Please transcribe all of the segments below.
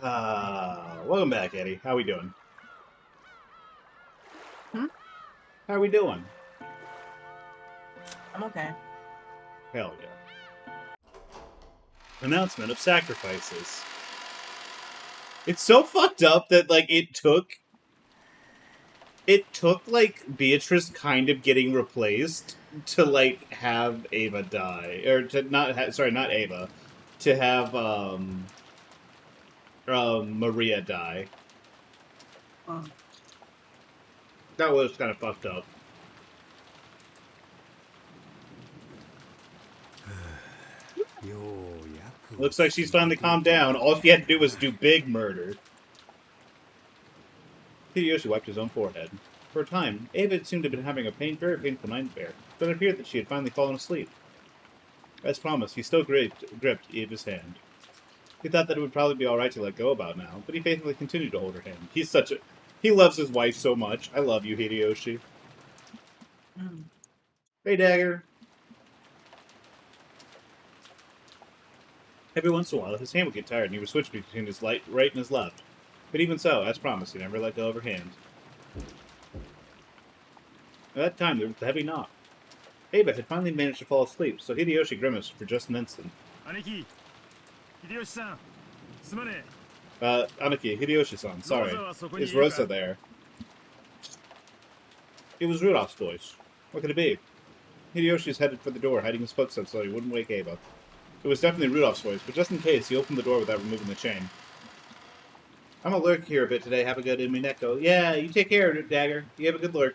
Welcome back, Eddie. How we doing? Hmm? How we doing? I'm okay. Hell yeah. Announcement of sacrifices. It's so fucked up that, like, it took, like, Beatrice kind of getting replaced to, like, have Ava die. Or to not not Ava. To have, Maria die. Oh. That was kind of fucked up. Looks like she's finally calmed down. All she had to do was do big murder. Hideyoshi wiped his own forehead. For a time, Ava seemed to have been having a very painful nightmare, but it appeared that she had finally fallen asleep. As promised, he still gripped Ava's hand. He thought that it would probably be alright to let go about now, but he faithfully continued to hold her hand. He loves his wife so much. I love you, Hideyoshi. Mm. Hey, Dagger. Every once in a while, his hand would get tired and he would switch between his right and his left. But even so, as promised, he never let go of her hand. At that time, there was a heavy knock. Ava had finally managed to fall asleep, so Hideyoshi grimaced for just an instant. Aniki, Hideyoshi-san, sumane. Aniki, Hideyoshi-san, sorry. Is Rosa there? It was Rudolph's voice. What could it be? Hideyoshi is headed for the door, hiding his footsteps so he wouldn't wake Ava. It was definitely Rudolph's voice, but just in case, he opened the door without removing the chain. I'm gonna lurk here a bit today. Have a good Umineko. Yeah, you take care of it, Dagger. You have a good lurk.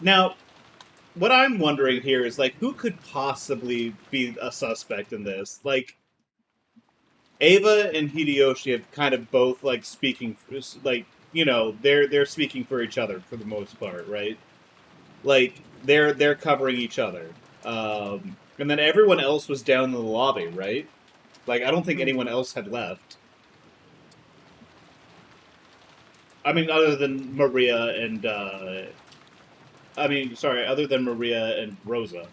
Now, what I'm wondering here is, like, who could possibly be a suspect in this? Like, Ava and Hideyoshi have kind of both, like, speaking, like, you know, they're speaking for each other for the most part, right? Like, they're covering each other. And then everyone else was down in the lobby, right? Like, I don't think anyone else had left. I mean, other than Maria and, other than Maria and Rosa.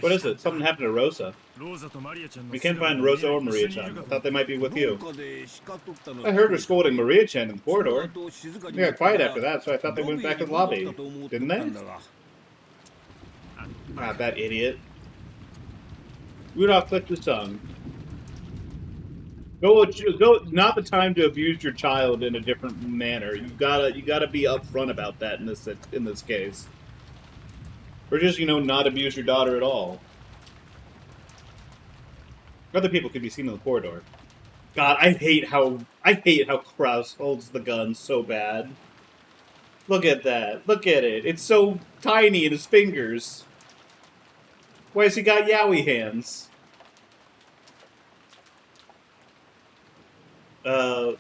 What is it? Something happened to Rosa. We can't find Rosa or Maria-chan. I thought they might be with you. I heard her scolding Maria-chan in the corridor. They got quiet after that, so I thought they went back to the lobby. Didn't they? Ah, that idiot. Rudolph clicked his tongue. Go! Not the time to abuse your child in a different manner. You gotta be upfront about that in this case, or just not abuse your daughter at all. Other people could be seen in the corridor. God, I hate how Kraus holds the gun so bad. Look at that. Look at it. It's so tiny in his fingers. Why has he got yaoi hands? Sorry.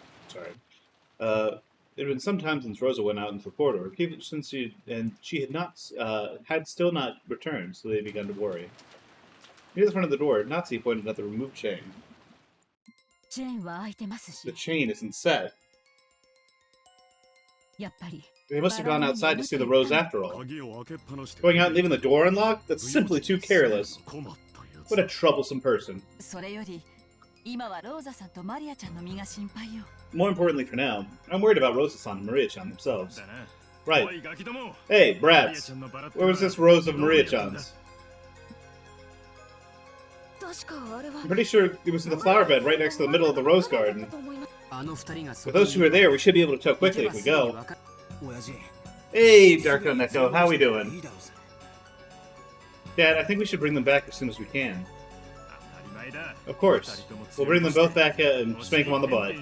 It had been some time since Rosa went out into the corridor, since she had still not returned, so they began to worry. Near the front of the door, Nazi pointed at the removed chain. The chain isn't set. They must have gone outside to see the rose after all. Going out and leaving the door unlocked? That's simply too careless. What a troublesome person. More importantly for now, I'm worried about Rosa-san and Maria-chan themselves. Right. Hey, brats! Where was this rose of Maria-chan's? I'm pretty sure it was in the flower bed right next to the middle of the rose garden. With those two are there, we should be able to tell quickly if we go. Hey, Darko Neko, how we doing? Dad, I think we should bring them back as soon as we can. Of course. We'll bring them both back and spank them on the butt.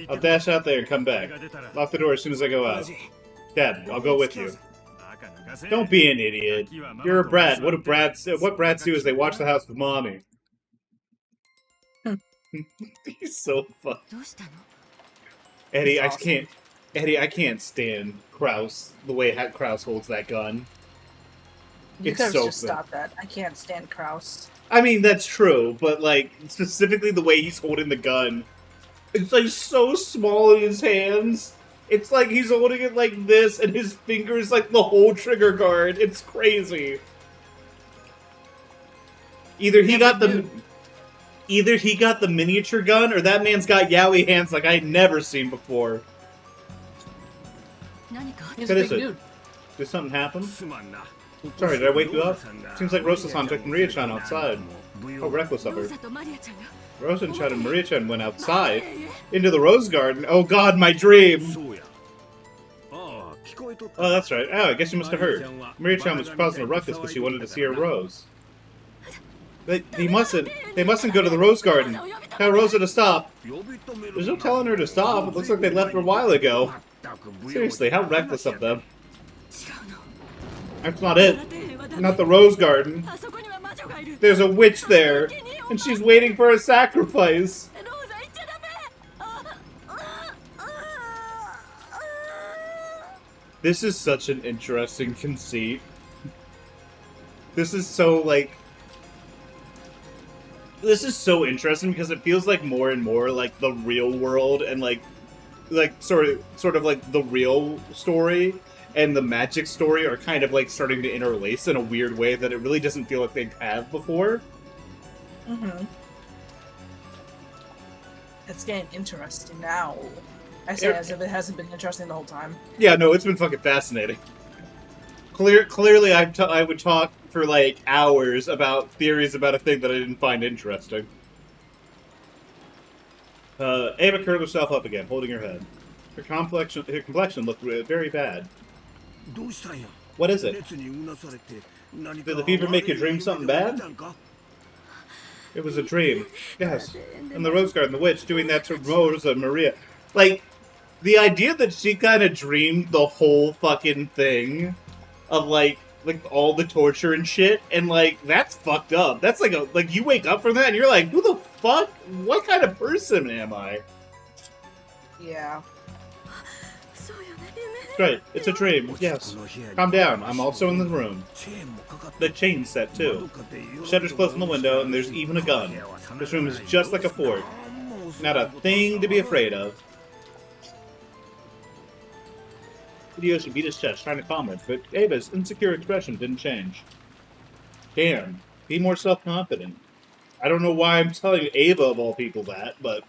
I'll dash out there and come back. Lock the door as soon as I go out. Dad, I'll go with you. Don't be an idiot. You're a brat. What brats do is they watch the house with mommy. He's so fucked. Eddie, I can't stand Kraus, the way Kraus holds that gun. You could have just stopped that. I can't stand Kraus. I mean, that's true, but, like, specifically the way he's holding the gun, it's, like, so small in his hands. It's like he's holding it like this, and his fingers like the whole trigger guard. It's crazy. Either he got the miniature gun, or that man's got yaoi hands like I'd never seen before. He's a big dude. Did something happen? Sorry, did I wake you up? Seems like Rosa-san took Maria-chan outside. How reckless of her. Rosa-chan and Maria-chan went outside? Into the rose garden? Oh god, my dream! Oh, that's right. Oh, I guess you must have heard. Maria-chan was causing a ruckus because she wanted to see her rose. They mustn't go to the rose garden. Tell Rosa to stop. There's no telling her to stop. It looks like they left her a while ago. Seriously, how reckless of them. That's not it. Not the rose garden. There's a witch there, and she's waiting for a sacrifice. This is such an interesting conceit. This is so, like... This is so interesting because it feels like more and more like the real world and like sort of like the real story and the magic story are kind of like starting to interlace in a weird way that it really doesn't feel like they have before. Mm-hmm. It's getting interesting now. I say as if it hasn't been interesting the whole time. Yeah, no, it's been fucking fascinating. Clearly, I would talk for like hours about theories about a thing that I didn't find interesting. Ava curled herself up again, holding her head. Her complexion looked very bad. What is it? Did the fever make you dream something bad? It was a dream. Yes. In the rose garden, the witch doing that to Rosa and Maria. Like, the idea that she kind of dreamed the whole fucking thing of, like all the torture and shit, and, like, that's fucked up. That's like you wake up from that and you're like, who the fuck? What kind of person am I? Yeah. Right, it's a dream, yes. Calm down, I'm also in the room. The chain's set, too. Shutters closed on the window, and there's even a gun. This room is just like a fort. Not a thing to be afraid of. Hideyoshi beat his chest, trying to calm her, but Ava's insecure expression didn't change. Damn, be more self-confident. I don't know why I'm telling Ava, of all people, that, but...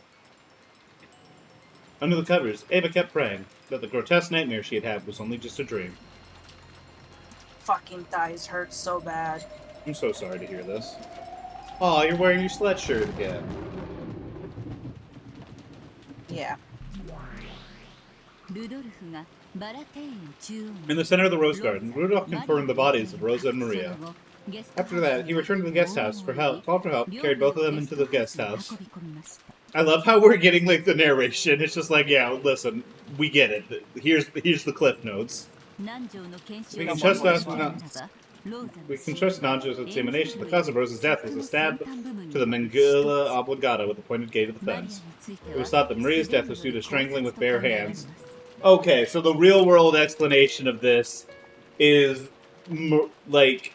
Under the covers, Ava kept praying that the grotesque nightmare she had had was only just a dream. Fucking thighs hurt so bad. I'm so sorry to hear this. Aw, you're wearing your sweatshirt again. Yeah. In the center of the rose garden, Rudolph confirmed the bodies of Rosa and Maria. After that, he returned to the guest house for help, called for help, carried both of them into the guest house. I love how we're getting, like, the narration. It's just like, yeah, listen, we get it. Here's the cliff notes. We can trust Nanjo's examination. The cause of Rosa's death was a stab to the Mangula Obligata with a pointed gate of the fence. It was thought that Maria's death was due to strangling with bare hands. Okay, so the real-world explanation of this is, like,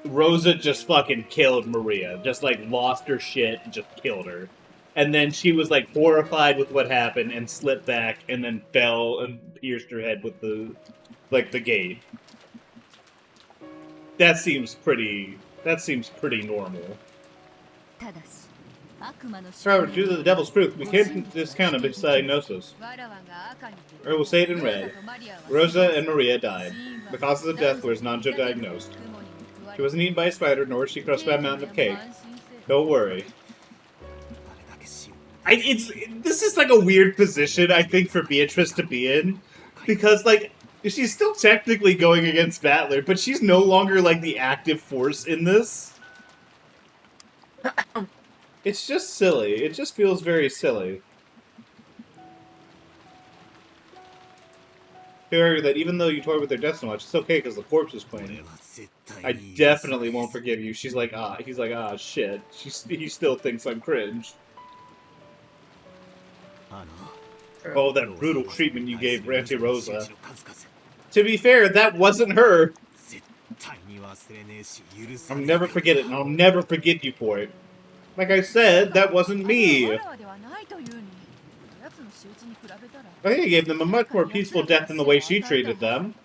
Rosa just fucking killed Maria. Just, like, lost her shit and just killed her. And then she was, like, horrified with what happened and slipped back and then fell and pierced her head with the, like, the gate. That seems pretty normal. However, due to the devil's truth, we can't discount a misdiagnosis. Or we'll say it in red. Rosa and Maria died. The causes of death were as Nanjo diagnosed. She wasn't eaten by a spider, nor was she crushed by a mountain of cake. Don't worry. This is like a weird position, I think, for Beatrice to be in. Because, like, she's still technically going against Battler, but she's no longer, like, the active force in this. It's just silly. It just feels very silly. However, that even though you toyed with their death so much, it's okay because the corpse is clean. I definitely won't forgive you. She's like, he's like, shit. He still thinks I'm cringe. Oh, that brutal treatment you gave Auntie Rosa. To be fair, that wasn't her. I'll never forget it, and I'll never forgive you for it. Like I said, that wasn't me. I think I gave them a much more peaceful death than the way she treated them.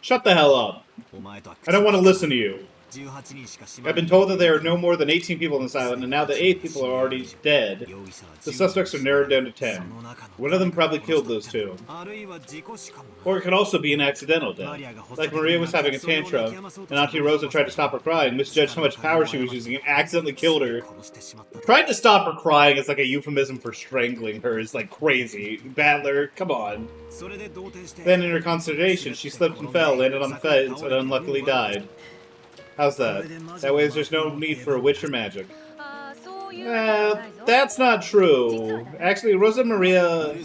Shut the hell up. I don't want to listen to you. I've been told that there are no more than 18 people on this island, and now that 8 people are already dead, the suspects are narrowed down to 10. One of them probably killed those 2. Or it could also be an accidental death. Like Maria was having a tantrum, and Auntie Rosa tried to stop her crying, misjudged how much power she was using, and accidentally killed her. Trying to stop her crying is like a euphemism for strangling her is like crazy. Battler, come on. Then in her consternation, she slipped and fell, landed on the fence, and unluckily died. How's that? That way there's no need for a witch or magic. That's not true. Actually, Rosa Maria...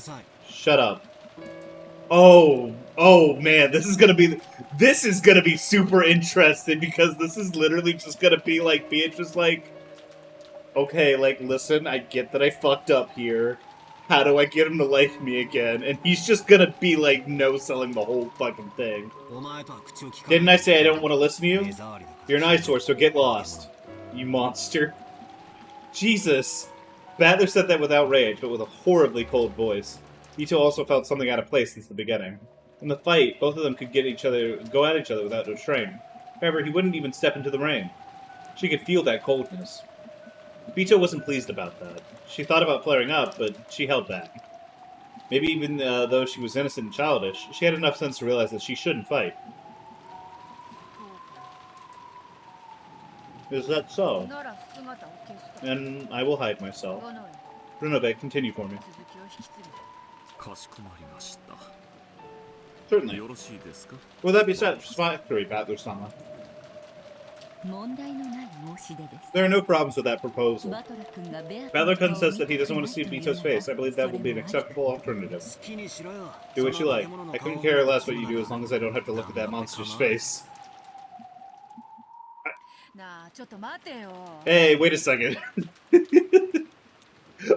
Shut up. Oh man, this is gonna be super interesting because this is literally just gonna be like Beatrice like, okay, like, listen, I get that I fucked up here. How do I get him to like me again? And he's just gonna be like no-selling the whole fucking thing. Didn't I say I don't want to listen to you? You're an eyesore, so get lost. You monster. Jesus. Battler said that without rage, but with a horribly cold voice. Ito also felt something out of place since the beginning. In the fight, both of them could go at each other without restraint. However, he wouldn't even step into the rain. She could feel that coldness. Bito wasn't pleased about that. She thought about flaring up, but she held back. Maybe even though she was innocent and childish, she had enough sense to realize that she shouldn't fight. Is that so? And I will hide myself. Runobe, continue for me. Certainly. Will that be satisfactory, Battler-sama? There are no problems with that proposal. Battler-kun says that he doesn't want to see Bito's face. I believe that will be an acceptable alternative. Do what you like. I couldn't care less what you do as long as I don't have to look at that monster's face. Hey, wait a second.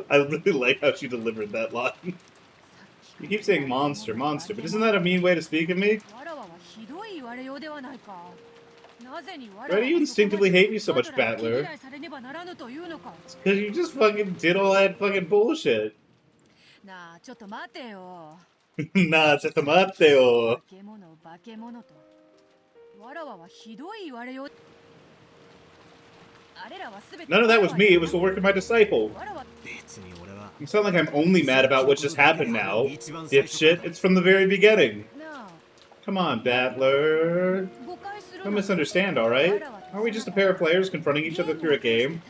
I really like how she delivered that line. You keep saying monster, monster, but isn't that a mean way to speak of me? Why do you instinctively hate me so much, Battler? It's because you just fucking did all that fucking bullshit. Nah, chottomateo. None of that was me, it was the work of my disciple. You sound like I'm only mad about what just happened now. Dipshit, it's from the very beginning. Come on, Battler. Don't misunderstand, alright? Aren't we just a pair of players confronting each other through a game?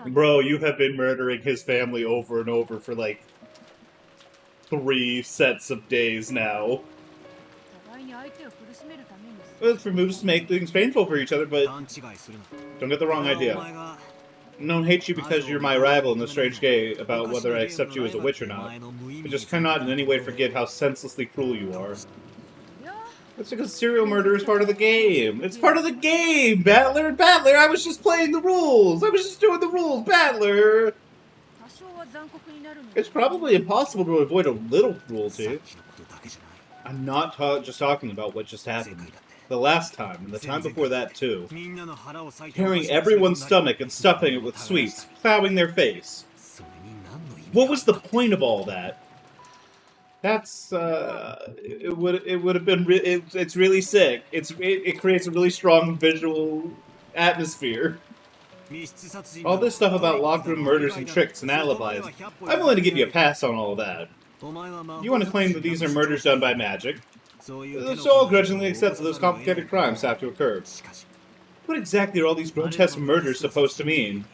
Bro, you have been murdering his family over and over for like 3 sets of days now. Well, it's for moves to make things painful for each other, but don't get the wrong idea. I don't hate you because you're my rival in the strange game about whether I accept you as a witch or not. I just cannot in any way forget how senselessly cruel you are. That's because serial murder is part of the game. It's part of the game, Battler! Battler, I was just playing the rules! I was just doing the rules, Battler! It's probably impossible to avoid a little cruelty. I'm not just talking about what just happened. The last time, and the time before that too. Tearing everyone's stomach and stuffing it with sweets, plowing their face. What was the point of all that? That's, it would have been, it's really sick. It creates a really strong visual atmosphere. All this stuff about locked room murders and tricks and alibis, I'm willing to give you a pass on all of that. You want to claim that these are murders done by magic, so I'll grudgingly accept that those complicated crimes have to occur. What exactly are all these grotesque murders supposed to mean?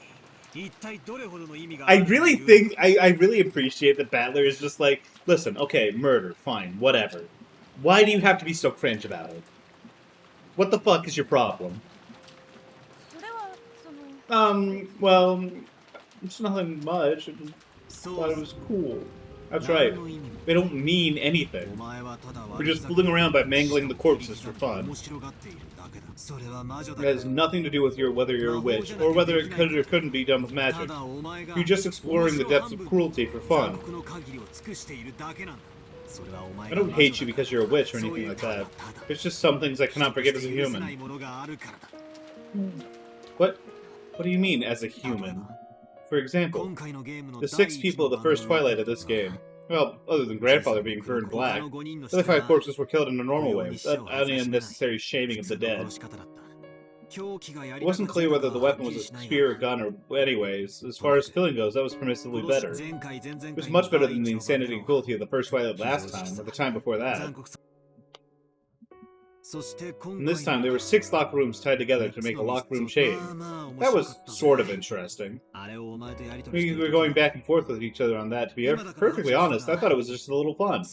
I really appreciate that Battler is just like, listen, okay, murder, fine, whatever. Why do you have to be so cringe about it? What the fuck is your problem? Well, it's nothing much. I just thought it was cool. That's right. They don't mean anything. We're just fooling around by mangling the corpses for fun. It has nothing to do with whether you're a witch, or whether it could or couldn't be done with magic. You're just exploring the depths of cruelty for fun. I don't hate you because you're a witch or anything like that. It's just some things I cannot forgive as a human. What do you mean, as a human? For example, the 6 people of the first twilight of this game. Well, other than grandfather being burned black, the other 5 corpses were killed in a normal way, without any unnecessary shaming of the dead. It wasn't clear whether the weapon was a spear or gun or anyways. As far as killing goes, that was permissibly better. It was much better than the insanity and cruelty of the first Twilight last time, or the time before that. And this time, there were 6 locker rooms tied together to make a locker room chain. That was sort of interesting. We were going back and forth with each other on that. To be perfectly honest, I thought it was just a little fun.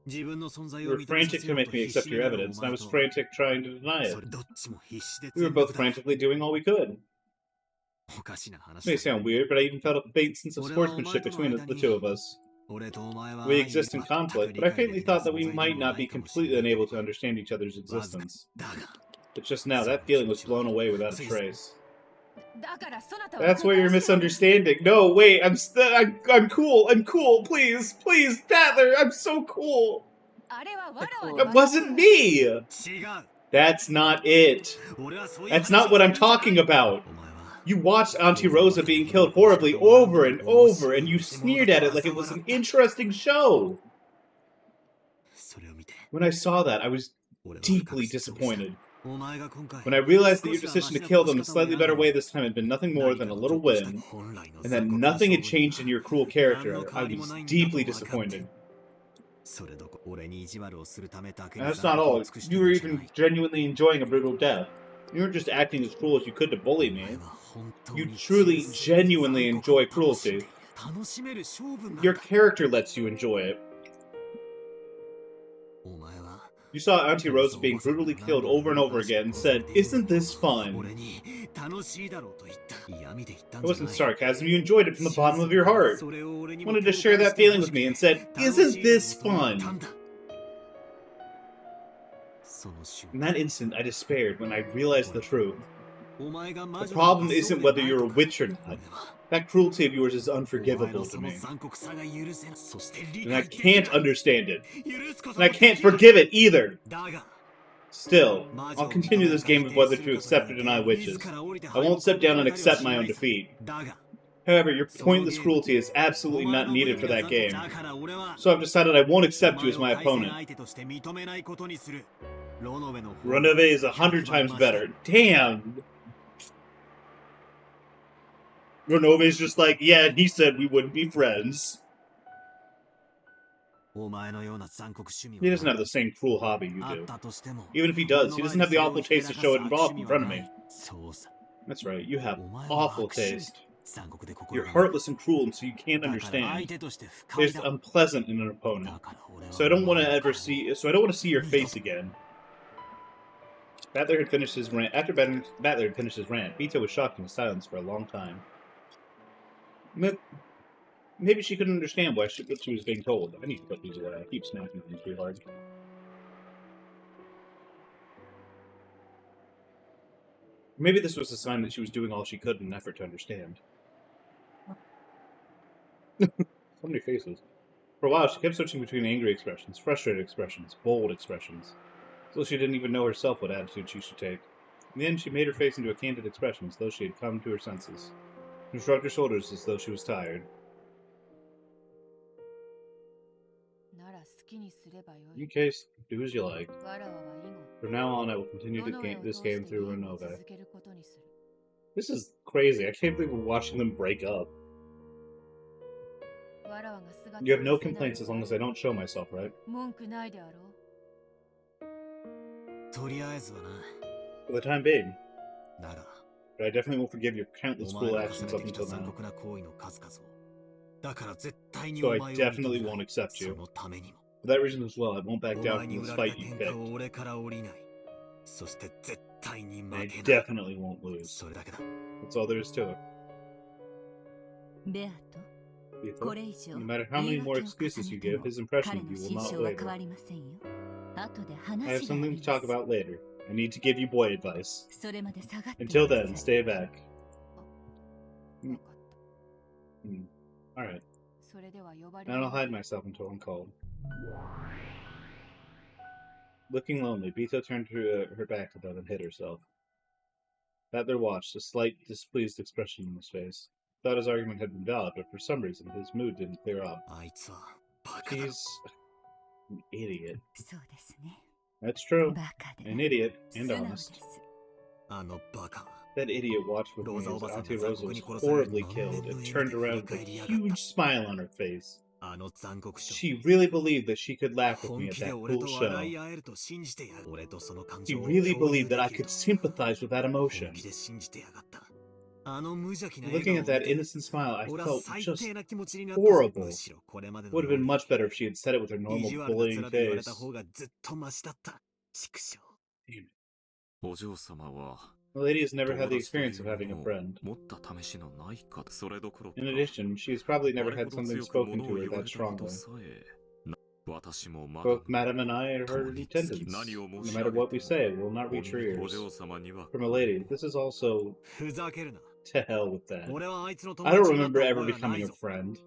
You were frantic to make me accept your evidence, and I was frantic trying to deny it. We were both frantically doing all we could. It may sound weird, but I even felt a faint sense of sportsmanship between the 2 of us. We exist in conflict, but I faintly thought that we might not be completely unable to understand each other's existence. But just now, that feeling was blown away without a trace. That's where you're misunderstanding. No, wait, I'm cool. I'm cool. Please, please, Battler, I'm so cool. That wasn't me. That's not it. That's not what I'm talking about. You watched Auntie Rosa being killed horribly over and over, and you sneered at it like it was an interesting show. When I saw that, I was deeply disappointed. When I realized that your decision to kill them in a slightly better way this time had been nothing more than a little win, and that nothing had changed in your cruel character, I was deeply disappointed. And that's not all. You were even genuinely enjoying a brutal death. You weren't just acting as cruel as you could to bully me. You truly, genuinely enjoy cruelty. Your character lets you enjoy it. You saw Auntie Rosa being brutally killed over and over again and said, "Isn't this fun?" It wasn't sarcasm, you enjoyed it from the bottom of your heart. You wanted to share that feeling with me and said, "Isn't this fun?" In that instant, I despaired when I realized the truth. The problem isn't whether you're a witch or not. That cruelty of yours is unforgivable to me. And I can't understand it. And I can't forgive it either. Still, I'll continue this game of whether to accept or deny witches. I won't step down and accept my own defeat. However, your pointless cruelty is absolutely not needed for that game. So I've decided I won't accept you as my opponent. Renove is 100 times better. Damn! Renove's just like, yeah, he said we wouldn't be friends. He doesn't have the same cruel hobby you do. Even if he does, he doesn't have the awful taste to show it off in front of me. That's right, you have awful taste. You're heartless and cruel, and so you can't understand. It's unpleasant in an opponent. So I don't want to see your face again. Battler had finished his rant. After Battler had finished his rant, Vito was shocked into silence for a long time. Maybe she couldn't understand what she was being told. I need to put these away. I keep snapping them too hard. Maybe this was a sign that she was doing all she could in an effort to understand. So many faces. For a while, she kept switching between angry expressions, frustrated expressions, bold expressions. So she didn't even know herself what attitude she should take. In the end, she made her face into a candid expression as though she had come to her senses. She shrugged her shoulders as though she was tired. In case, do as you like. From now on, I will continue this game through Renove. This is crazy. I can't believe we're watching them break up. You have no complaints as long as I don't show myself, right? For the time being. But I definitely won't forgive your countless cruel actions up until now. So I definitely won't accept you. For that reason as well, I won't back down from this fight you picked. And I definitely won't lose. That's all there is to it. Beato, no matter how many more excuses you give, his impression of you will not waver. I have something to talk about later. I need to give you boy advice. Until then, stay back. Alright. Then I'll hide myself until I'm called. Looking lonely, Beato turned her back to them and hid herself. Battler watched, a slight displeased expression in his face. Thought his argument had been valid, but for some reason his mood didn't clear up. あいつはバカだ。 He's an idiot. そうですね。 That's true. バカで An idiot 素 and 直で honest. す。あのバカ。 That idiot watched with me Rosa as Obasan Auntieが Rosa 残酷 was に殺される horribly 満 killed 面の and 笑み turned で around 振 with り返り a やがった。 huge smile on her face. あの残酷者。 She really believed that she could laugh with 本 me at 気で that 俺 cool と show. 笑い合えると信じてやがる。俺とその感 She 情を really 共有 believed that I できる could と sympathize with that 本 emotion. 気で信じてやがった。あの無邪気な笑 Looking 顔 at を that 見て innocent smile, I 俺は felt 最 just 低な気持ちになったぜ。 horrible. むしろこれまでの Would have been much better if she had said it with her 意 normal 地悪な bullying 面で言われ face. た方がずっとマシだった。畜生。 Damn it. お嬢様は The lady has never 友 had the 達という experience of having a ものを friend. 持った試しのないかそれどころか In addition, she's probably あ never れ had ほど something 強く spoken 物 to を her 言わ that れたこと strongly. さえな私もまだ Both Madam and I are her 共に attendants. 何を No 申し matter 上げ what て we も say, it will not お reach her お ears. 嬢様には From a lady, this is also ふざけるな。 to hell with that. 俺はあいつの友 I don't 達になった remember 覚 ever えはな becoming い a ぞ。 friend.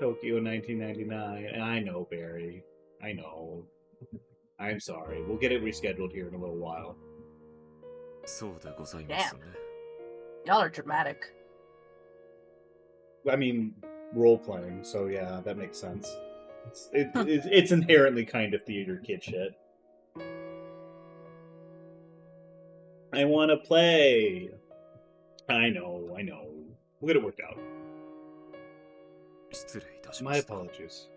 Tokyo 1999. And I know, Barry. I know. I'm sorry. We'll get it rescheduled here in a little while. そうでございますね Y'all are dramatic. I mean, role playing, so yeah, that makes sense. It's inherently kind of theater kid shit. I want to play. I know. We'll get it worked out. 失礼いたしま My した apologies.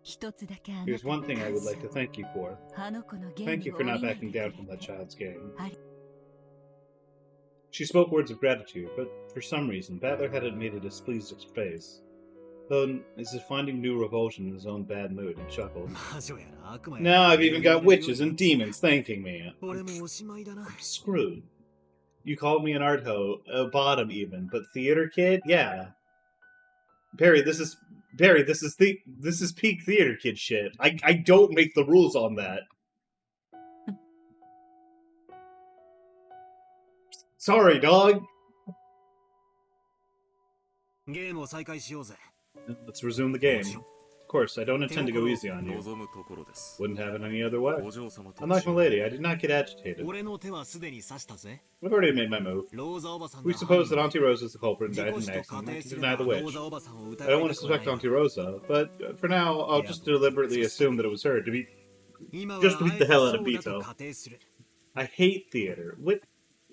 一つだけあなた Here's に one thing I 感 would 謝 like to thank you for. あの子のゲーム Thank you for を not 降りない backing で down く from れ that child's game. I- She spoke words of gratitude, but for some reason, Battler hadn't made a displeased face. Though, as if finding new revulsion in his own bad mood, he chuckled. 魔女やら悪魔やら Now I've even got witches and demons thanking me. 俺もおしまいだな。 I'm screwed. You called me an art hoe, a bottom even, but theater kid? Yeah. Barry, this is peak theater kid shit. I don't make the rules on that. Sorry, dog. ゲームを再開しようぜ。 Let's resume the game. Of course, I don't intend to go easy on you. 望むところです Wouldn't have it any other way. お嬢様と Unlike my lady, I did not get agitated. 俺の手はすでに刺したぜ。 I've already made my move. ローザおばさん We が suppose that 犯人 Auntie Rose is the culprit and 事 died 故 in 死 an と accident. 仮 I 定 can すれ deny ば the ロ witch. ーザおばさんを I 疑 don't い want た to くは suspect ない。 Auntie Rosa, but for now, I'll just deliberately assume that it was her to be. 今は Just beat the hell out of あえてそう Beto. だと仮定する。 I hate theater. What?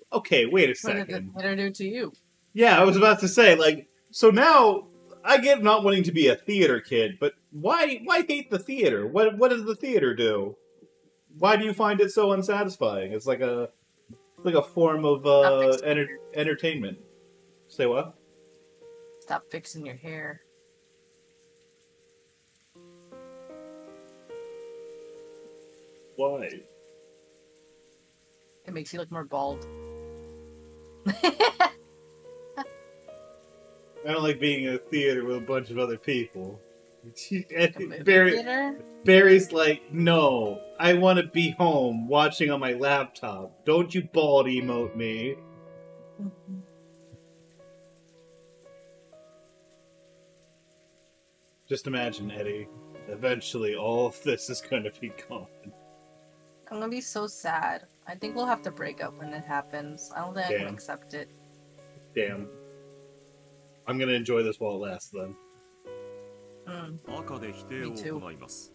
Okay, wait a What did the second. theater do to you? Yeah, I was about to say, like, so now I get not wanting to be a theater kid, but why hate the theater? What does the theater do? Why do you find it so unsatisfying? It's like a form of entertainment. Say what? Stop fixing your hair. Why? It makes you look more bald. I don't like being in a theater with a bunch of other people. Theater? Barry's like, no, I want to be home watching on my laptop. Don't you bald emote me. Just imagine, Eddie. Eventually, all of this is going to be gone. I'm gonna be so sad. I think we'll have to break up when it happens. I don't think I Damn. can accept it. Damn. I'm going to enjoy this while it lasts, then. Mm. 赤で否定を行います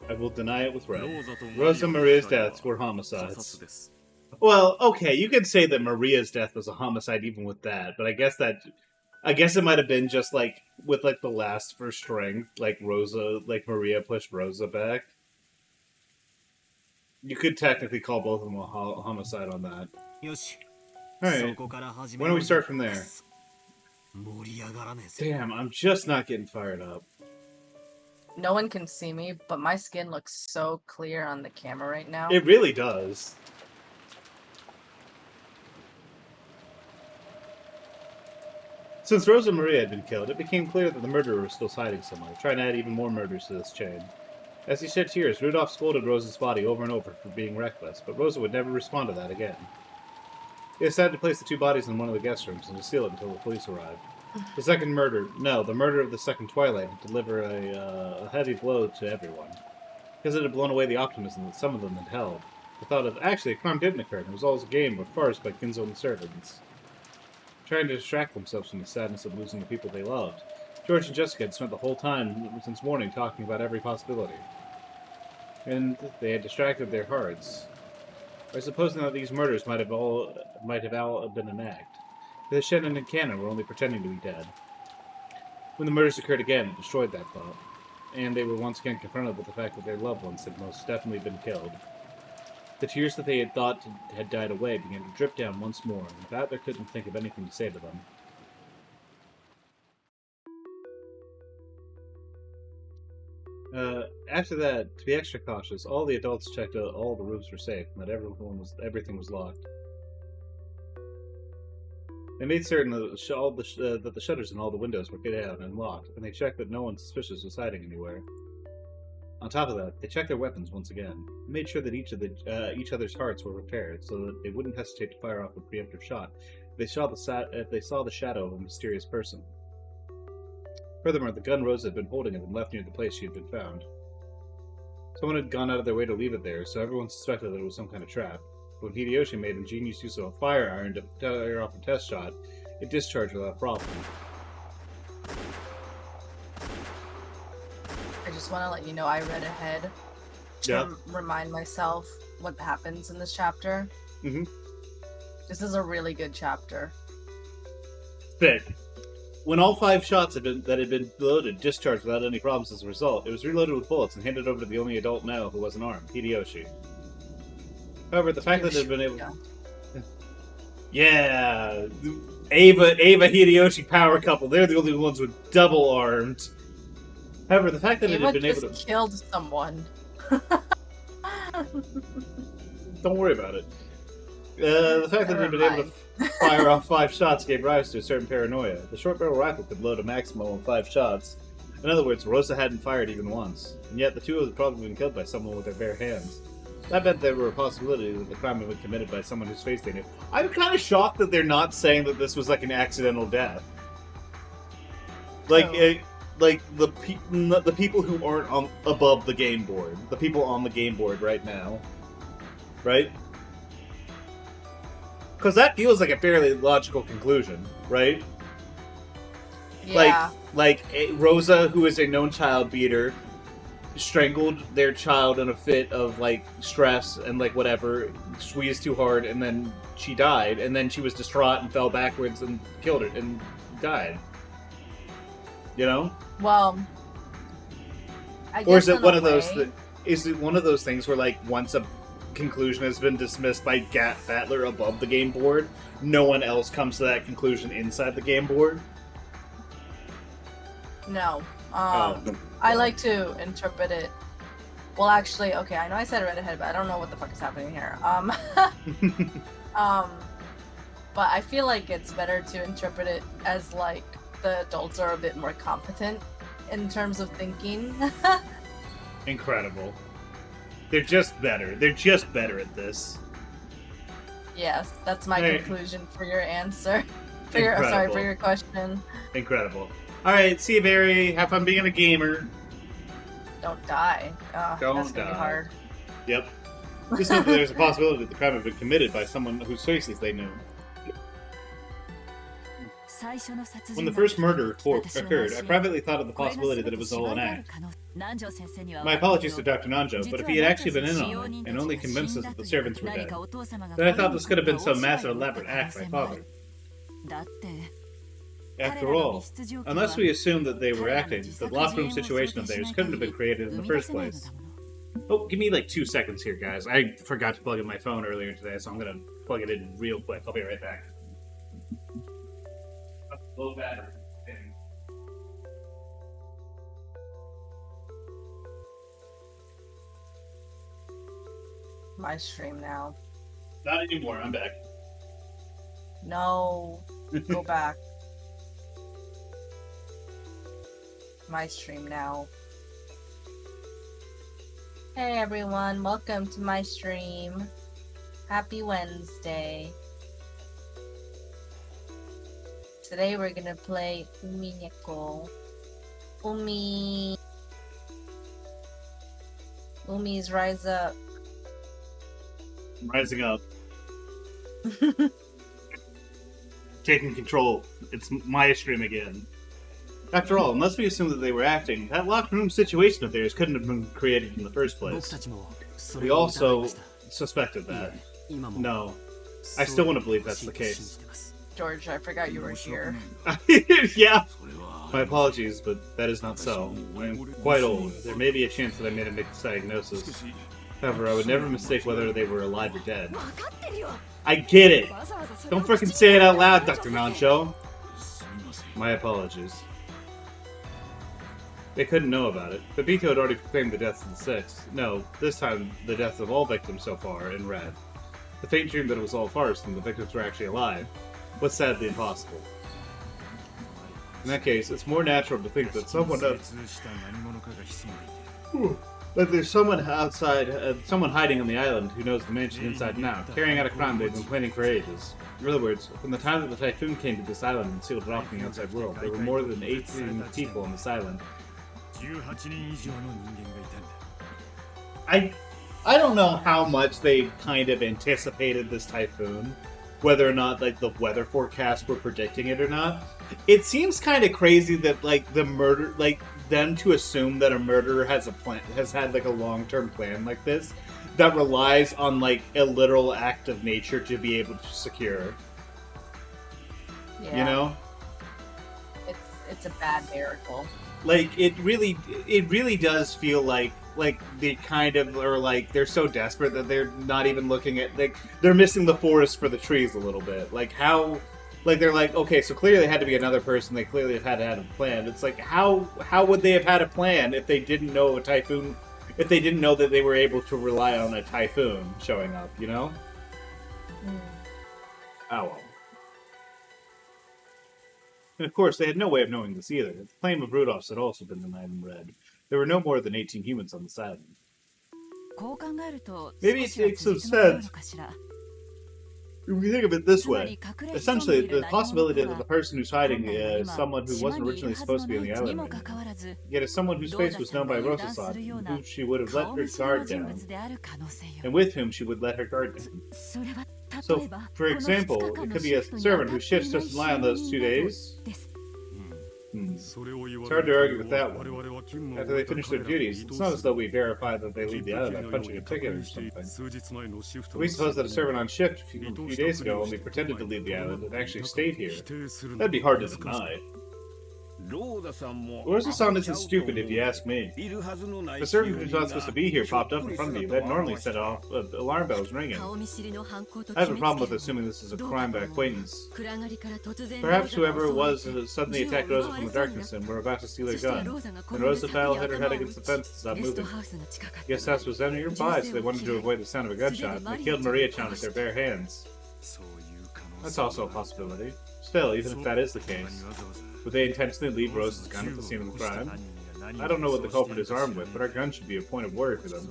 I will deny it with ロ red. ーザと Rosa マ Maria's リアの deaths were 他殺 homicides. です Well, okay, you could say that Maria's death was a homicide even with that, but I guess it might have been just like with like the last for strength, like Maria pushed Rosa back. You could technically call both of them a homicide on that. よし。 Alright, そこから始め why よ don't う we ぜ start from there? 盛り上がらねえぜ。 Damn, I'm just not getting fired up. No one can see me, but my skin looks so clear on the camera right now. It really does. Since Rosa Maria had been killed, it became clear that the murderer was still hiding somewhere, trying to add even more murders to this chain. As he shed tears, Rudolph scolded Rosa's body over and over for being reckless, but Rosa would never respond to that again. He decided to place the two bodies in one of the guest rooms and to seal it until the police arrived. The murder of the second Twilight had delivered a heavy blow to everyone, because it had blown away the optimism that some of them had held. The thought of, actually, a crime didn't occur, and it was all a game of farce by Kinzo and the servants. Trying to distract themselves from the sadness of losing the people they loved. George and Jessica had spent the whole time since morning talking about every possibility. And they had distracted their hearts. By supposing that these murders might have all been an act. The Shannon and Cannon were only pretending to be dead. When the murders occurred again, it destroyed that thought. And they were once again confronted with the fact that their loved ones had most definitely been killed. The tears that they had thought had died away began to drip down once more, and with that they couldn't think of anything to say to them. After that, to be extra cautious, all the adults checked out all the rooms were safe, and that everything was locked. They made certain that the shutters and all the windows were down and locked, and they checked that no one suspicious was hiding anywhere. On top of that, they checked their weapons once again, and made sure that each other's hearts were repaired, so that they wouldn't hesitate to fire off a preemptive shot if they saw the shadow of a mysterious person. Furthermore, the gun Rosa had been holding had been left near the place she had been found. Someone had gone out of their way to leave it there, so everyone suspected that it was some kind of trap. When Hideyoshi made ingenious use of a fire iron to fire off a test shot, it discharged without problem. I just want to let you know I read ahead to remind myself what happens in this chapter. Mm-hmm. This is a really good chapter. Thick. When all 5 shots that had been loaded discharged without any problems as a result, it was reloaded with bullets and handed over to the only adult male who wasn't armed, Hideyoshi. However, the fact that it had been able... Yeah! Ava Hideyoshi power couple, they're the only ones with double armed. However, the fact that it had been able to... killed someone. Don't worry about it. The fact that it had been able to fire off 5 shots gave rise to a certain paranoia. The short barrel rifle could load a maximum of 5 shots. In other words, Rosa hadn't fired even once. And yet the two had probably been killed by someone with their bare hands. That meant there were a possibility that the crime had been committed by someone whose face they knew. I'm kind of shocked that they're not saying that this was like an accidental death. Like, the people who aren't above the game board. The people on the game board right now. Right? Because that feels like a fairly logical conclusion, right? Yeah. Like Rosa, who is a known child beater, strangled their child in a fit of, like, stress and, like, whatever, squeezed too hard, and then she died, and then she was distraught and fell backwards and killed her, and died. You know? Well, I guess or is it one of those? Is it one of those things where, like, once a conclusion has been dismissed by Battler above the game board, no one else comes to that conclusion inside the game board? No. I like to interpret it. Well, actually, okay, I know I said it right ahead, but I don't know what the fuck is happening here. But I feel like it's better to interpret it as, like, the adults are a bit more competent in terms of thinking. Incredible. They're just better. They're just better at this. Yes, that's my conclusion for your answer. For your question. Incredible. Alright, see you, Barry. Have fun being a gamer. Don't die. Don't that's gonna die. be hard. Yep. Just know that there's a possibility that the crime had been committed by someone whose faces they knew. When the first murder occurred, I privately thought of the possibility that it was all an act. My apologies to Dr. Nanjo, but if he had actually been in on it, and only convinced us that the servants were dead, then I thought this could have been some massive elaborate act by Father. After all, unless we assume that they were acting, the locked room situation of theirs couldn't have been created in the first place. Oh, give me like 2 seconds here, guys. I forgot to plug in my phone earlier today, so I'm gonna plug it in real quick. I'll be right back. Low battery. My stream now. Not anymore, I'm back. No. Go back. My stream now. Hey everyone, welcome to my stream. Happy Wednesday. Today we're gonna play Umineko. Umi's Rise Up. I'm rising up. Taking control. It's my stream again. After all, unless we assume that they were acting, that locked room situation of theirs couldn't have been created in the first place. We also suspected that. No. I still want to believe that's the case. George, I forgot you were here. Yeah. My apologies, but that is not so. I am quite old. There may be a chance that I made a misdiagnosis. However, I would never mistake whether they were alive or dead. I get it! Don't freaking say it out loud, Dr. Nancho! My apologies. They couldn't know about it, but Bito had already proclaimed the deaths of the six. No, this time the deaths of all victims so far in red. The faint dream that it was all farce and the victims were actually alive was sadly impossible. In that case, it's more natural to think that there's someone outside, someone hiding on the island who knows the mansion inside and out, carrying out a crime they've been planning for ages. In other words, from the time that the typhoon came to this island and sealed it off from the outside world, there were more than 18 people on this island. I don't know how much they kind of anticipated this typhoon, whether or not like the weather forecasts were predicting it or not. It seems kind of crazy that like the murder, like them to assume that a murderer has a plan, has had like a long-term plan like this that relies on like a literal act of nature to be able to secure. Yeah. You know, it's a bad miracle. Like it really does feel like they kind of are like they're so desperate that they're not even looking at, like, they're missing the forest for the trees a little bit. Like how, like they're like, okay, so clearly there had to be another person. They clearly had to have a plan. It's like how would they have had a plan if they didn't know a typhoon, if they didn't know that they were able to rely on a typhoon showing up, you know? Oh well. And of course, they had no way of knowing this either. The claim of Rudolph's had also been denied in red. There were no more than 18 humans on this island. Maybe it makes some sense if you think of it this way. Essentially, the possibility that the person who's hiding is someone who wasn't originally supposed to be on the island, yet is someone whose face was known by Rosa-san, who she would have let her guard down, and with whom she would let her guard down. So, for example, it could be a servant whose shifts just lie on those 2 days. It's hard to argue with that one. After they finish their duties, it's not as though we verify that they leave the island by punching a ticket or something. We suppose that a servant on shift a few days ago only pretended to leave the island and actually stayed here. That'd be hard to deny. Rosa-san isn't stupid if you ask me. The servant who's not supposed to be here popped up in front of me. That normally set off alarm bells ringing. I have a problem with assuming this is a crime by acquaintance. Perhaps whoever it was suddenly attacked Rosa from the darkness and were about to steal her gun. And Rosa fell, hit her head against the fence and stopped moving. Guest house was nearby, so they wanted to avoid the sound of a gunshot, and they killed Maria-chan with their bare hands. That's also a possibility. Still, even if that is the case, would they intentionally leave Rosa's gun at the scene of the crime? I don't know what the culprit is armed with, but our gun should be a point of worry for them.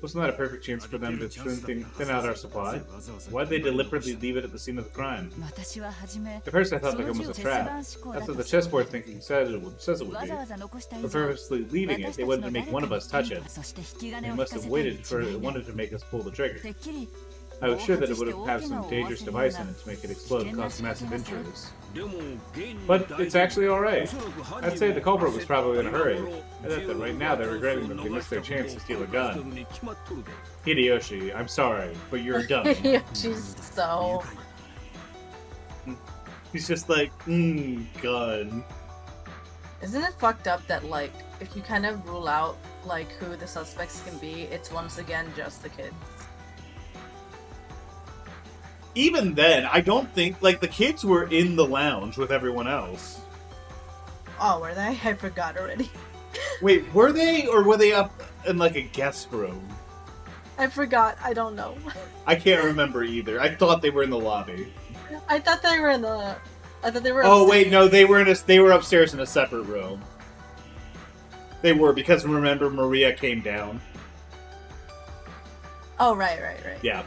Wasn't that a perfect chance for them to thin out our supply? Why'd they deliberately leave it at the scene of the crime? At first I thought the gun was a trap. That's what the chessboard thinking says it would be. But purposely leaving it, they wanted to make one of us touch it. They must have wanted to make us pull the trigger. I was sure that it would have some dangerous device in it to make it explode and cause massive injuries. But it's actually alright. I'd say the culprit was probably in a hurry. I bet that right now they're regretting that they missed their chance to steal a gun. Hideyoshi, I'm sorry, but you're done. Hideyoshi's so... He's just like, gun. Isn't it fucked up that, like, if you kind of rule out, like, who the suspects can be, it's once again just the kids? Even then, I don't think, like, the kids were in the lounge with everyone else. Oh, were they? I forgot already. Wait, were they, or were they up in, like, a guest room? I forgot. I don't know. I can't remember either. I thought they were in the lobby. I thought they were in the... I thought they were Oh, upstairs. wait, no, they were upstairs in a separate room. They were, because remember, Maria came down. Oh, right. Yeah.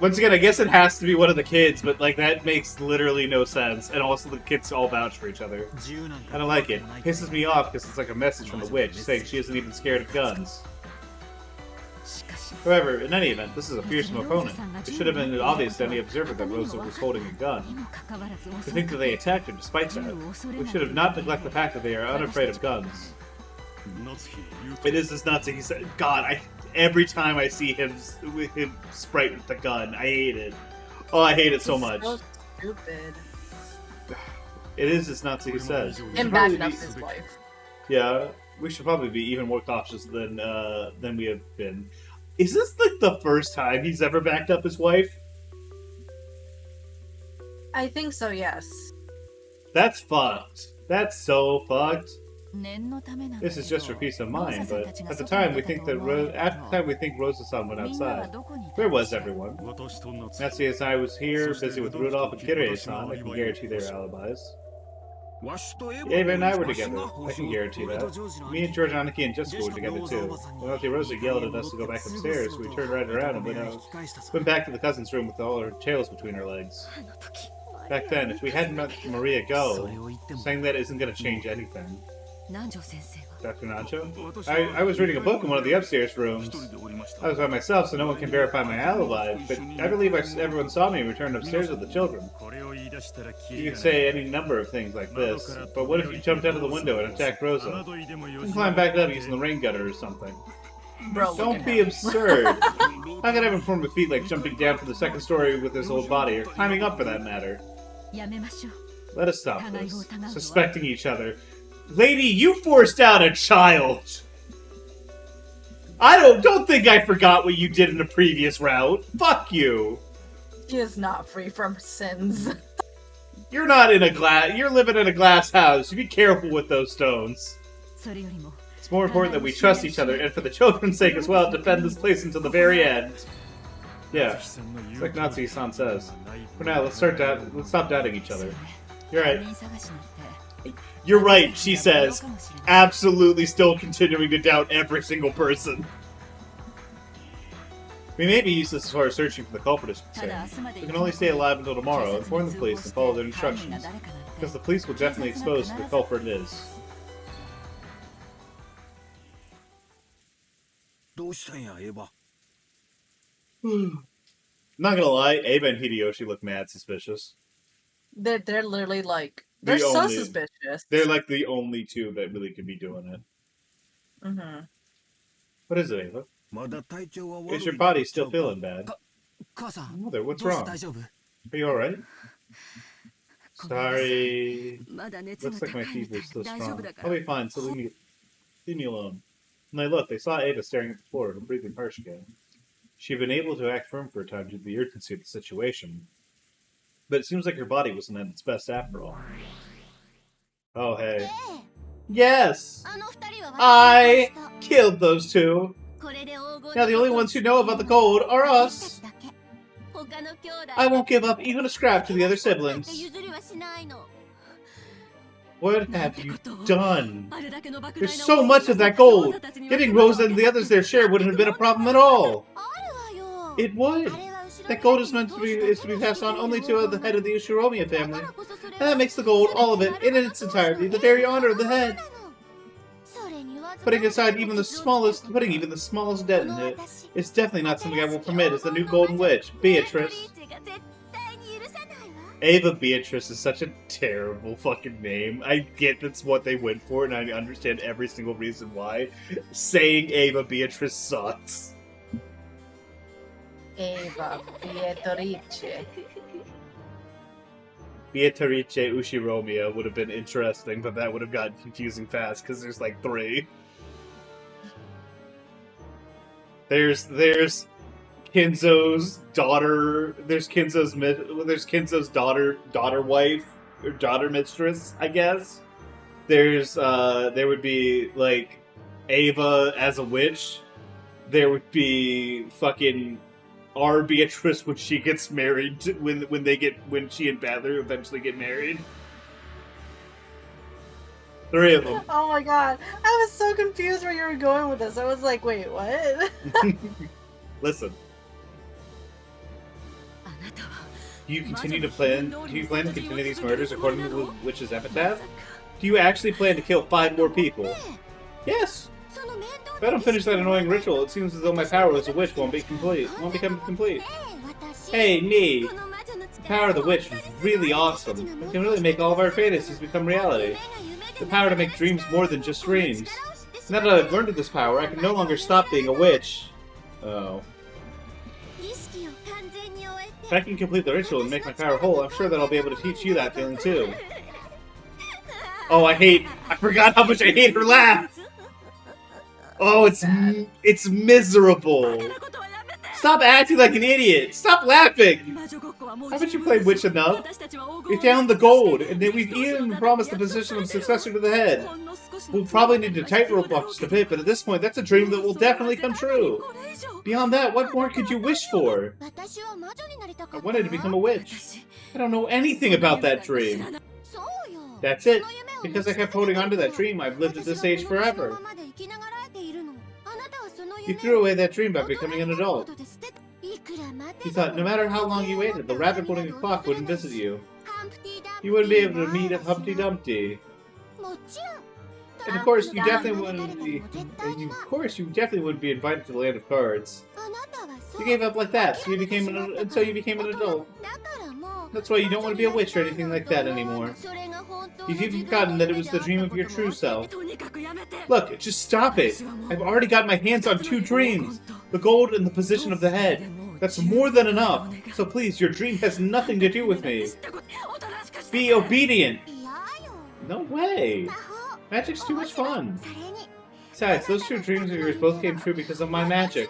Once again, I guess it has to be one of the kids, but, like, that makes literally no sense. And also, the kids all vouch for each other. I don't like it. It pisses me off because it's like a message from the witch saying she isn't even scared of guns. However, in any event, this is a fearsome opponent. It should have been obvious to any observer that Rosa was holding a gun. To think that they attacked her despite that. We should have not neglected the fact that they are unafraid of guns. It is this Nazi, he said. God, every time I see him sprite with the gun, I hate it. Oh, I hate it so much. So stupid. It is this Nazi, he says. Him backing up his wife. Yeah, we should probably be even more cautious than we have been. Is this like the first time he's ever backed up his wife? I think so, yes. That's fucked. That's so fucked. This is just for peace of mind, but at the time we think that Rosa-san went outside. Where was everyone? Natsuya and I was here, busy with Rudolph and Kirei-san. I can guarantee their alibis. Ava and I were together. I can guarantee that. Me and George Aniki and Jessica were together too. When Auntie Rosa yelled at us to go back upstairs, we turned right around and went back to the cousin's room with all her tails between her legs. Back then, if we hadn't let Maria go, saying that isn't going to change anything. Dr. Nacho? I was reading a book in one of the upstairs rooms. I was by myself, so no one can verify my alibi, but I believe everyone saw me return upstairs with the children. You could say any number of things like this, but what if you jumped out of the window and attacked Rosa? You can climb back up using the rain gutter or something. Bro, don't be absurd. How can I have a form of feat like jumping down from the second story with his whole body, or climbing up for that matter? Let us stop this. Suspecting each other. Lady, you forced out a child! I don't think I forgot what you did in the previous route. Fuck you! He is not free from sins. You're not in a you're living in a glass house. You be careful with those stones. It's more important that we trust each other, and for the children's sake as well, defend this place until the very end. Yeah, it's like Nazi-san says. For now, let's stop doubting each other. You're right. You're right, she says. Absolutely still continuing to doubt every single person. We may be useless as far as searching for the culprit is concerned. We can only stay alive until tomorrow, inform the police, and follow their instructions. Because the police will definitely expose who the culprit is. Not gonna lie, Ava and Hideyoshi look mad suspicious. They're literally like... They're so suspicious. They're like the only two that really could be doing it. Mm-hmm. What is it, Ava? Is your body still feeling bad? Mother, what's wrong? Are you alright? Sorry. Looks like my fever's still strong. I'll be fine, so leave me alone. When they looked, they saw Ava staring at the floor, her breathing harsh again. She'd been able to act firm for a time due to the urgency of the situation. But it seems like her body wasn't at its best after all. Oh, hey. Yes! I killed those two! Now the only ones who know about the code are us! I won't give up even a scrap to the other siblings. What have you done? There's so much of that gold! Giving Rosa and the others their share wouldn't have been a problem at all! It would! That gold is meant to be passed on only to the head of the Ushiromiya family. And that makes the gold, all of it, in its entirety, the very honor of the head. Putting even the smallest dent in it, it's definitely not something I will permit as the new Golden Witch, Beatrice. Ava Beatrice is such a terrible fucking name. I get that's what they went for, and I understand every single reason why. Saying Ava Beatrice sucks. Ava Beatrice. Beatrice Ushiromiya would have been interesting, but that would have gotten confusing fast because there's like 3. There's Kinzo's daughter. There's Kinzo's daughter wife or daughter mistress, I guess. There would be like Ava as a witch. There would be fucking our Beatrice when she gets married, when she and Badler eventually get married. 3 of them. Oh my god, I was so confused where you were going with this. I was like, wait, what? Listen. Do you plan to continue these murders according to the witch's epitaph? Do you actually plan to kill 5 more people? Yes! If I don't finish that annoying ritual, it seems as though my power as a witch won't become complete. Hey, me! The power of the witch is really awesome. It can really make all of our fantasies become reality. The power to make dreams more than just dreams. Now that I've learned this power, I can no longer stop being a witch. Oh. If I can complete the ritual and make my power whole, I'm sure that I'll be able to teach you that feeling too. Oh, I forgot how much I hate her laugh! Oh, it's miserable. Stop acting like an idiot! Stop laughing! Haven't you played Witch enough? We found the gold, and then we've even promised the position of successor to the head. We'll probably need to tightrope walk just a bit, but at this point, that's a dream that will definitely come true. Beyond that, what more could you wish for? I wanted to become a witch. I don't know anything about that dream. That's it. Because I kept holding on to that dream, I've lived at this age forever. You threw away that dream by becoming an adult. You thought no matter how long you waited, the rabbit holding a clock wouldn't visit you. You wouldn't be able to meet Humpty Dumpty. And of course, you definitely wouldn't be. Invited to the Land of Cards. You gave up like that, so you became an adult. That's why you don't want to be a witch or anything like that anymore. You've even forgotten that it was the dream of your true self. Look, just stop it. I've already got my hands on 2 dreams. The gold and the position of the head. That's more than enough. So please, your dream has nothing to do with me. Be obedient. No way. Magic's too much fun. Besides, those 2 dreams of yours both came true because of my magic.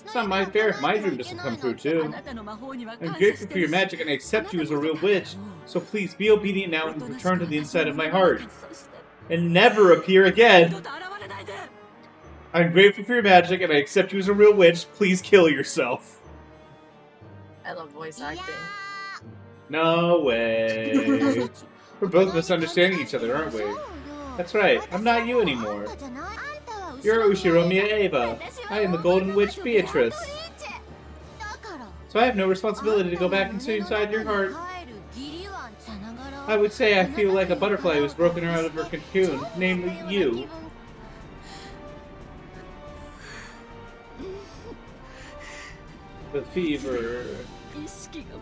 It's not my fair if my dream doesn't come true too. I'm grateful for your magic and I accept you as a real witch. So please, be obedient now and return to the inside of my heart. And never appear again. I'm grateful for your magic and I accept you as a real witch. Please kill yourself. I love voice acting. No way. We're both misunderstanding each other, aren't we? That's right. I'm not you anymore. You're Ushiromiya Eva. I am the Golden Witch Beatrice. So I have no responsibility to go back inside your heart. I would say I feel like a butterfly who's broken her out of her cocoon, namely you. The fever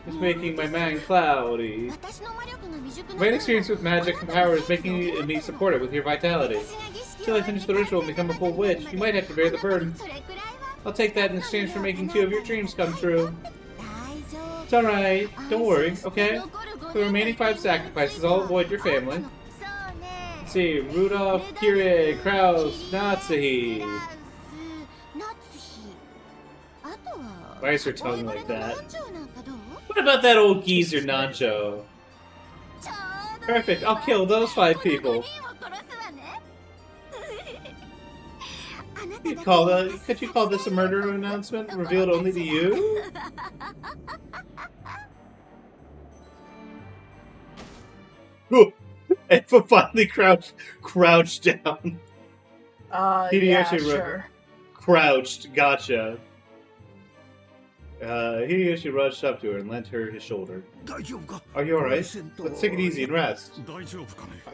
is making my mind cloudy. My experience with magic and power is making me support it with your vitality. Until I finish the ritual and become a full witch, you might have to bear the burden. I'll take that in exchange for making 2 of your dreams come true. It's alright. Don't worry, okay? For the remaining 5 sacrifices, I'll avoid your family. Let's see. Rudolph, Kyrie, Kraus, Natsuhi. Why is her tongue like that? What about that old geezer, Nancho? Perfect, I'll kill those 5 people. Could you call this a murder announcement revealed only to you? Eva finally crouched down. Yeah, sure. Crouched, gotcha. Hideyoshi rushed up to her and lent her his shoulder. Are you alright? Let's take it easy and rest. Are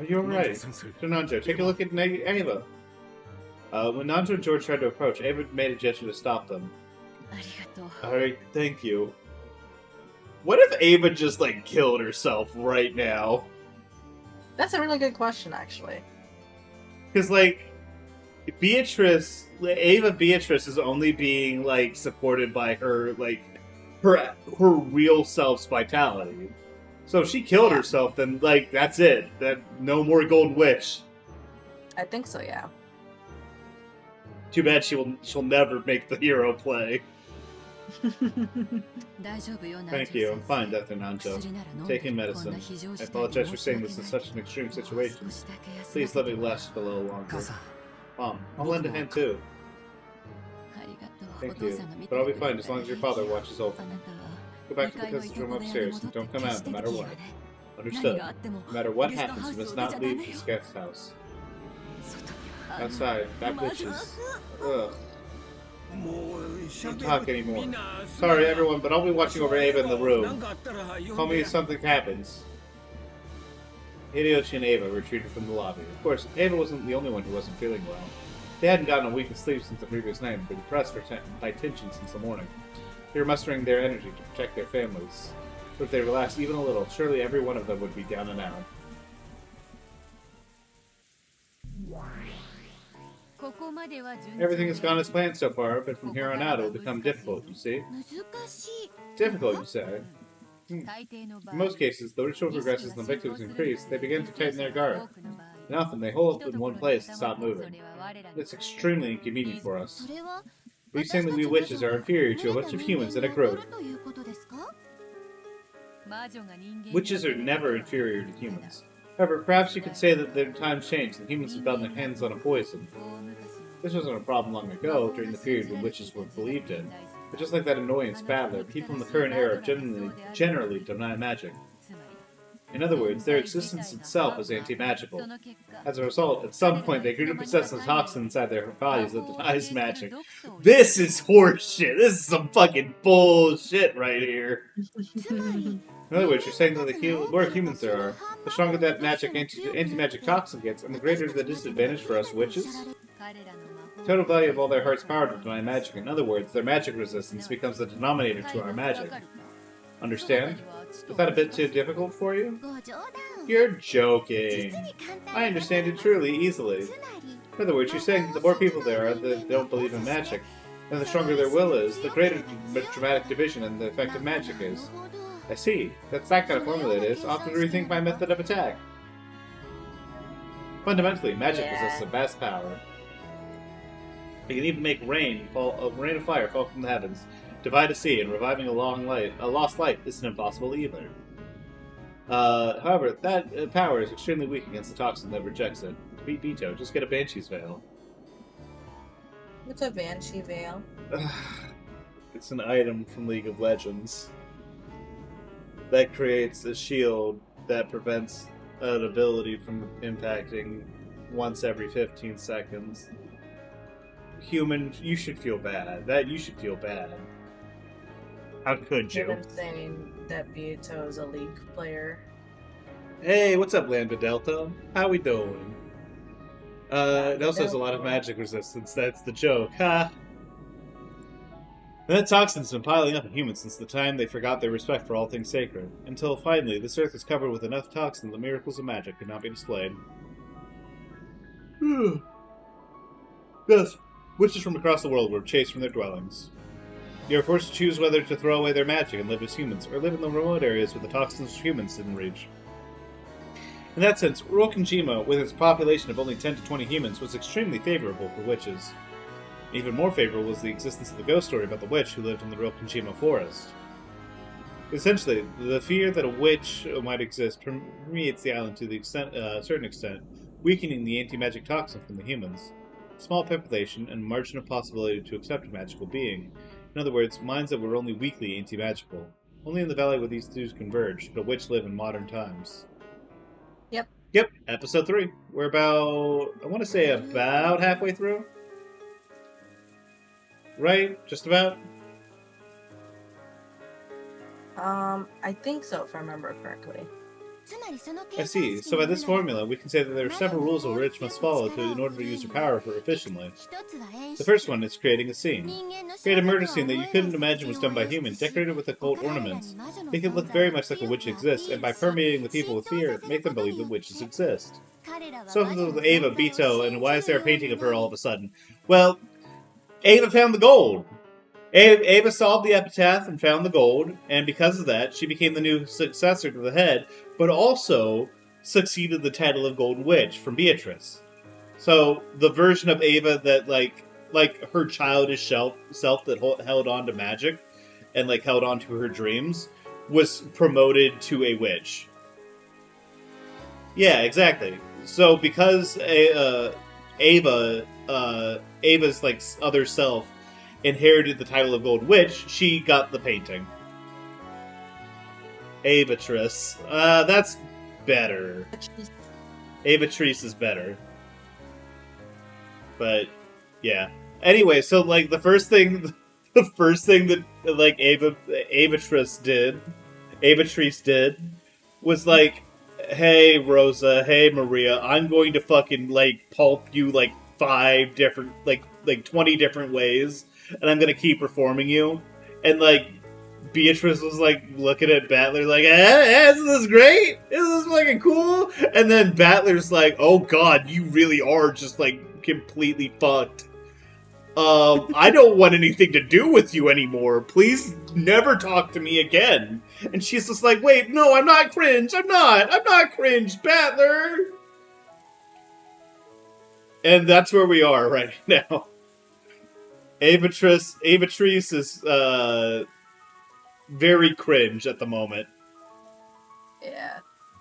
you alright? Nanjo, take a look at Ava. When Nanjo and George tried to approach, Ava made a gesture to stop them. Alright, thank you. What if Ava just, like, killed herself right now? That's a really good question, actually. Because, like, Ava Beatrice is only being, like, supported by her, like, her real self's vitality. So if she killed herself, then, like, that's it. No more Golden Witch. I think so, yeah. Too bad she'll never make the hero play. Thank you. I'm fine, Dr. Nanjo. Taking medicine. I apologize for saying this in such an extreme situation. Please let me last a little longer. Mom, I'll lend a hand too. Thank you. But I'll be fine as long as your father watches over. Go back to the cousin's room upstairs and don't come out no matter what. Understood. No matter what happens, you must not leave this guest house. Outside, that witches. Ugh. Don't talk anymore. Sorry everyone, but I'll be watching over Ava in the room. Call me if something happens. Hideyoshi and Ava retreated from the lobby. Of course, Ava wasn't the only one who wasn't feeling well. They hadn't gotten a wink of sleep since the previous night, but depressed by tension since the morning. They were mustering their energy to protect their families. But if they relaxed even a little, surely every one of them would be down and out. Everything has gone as planned so far, but from here on out it will become difficult, you see? Difficult, you say? In most cases, the ritual progresses and the victims increase, they begin to tighten their guard. And often they hold up in one place and stop moving. It's extremely inconvenient for us. Are you saying that we witches are inferior to a bunch of humans that have grown? Witches are never inferior to humans. However, perhaps you could say that their times changed and humans have gotten their hands on a poison. This wasn't a problem long ago, during the period when witches were believed in. But just like that annoyance babbler, people in the current era generally deny magic. In other words, their existence itself is anti-magical. As a result, at some point they grew to possess a toxin inside their bodies that denies magic. This is horseshit! This is some fucking bullshit right here! In other words, you're saying that the more humans there are, the stronger that anti-magic toxin gets, and the greater the disadvantage for us witches? The total value of all their heart's power to deny magic. In other words, their magic resistance becomes the denominator to our magic. Understand? Is that a bit too difficult for you? You're joking. I understand it truly, easily. In other words, you're saying that the more people there are that don't believe in magic, and the stronger their will is, the greater dramatic division and the effect of magic is. I see. That's that kind of formula it is. I'll have to rethink my method of attack. Fundamentally, magic possesses a vast power. It can even make a rain of fire fall from the heavens, divide a sea, and reviving a lost life isn't impossible either. However, that power is extremely weak against the toxin that rejects it. To beat Vito, just get a Banshee's Veil. What's a Banshee Veil? It's an item from League of Legends that creates a shield that prevents an ability from impacting once every 15 seconds. Human, you should feel bad. You should feel bad. How could you? I'm saying that Vito is a League player. Hey, what's up, Lambda Delta? How we doing? It also has a lot of magic resistance. That's the joke. Ha! That toxin's been piling up in humans since the time they forgot their respect for all things sacred. Until finally, this earth is covered with enough toxin that miracles of magic could not be displayed. Yes, witches from across the world were chased from their dwellings. They were forced to choose whether to throw away their magic and live as humans, or live in the remote areas where the toxins humans didn't reach. In that sense, Rokinjima, with its population of only 10 to 20 humans, was extremely favorable for witches. Even more favorable was the existence of the ghost story about the witch who lived in the Rokinjima forest. Essentially, the fear that a witch might exist permeates the island to the certain extent, weakening the anti-magic toxin from the humans. Small population and margin of possibility to accept a magical being. In other words, minds that were only weakly anti-magical. Only in the valley where these two converge could a witch live in modern times. Yep, episode 3. We're about, I want to say about halfway through? Right? Just about? I think so, if I remember correctly. I see. So by this formula, we can say that there are several rules a witch must follow in order to use her power efficiently. The first one is creating a scene. Create a murder scene that you couldn't imagine was done by humans, decorated with occult ornaments. Make it look very much like a witch exists, and by permeating the people with fear, make them believe that witches exist. So with Ava, Vito, and why is there a painting of her all of a sudden? Well, Ava found the gold! Ava solved the epitaph and found the gold, and because of that, she became the new successor to the head, but also succeeded the title of Golden Witch from Beatrice. So, the version of Ava that, like her childish self that held on to magic, and, held on to her dreams, was promoted to a witch. Yeah, exactly. So, because Ava's, other self inherited the title of Gold Witch, she got the painting. Avatrice. That's better. Avatrice is better. But, yeah. Anyway, so, the first thing that, Avatrice did, was hey, Rosa, hey, Maria, I'm going to fucking, pulp you, 5 different, like 20 different ways, and I'm gonna keep performing you. And, like, Beatrice was, like, looking at Battler like, isn't this great? Isn't this fucking cool? And then Battler's like, oh god, you really are just, like, completely fucked. I don't want anything to do with you anymore. Please never talk to me again. And she's just like, wait, no, I'm not Cringe. I'm not Cringe, Battler. And that's where we are right now. Avatrice is, very cringe at the moment. Yeah.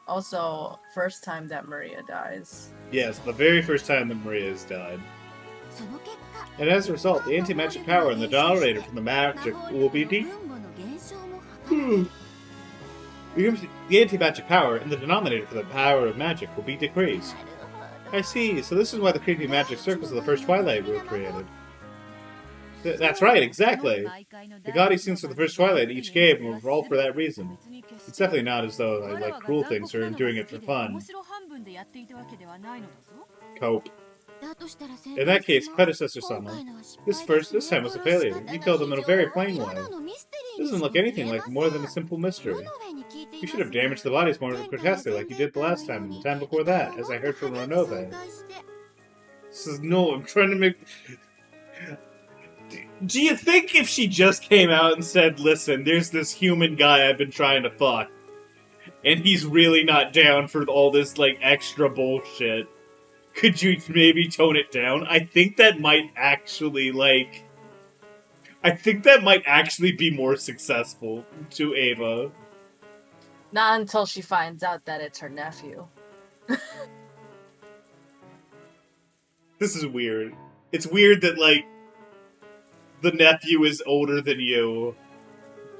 Also, first time that Maria dies. Yes, the very first time that Maria has died. And as a result, the anti-magic power and the denominator from the magic will be The anti-magic power and the denominator for the power of magic will be decreased. I see, so this is why the creepy magic circles of the first Twilight were created. That's right, exactly. The gaudy scenes for the first Twilight in each game were all for that reason. It's definitely not as though I like cruel things or doing it for fun. Cope. In that case, predecessor Sama, this time was a failure. You killed him in a very plain way. It doesn't look anything like more than a simple mystery. You should have damaged the bodies more grotesquely like you did the last time and the time before that, as I heard from Renove. No, I'm trying to make... Do you think if she just came out and said, listen, there's this human guy I've been trying to fuck, and he's really not down for all this, like, extra bullshit, could you maybe tone it down? I think that might actually, like... I think that might actually be more successful to Ava. Not until she finds out that it's her nephew. This is weird. It's weird that, like, the nephew is older than you,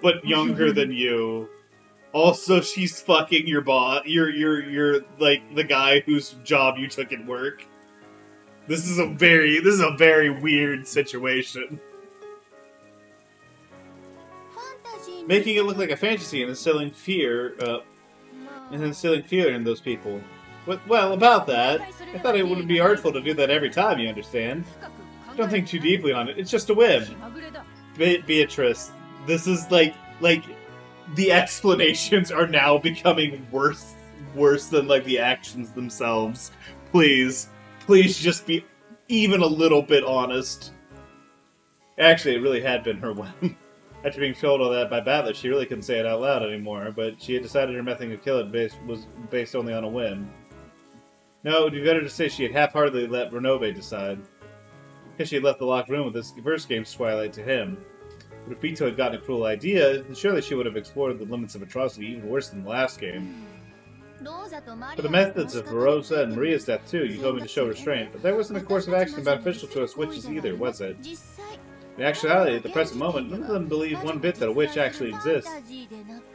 but younger than you. Also, she's fucking your boss. You're like the guy whose job you took at work. This is a very weird situation. Making it look like a fantasy and instilling fear in those people. Well, about that, I thought it wouldn't be artful to do that every time, you understand? Don't think too deeply on it, it's just a whim. Beatrice, this is like, the explanations are now becoming worse than, like, the actions themselves. Please just be even a little bit honest. Actually, it really had been her whim. After being told all that by Battler, she really couldn't say it out loud anymore, but she had decided her method of killing was based only on a whim. No, it would be better to say she had half-heartedly let Renove decide. Because she had left the locked room with this first game's Twilight to him. But if Bito had gotten a cruel idea, then surely she would have explored the limits of atrocity even worse than the last game. For the methods of Rosa and Maria's death too, you told me to show restraint, but that wasn't a course of action beneficial to us witches either, was it? In actuality, at the present moment, none of them believe one bit that a witch actually exists.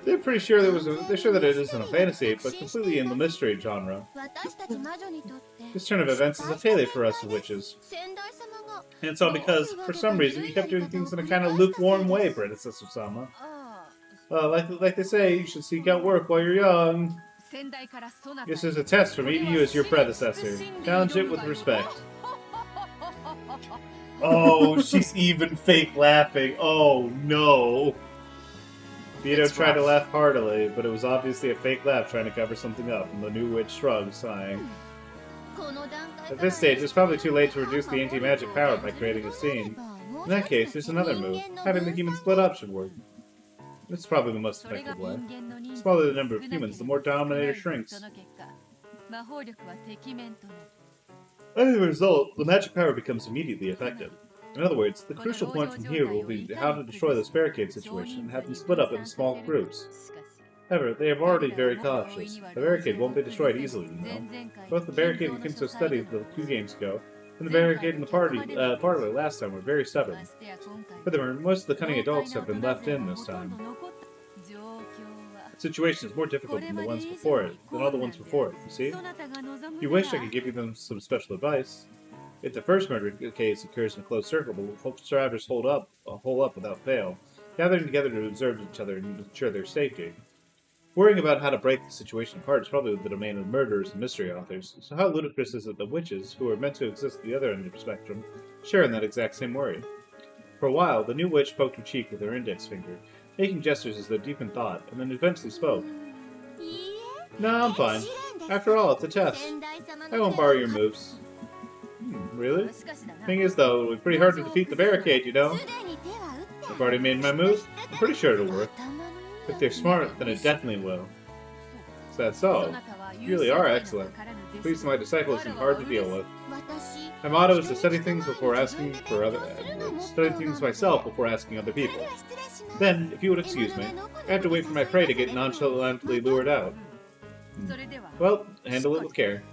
They're pretty sure they're sure that it isn't a fantasy, but completely in the mystery genre. This turn of events is a failure for us witches. And it's all because, for some reason, you kept doing things in a kind of lukewarm way, Predecessor Sama. Like they say, you should seek out work while you're young. This is a test from me to you as your predecessor. Challenge it with respect. Oh, she's even fake laughing. Oh, no. Vito tried to laugh heartily, but it was obviously a fake laugh trying to cover something up, and the new witch shrugged, sighing. At this stage, it's probably too late to reduce the anti-magic power by creating a scene. In that case, there's another move. Having the humans split up should work. This is probably the most effective way. The smaller the number of humans, the more Dominator shrinks. As a result, the magic power becomes immediately effective. In other words, the crucial point from here will be how to destroy this barricade situation and have them split up into small groups. However, they are already very cautious. The barricade won't be destroyed easily, you know. Both the barricade we came to study 2 games ago, and the barricade in the parlor last time were very stubborn. Furthermore, most of the cunning adults have been left in this time. The situation is more difficult than all the ones before it, you see? If you wish, I could give you some special advice. If the first murder case occurs in a closed circle, but hope survivors hole up without fail, gathering together to observe each other and ensure their safety. Worrying about how to break the situation apart is probably the domain of murderers and mystery authors, so how ludicrous is it that witches, who are meant to exist at the other end of the spectrum, share in that exact same worry? For a while, the new witch poked her cheek with her index finger, making gestures as though deep in thought, and then eventually spoke. No, I'm fine. After all, it's a test. I won't borrow your moves. Really? Thing is, though, it was pretty hard to defeat the barricade, you know? I've already made my move. I'm pretty sure it'll work. If they're smart, then it definitely will. Is that so? You really are excellent. Please, my disciple isn't hard to deal with. My motto is to study things before asking for study things myself before asking other people. Then, if you would excuse me, I have to wait for my prey to get nonchalantly lured out. Well, handle it with care.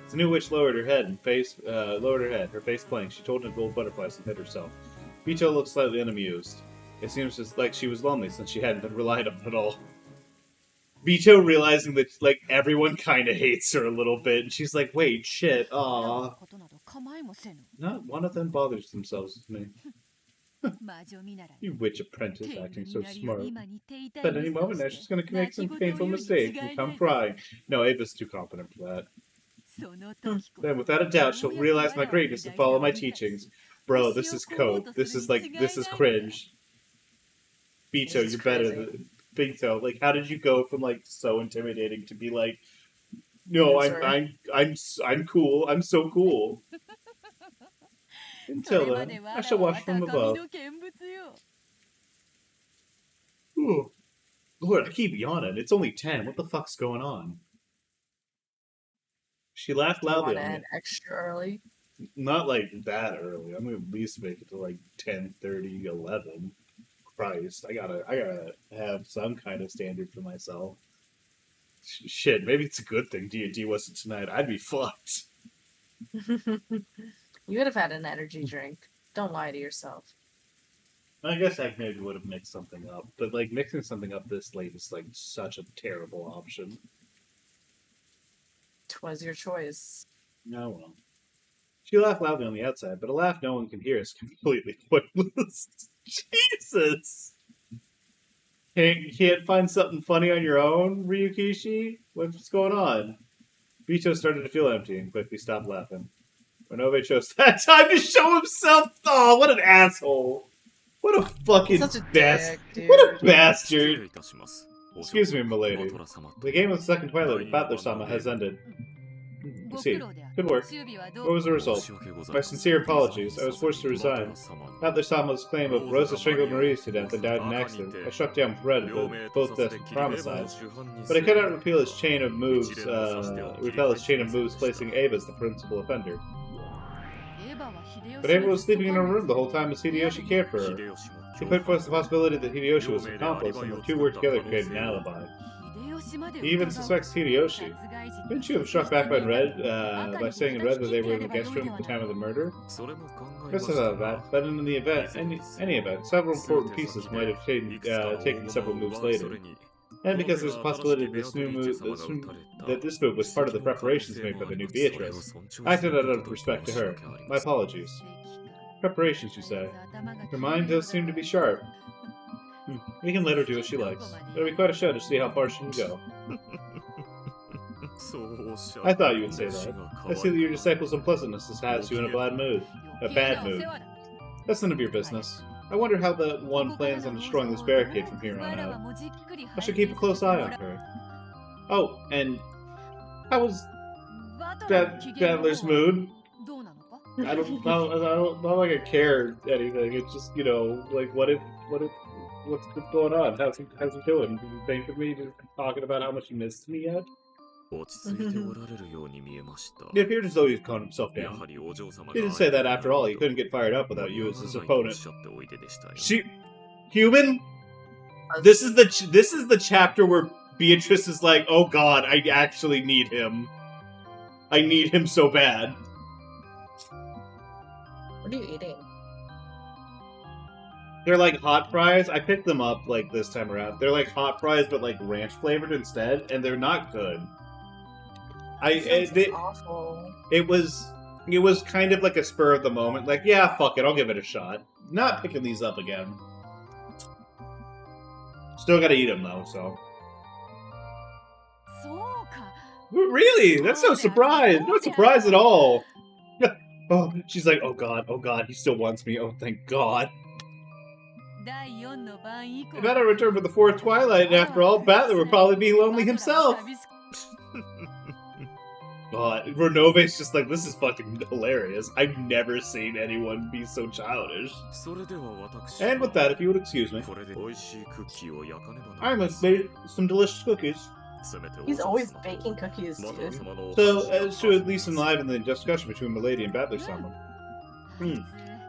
The new witch lowered her head, her face blank. She told the gold butterflies and hid herself. Vito looked slightly unamused. It seems just like she was lonely since she hadn't been relied on at all. Vito realizing that, like, everyone kind of hates her a little bit, and she's like, wait, shit, aw. Not one of them bothers themselves with me. You witch apprentice acting so smart. But any moment now she's going to make some painful mistake and come crying. No, Ava's too competent for that. Then, without a doubt, she'll realize my greatness and follow my teachings. Bro, this is code. This is cringe. Vito, you're better than Vito. Like, how did you go from, like, so intimidating to be like, no, I'm cool. I'm so cool. Until then, I shall watch from above. Ooh. Lord, I keep yawning. It's only 10. What the fuck's going on? She laughed loudly on me. Extra early? Not like that early. I'm gonna at least make it to like 10:30, 11. Christ, I gotta have some kind of standard for myself. Shit, maybe it's a good thing D&D wasn't tonight. I'd be fucked. You would have had an energy drink. Don't lie to yourself. I guess I maybe would have mixed something up, but like mixing something up this late is like such a terrible option. 'Twas your choice. No, well. She laughed loudly on the outside, but a laugh no one can hear is completely pointless. Jesus! Can't find something funny on your own, Ryukishi? What's going on? Vito started to feel empty and quickly stopped laughing. Renove chose that time to show himself. Oh, what an asshole! What a fucking bastard! What a bastard! Excuse me, milady. The game of the second Twilight with Battler-sama has ended. I see. Good work. What was the result? My sincere apologies. I was forced to resign. Battler-sama's claim of Rosa strangled Marie to death and died in an accident. I struck down with Red both deaths were homicides. But I could not repel his chain of moves, placing Ava as the principal offender. But Ava was sleeping in her room the whole time as Hideyoshi cared for her. He put forth the possibility that Hideyoshi was an accomplice, and the two worked together to create an alibi. He even suspects Hideyoshi. Couldn't you have struck back by saying in Red that they were in the guest room at the time of the murder? Guess about that, but in the event, any event, several important pieces might have taken several moves later. And because there's a possibility that this move was part of the preparations made by the new Beatrice, I acted out of respect to her. My apologies. Preparations, you say? Her mind does seem to be sharp. We can let her do what she likes. It'll be quite a show to see how far she can go. I thought you would say that. I see that your disciple's unpleasantness has you in a bad mood. That's none of your business. I wonder how the one plans on destroying this barricade from here on out. I should keep a close eye on her. Oh, and how was Battler's mood? I don't like I care anything. It's just, you know, like what's going on? How's he doing? Did you think of me just talking about how much he missed me yet? It appeared as though he had calmed himself down. He didn't say that after all. He couldn't get fired up without you as his opponent. Human? This is the chapter where Beatrice is like, oh god, I actually need him. I need him so bad. What are you eating? They're like hot fries. I picked them up like this time around. They're like hot fries, but like ranch flavored instead, and they're not good. Awful. It was kind of like a spur of the moment. Like, yeah, fuck it, I'll give it a shot. Not picking these up again. Still gotta eat them though, so. そうか Really? That's no surprise. No surprise at all. Oh, she's like, oh god, he still wants me. Oh, thank God. 第4の晩以降 If I don't return for the fourth twilight, and after all, Battler would probably be lonely himself. God, Renove's just like, this is fucking hilarious. I've never seen anyone be so childish. それでは私 And with that, if you would excuse me, これで美味しいクッキーを焼かねばな I りま must せん make some delicious cookies. せめてお He's 嬢 always 様と baking cookies, マト dude. 様のお So, 話を as to at least enliven the discussion between Milady and Battler-sama.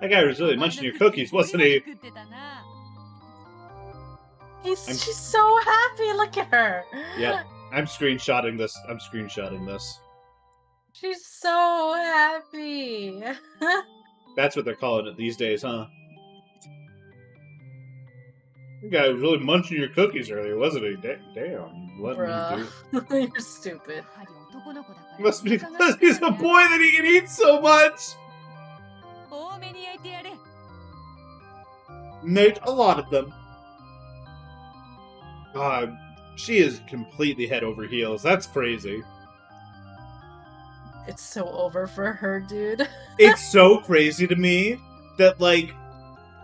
That guy was really munching your cookies, wasn't he? She's so happy. Look at her. Yeah, I'm screenshotting this. She's so happy. That's what they're calling it these days, huh? The guy was really munching your cookies earlier, wasn't he? Damn. What did you do? Bruh. You're stupid. Must be because he's a boy that he can eat so much! Nate, a lot of them. God, she is completely head over heels. That's crazy. It's so over for her, dude. It's so crazy to me that, like,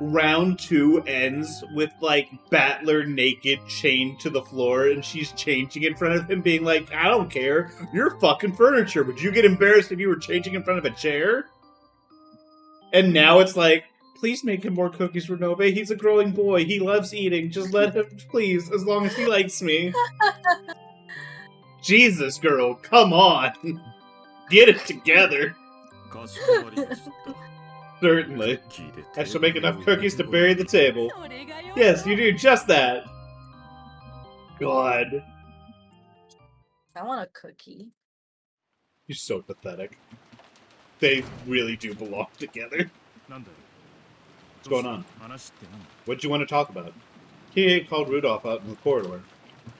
round 2 ends with, like, Battler naked, chained to the floor, and she's changing in front of him, being like, I don't care, you're fucking furniture. Would you get embarrassed if you were changing in front of a chair? And now it's like, please make him more cookies, Renove. He's a growing boy. He loves eating. Just let him, please, as long as he likes me. Jesus, girl, come on. Get it together. かしこまりました Certainly. クッキーで I テ shall ーブ make ル enough を cookies to 囲む bury the table. Yes, you do just that. God. I want a cookie. You're so pathetic. They really do belong together. なんだよ What's going on? 話ってなんだ What did you want to talk about? Kie called Rudolph out in the corridor.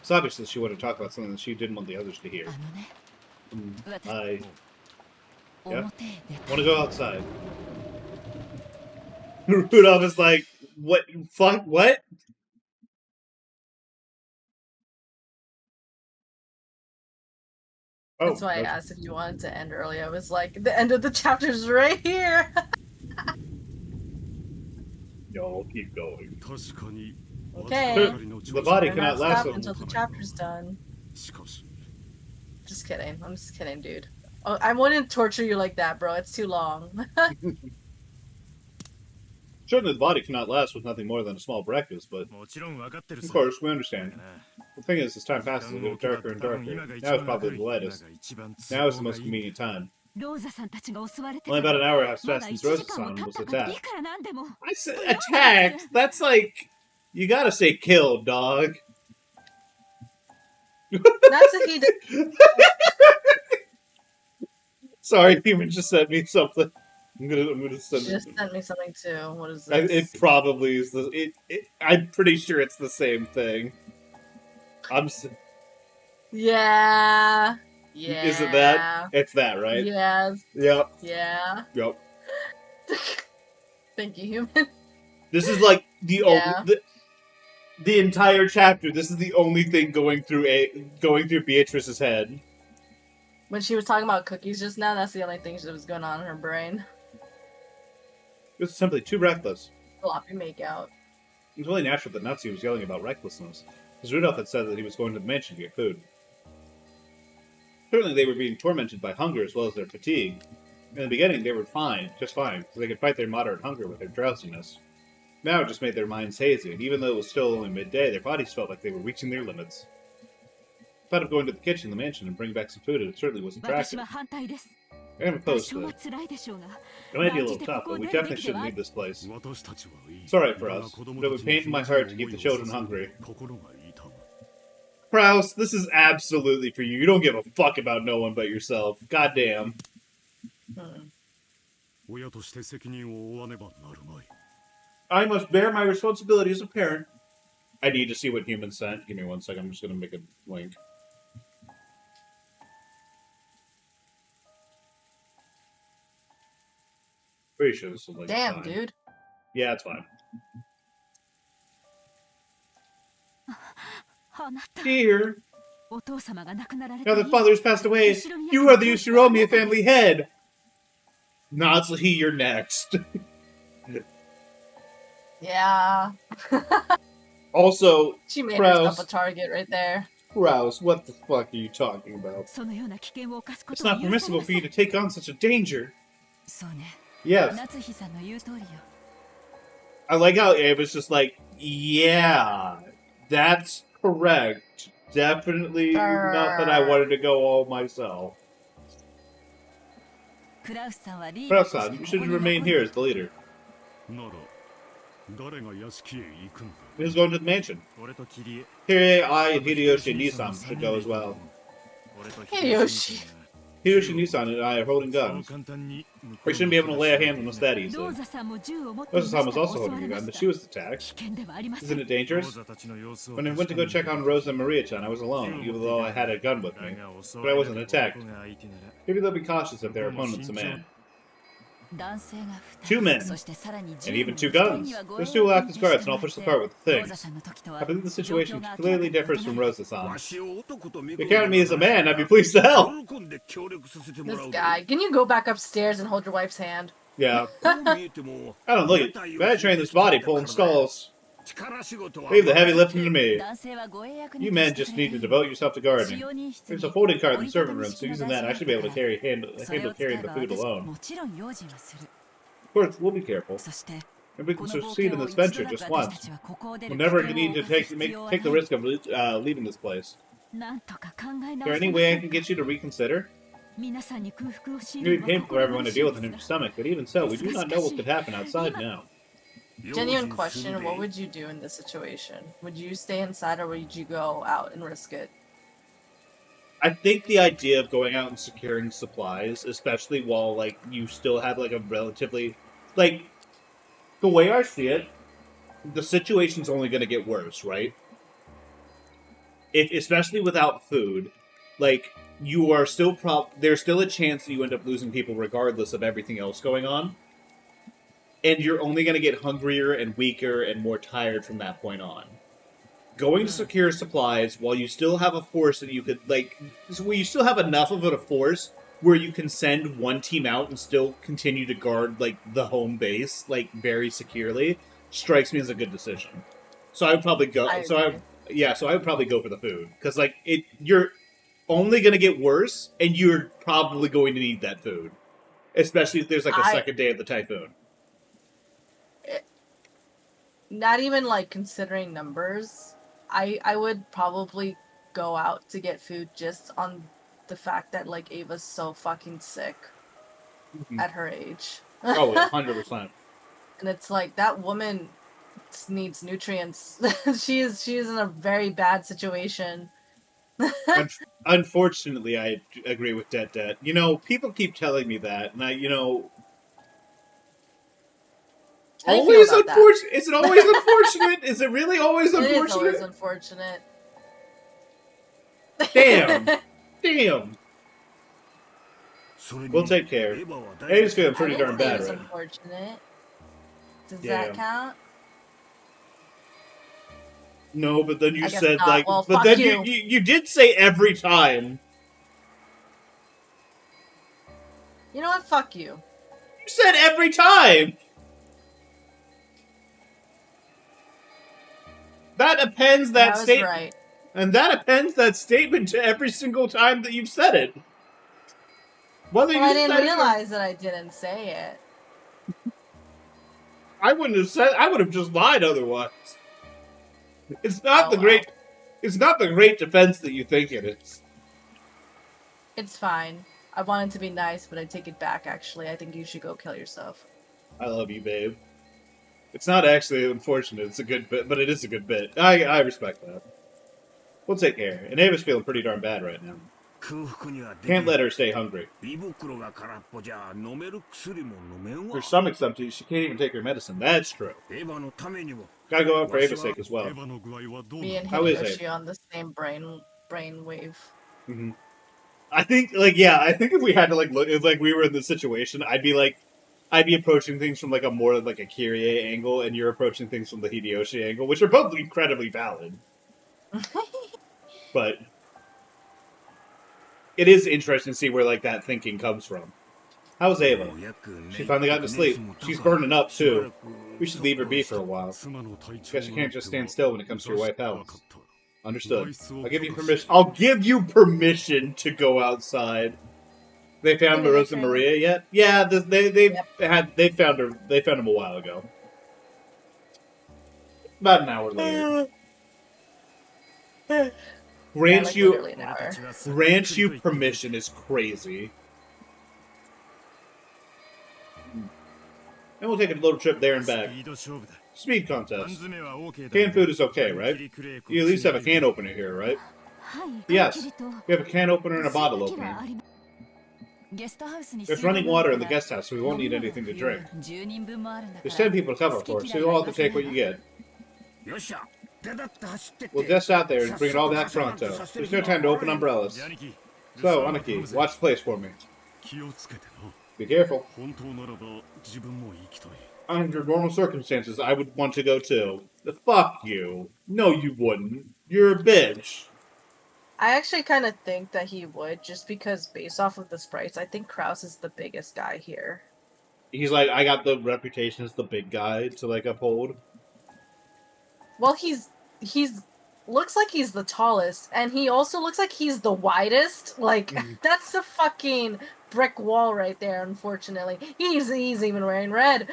It's obvious that she wanted to talk about something that she didn't want the others to hear. あのね I 表 Yeah. で want to go outside. Rudolph is like, what? Fuck, what? Oh, That's why I asked if you wanted to end early. I was like, the end of the chapter's right here. no, keep going. 確かに Okay. 私ばかりの調子 The body We're cannot not last stop so until the chapter's done. しかし Just kidding. I'm just kidding, dude. Oh, I wouldn't torture you like that, bro. It's too long. Certainly the body cannot last with nothing more than a small breakfast, but もちろん分かってる of さ course, we understand. だな The thing is, as time 時 passes, 間 it を gets 置けば darker and 多分 darker. 今が一 Now it's 番 probably 明 the るい lightest. 今が一番 Now is the 都合 most がいい convenient time. ローザさんたちが襲われて Only か about ら an hour has ま passed だ since 1時 Rosa 間も San 経っ was たからい attacked. くらなんでも I said attacked. That's like you gotta say killed, dog. That's what he did. Sorry, human just sent me something. I'm gonna send She just sent me something too. What is it. this? It probably is I'm pretty sure it's the same thing. Yeah. Yeah. Is it that? It's that, right? Yes. Yep. Yeah. Yep. Thank you, human. This is like the Yeah. only the entire chapter. This is the only thing going through Beatrice's head. When she was talking about cookies just now, that's the only thing that was going on in her brain. It was simply too reckless. Sloppy makeout. It was only natural that Natsu was yelling about recklessness, because Rudolph had said that he was going to the mansion to get food. Certainly they were being tormented by hunger as well as their fatigue. In the beginning, they were just fine, because they could fight their moderate hunger with their drowsiness. Now it just made their minds hazy, and even though it was still only midday, their bodies felt like they were reaching their limits. The thought of going to the kitchen, the mansion, and bringing back some food, it certainly was 私 attractive. は反対です I am 多 opposed 少 to は it. 辛いでしょうが It might be a little tough, but we definitely shouldn't leave this place. 私たちはいい It's alright for us, 子供 but it た would ちに pain my heart to keep the children hungry. 心が痛む Kraus, this is absolutely for you. You don't give a fuck about no one but yourself. Goddamn. Hmm. 親として責任を負わねばなるまい I must bear my responsibility as a parent. I need to see what human sent. Give me 1 second. I'm just gonna make a link. Pretty sure this is like Damn, fine. dude. Yeah, it's fine. Dear, お父様が亡くなられ now て that father's passed away, you are the Yoshiromi family head. Natsuhi, you're next. Yeah. Also, She made Krause, herself a target right there. Krause, what the fuck are you talking about? そのような危険を冒すこ It's とは not 許され permissible ま for せ you ん to take on such a danger. そうね Yes. 夏日さんの言う通りよ I like how Ava's just like, yeah, that's correct. Definitely not that I wanted to go all myself. クラウスさんはリーダーと Krause-san, して you こ should こに remain 残り here as the leader. なら誰が屋敷へ行くんだ Who's going to the mansion? 俺とキリエ Kirie, I, and Hideyoshi and Nissan should go as well. 俺と Hideyoshi. Hideyoshi, Nissan, and I are holding そう guns. 簡単に We shouldn't be able to lay a hand on us that ロー easily. ザさんも銃を持っていました Rosa-san was が also 襲わ holding れ a ま gun, but し she た was attacked. 危険ではありませ Isn't ん it ロ dangerous? ーザたちの様子を When I went to go check on Rosa and Maria-chan, I was alone, even though I had a gun with me. But I wasn't attacked. Maybe they'll be cautious if their opponent's a man. 男性が Two 2 men, 人そしてさらに and even 10 two guns. Those two will act as guards, and I'll push the cart with the ローザ things. さんの時と I は believe the 状 situation 況が clearly 明らか differs に from 異なる Rosa-san. わしを男と見 If you count me as a man, I'd be pleased to help. 喜んで協力させても This らう guy. Can you go back upstairs and hold your wife's hand? Yeah. こう見えても I don't look at Gotta train this body pulling skulls. 力仕事は Leave the heavy lifting to me. 男性は護衛役に You 徹 men して just くれ need て to devote yourself to 使 gardening. 用人室 There's に a folding cart in 折 the りたた servant み room, so 式の using 台 that, 車 I should be able to がある handle それを使 carrying え the ば food 私 alone. もちろん用心はする Of course, we'll be careful. そして If we こ can の冒 succeed 険 in を this 一度だ venture け just 私 once, たちはここを出 we'll る never 危険を need to 冒す必要は take the ない risk of leaving this place. なんとか考え Is 直 there せ any ま way せ I ん can か get you to reconsider? 皆さんに空腹を強 It い would る be のは painful for 心 everyone 苦 to しい deal で with す an が empty stomach, but even so, we do not know what could happen outside now. Genuine question. What would you do in this situation? Would you stay inside or would you go out and risk it? I think the idea of going out and securing supplies, especially while like you still have like a relatively like the way I see it, the situation's only going to get worse, right? If especially without food, like you are still there's still a chance that you end up losing people regardless of everything else going on. And you're only going to get hungrier and weaker and more tired from that point on. Going to secure supplies while you still have a force that you could, like, where you still have enough of a force where you can send one team out and still continue to guard, like, the home base, like, very securely, strikes me as a good decision. So I would probably go, so I would probably go for the food. Because, like, you're only going to get worse, and you're probably going to need that food. Especially if there's, like, a second day of the typhoon. Not even, like, considering numbers, I would probably go out to get food just on the fact that, like, Ava's so fucking sick at her age. Oh, 100%. And it's like, that woman needs nutrients. she is in a very bad situation. Unfortunately, I agree with Det. You know, people keep telling me that, and always unfortunate. Is it always unfortunate? Is it really always unfortunate? It is always unfortunate. Damn. Damn. We'll take care. Ava's feeling pretty darn bad right now. Unfortunate. Does that count? No, but then you said not. like, well, but then you. You did say every time. You know what? Fuck you. You said every time. That appends that statement. Right. And that appends that statement to every single time that you've said it. Whether I didn't realize that I didn't say it. I wouldn't have said. I would have just lied otherwise. It's not the great. It's not the great defense that you think it is. It's fine. I wanted to be nice, but I take it back. Actually, I think you should go kill yourself. I love you, babe. It's not actually unfortunate. It's a good bit, but it is a good bit. I respect that. We'll take care. And Ava's feeling pretty darn bad right now. Can't let her stay hungry. Her stomach's empty. She can't even take her medicine. That's true. Gotta go out for Ava's sake as well. Me and How is Hideyoshi it? on the same brain wave. Mm-hmm. I think, like, yeah, I think if we had to, like, look, if, like, we were in this situation, I'd be approaching things from, like, a more, like, a Kyrie angle, and you're approaching things from the Hideyoshi angle, which are both incredibly valid. but it is interesting to see where like that thinking comes from. How's Ava? She finally got to sleep. She's burning up too. We should leave her be for a while. Guess you can't just stand still when it comes to your wife's health. Understood. I'll give you permission. I'll give you permission to go outside. They found Rosa Maria yet? Yeah, they found her. They found him a while ago. About an hour later. Grant you permission is crazy. And we'll take a little trip there and back. Speed contest. Canned food is okay, right? You at least have a can opener here, right? Yes. We have a can opener and a bottle opener. There's running water in the guest house, so we won't need anything to drink. There's 10 people to cover for, so you'll all have to take what you get. We'll dash out there and bring it all back pronto. There's no time to open umbrellas. So, Anaki, watch the place for me. Be careful. Under normal circumstances, I would want to go too. Fuck you. No, you wouldn't. You're a bitch. I actually kind of think that he would, just because based off of the sprites, I think Kraus is the biggest guy here. He's like, I got the reputation as the big guy to like uphold. Well, he's looks like he's the tallest, and he also looks like he's the widest. Like that's a fucking brick wall right there. Unfortunately, he's even wearing red.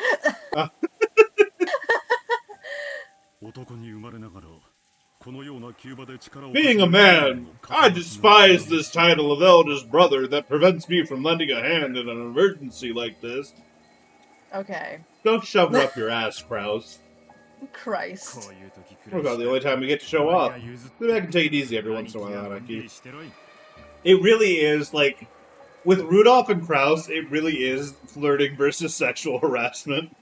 Being a man, I despise this title of eldest brother that prevents me from lending a hand in an emergency like this. Okay. Don't shove it up your ass, Kraus. Christ. What about the only time we get to show off? Maybe I can take it easy every once in a while, Anaki. It really is, like, with Rudolph and Kraus, it really is flirting versus sexual harassment.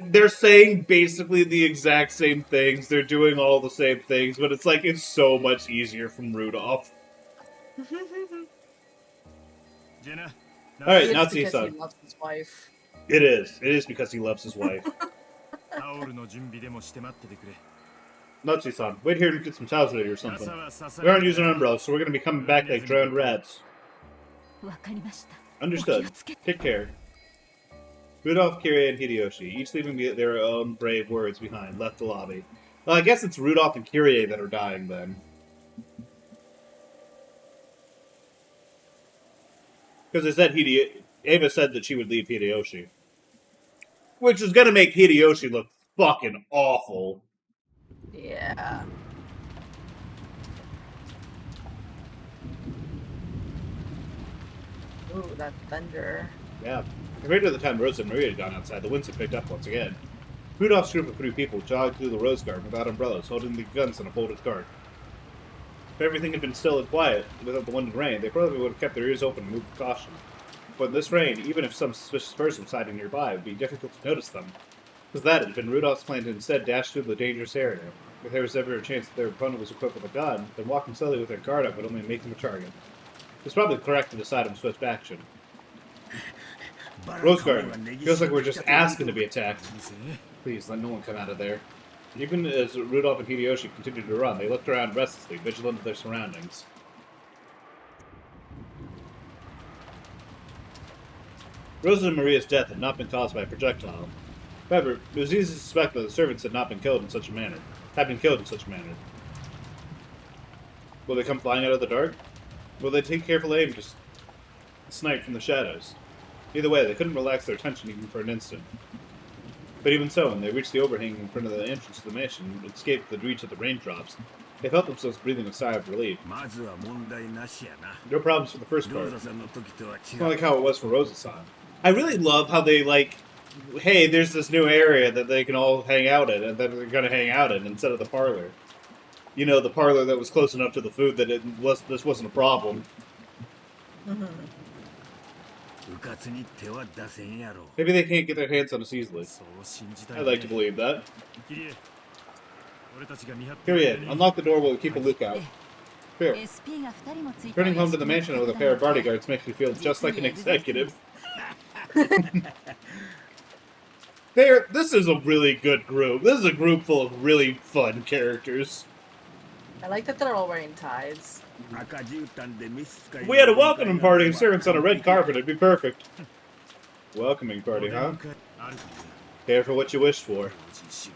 They're saying basically the exact same things, they're doing all the same things, but it's like, it's so much easier from Rudolph. Alright, Nazi-san. He loves his wife. It is. It is because he loves his wife. Nazi-san, wait here and get some towels ready or something. We aren't using umbrellas, so we're going to be coming back like drowned rats. Understood. Take care. Rudolph, Kirie, and Hideyoshi, each leaving their own brave words behind, left the lobby. Well, I guess it's Rudolph and Kirie that are dying then. Because it said Ava said that she would leave Hideyoshi. Which is going to make Hideyoshi look fucking awful. Yeah. Ooh, that thunder. Yeah. Compared to the time Rosa and Maria had gone outside, the winds had picked up once again. Rudolph's group of 3 people jogged through the rose garden without umbrellas, holding the guns in a folded cart. If everything had been still and quiet, without the wind and rain, they probably would have kept their ears open and moved with caution. But in this rain, even if some suspicious person was hiding nearby, it would be difficult to notice them. Because that had been Rudolph's plan to instead dash through the dangerous area. If there was ever a chance that their opponent was equipped with a gun, then walking slowly with their guard up would only make them a target. It was probably correct to decide on swift action. Rose Garden. Feels like we're just asking to be attacked. Please, let no one come out of there. Even as Rudolph and Hideyoshi continued to run, they looked around restlessly, vigilant of their surroundings. Rosa and Maria's death had not been caused by a projectile. However, it was easy to suspect that the servants had not been killed in such a manner. Will they come flying out of the dark? Will they take careful aim to snipe from the shadows? Either way, they couldn't relax their attention even for an instant. But even so, when they reached the overhang in front of the entrance to the mansion and escaped the reach of the raindrops, they felt themselves breathing a sigh of relief. No problems for the first part. It's not like how it was for Rosa-san. I really love how they, like, hey, there's this new area that they can all hang out in, and that they're going to hang out in instead of the parlor. You know, the parlor that was close enough to the food that this wasn't a problem. Mm-hmm. Maybe they can't get their hands on us easily. I'd like to believe that. Kirie, unlock the door while we keep a lookout. Here. Turning home to the mansion with a pair of bodyguards makes me feel just like an executive. This is a really good group. This is a group full of really fun characters. I like that they're all wearing ties. If we had a welcoming party and servants on a red carpet, it'd be perfect. Welcoming party, huh? Care for what you wish for.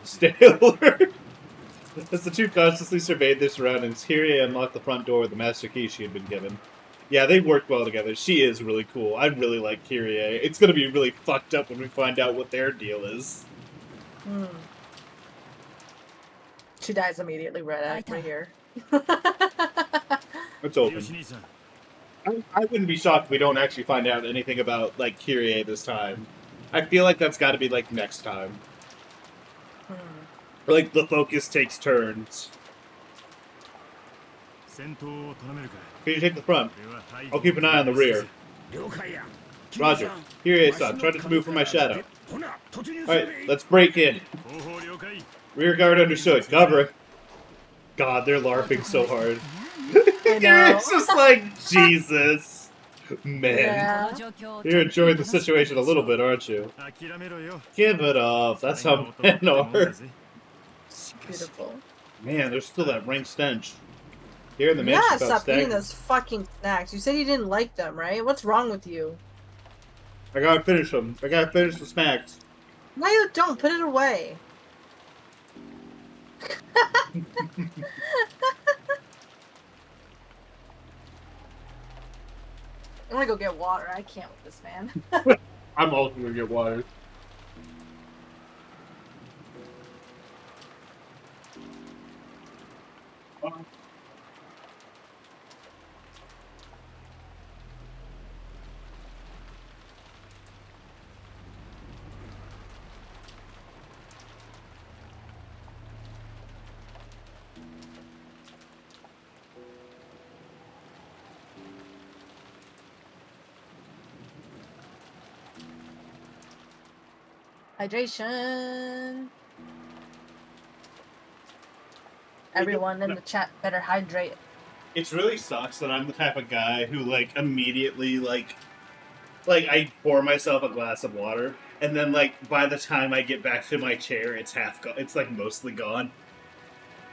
Stay alert. As the two cautiously surveyed their surroundings, Kyrie unlocked the front door with the master key she had been given. Yeah, they worked well together. She is really cool. I really like Kyrie. It's gonna be really fucked up when we find out what their deal is. She dies immediately right here. It's open. I wouldn't be shocked if we don't actually find out anything about, like, Kyrie this time. I feel like that's gotta be, like, next time. Or, like, the focus takes turns. Can you take the front? I'll keep an eye on the rear. Roger. Kyrie-san, try not to move from my shadow. Alright, let's break in. Rear guard understood. Cover. God, they're LARPing so hard. It's just like, Jesus. Man. Yeah. You're enjoying the situation a little bit, aren't you? Give it up. That's how men are. Beautiful. Man, there's still that rank stench. Here in the mansion Yeah, felt stop eating stagnant. those fucking snacks. You said you didn't like them, right? What's wrong with you? I gotta finish them. I gotta finish the snacks. No, you don't. Put it away. I'm gonna go get water. I can't with this man. I'm also gonna get water. Hydration. Everyone in the chat better hydrate. It really sucks that I'm the type of guy who, like, immediately, like I pour myself a glass of water, and then, like, by the time I get back to my chair, it's half gone. It's, like, mostly gone.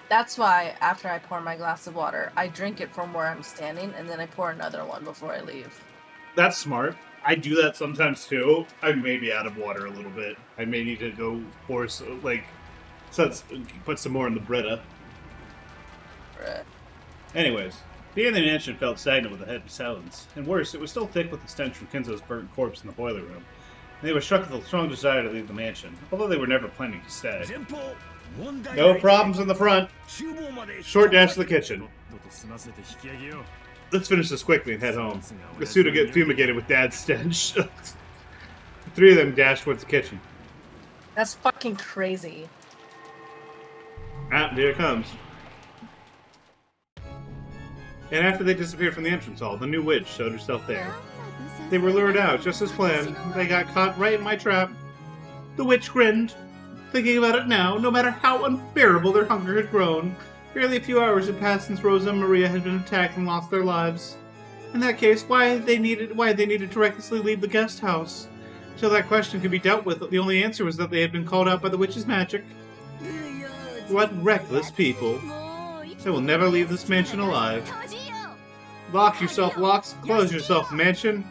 That's why after I pour my glass of water, I drink it from where I'm standing, and then I pour another one before I leave. That's smart. I do that sometimes, too. I may be out of water a little bit. I may need to go pour, put some more in the Brita. Bruh. Anyways, the in the mansion felt stagnant with a heavy silence. And worse, it was still thick with the stench from Kinzo's burnt corpse in the boiler room. And they were struck with a strong desire to leave the mansion, although they were never planning to stay. No problems in the front. Short dash to the kitchen. Let's finish this quickly and head home. Yasuda get fumigated with Dad's stench. The three of them dash towards the kitchen. That's fucking crazy. Ah, here it comes. And after they disappeared from the entrance hall, the new witch showed herself there. They were lured out, just as planned. They got caught right in my trap. The witch grinned. Thinking about it now, no matter how unbearable their hunger had grown, barely a few hours had passed since Rosa and Maria had been attacked and lost their lives. In that case, why they needed to recklessly leave the guest house? Until that question could be dealt with, the only answer was that they had been called out by the witch's magic. What reckless people. They will never leave this mansion alive. Lock yourself, locks. Close yourself, mansion.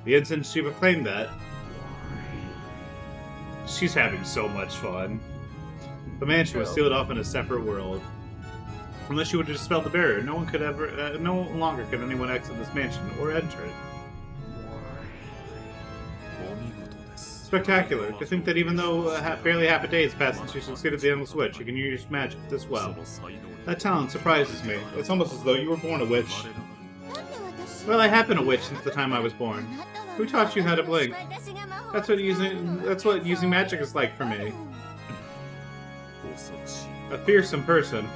The instant she proclaimed that, she's having so much fun. The mansion was sealed off in a separate world. Unless you would dispel the barrier, no longer could anyone exit this mansion or enter it. Spectacular. To think that even though barely half a day has passed since you succeeded the Endless Witch, you can use magic this well. That talent surprises me. It's almost as though you were born a witch. Well, I have been a witch since the time I was born. Who taught you how to blink? That's what using magic is like for me. A fearsome person.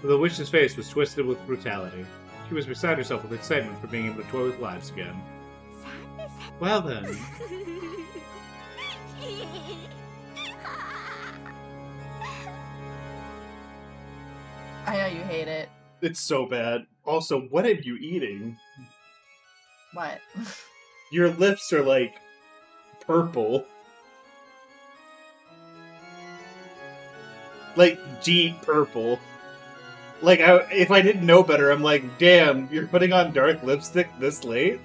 The witch's face was twisted with brutality. She was beside herself with excitement for being able to toy with lives again. Well then. I know you hate it. It's so bad. Also, what are you eating? What? Your lips are like purple. Like deep purple. Like, if I didn't know better, I'm like, damn, you're putting on dark lipstick this late?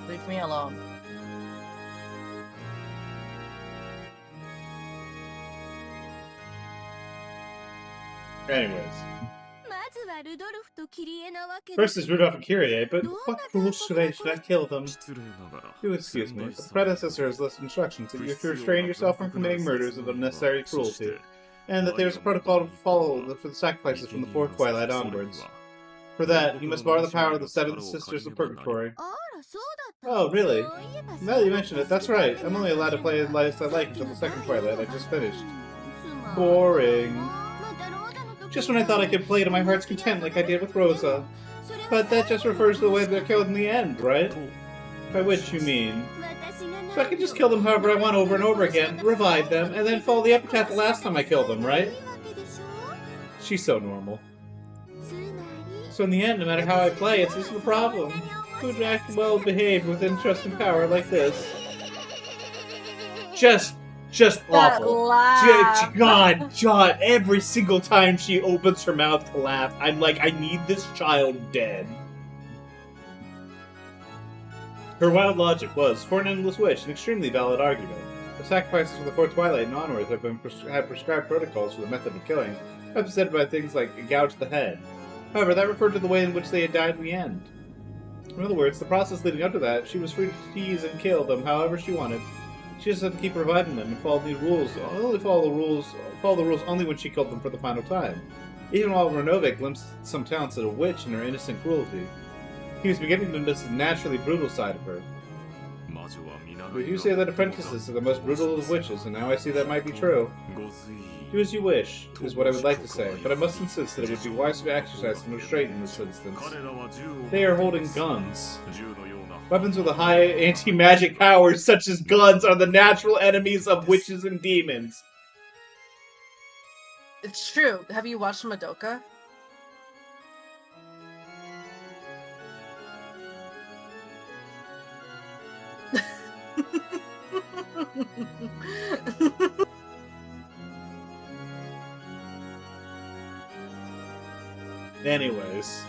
Leave me alone. Anyways. First is Rudolph and Kyrie, but what rules should I kill them? 失礼ながら Do excuse me, but the predecessor has listed instructions that you have to restrain yourself from committing murders of unnecessary cruelty, and that there is a protocol to follow for the sacrifices from the fourth twilight onwards. For that, you must borrow the power of the seven sisters of purgatory. Oh, really? Now that you mention it, that's right. I'm only allowed to play as light as I like until the second twilight I just finished. Boring. Just when I thought I could play to my heart's content like I did with Rosa. But that just refers to the way they're killed in the end, right? By which you mean? So I can just kill them however I want over and over again, revive them, and then follow the epitaph the last time I killed them, right? She's so normal. So in the end, no matter how I play, it's just a problem. Who'd act well behaved with interest and power like this? Just awful. God, every single time she opens her mouth to laugh, I'm like, I need this child dead. Her wild logic was, for an endless wish, an extremely valid argument. The sacrifices for the fourth twilight and onwards have prescribed protocols for the method of killing, represented by things like gouge the head. However, that referred to the way in which they had died in the end. In other words, the process leading up to that, she was free to tease and kill them however she wanted. She just had to keep reviving them and follow the rules. Follow the rules only when she killed them for the final time. Even while Renove glimpsed some talents of a witch in her innocent cruelty, he was beginning to notice the naturally brutal side of her. But you say that apprentices are the most brutal of witches, and now I see that might be true. Do as you wish, is what I would like to say, but I must insist that it would be wise to exercise some restraint in this instance. They are holding guns. Weapons with a high anti-magic powers, such as guns, are the natural enemies of witches and demons. It's true. Have you watched Madoka? Anyways.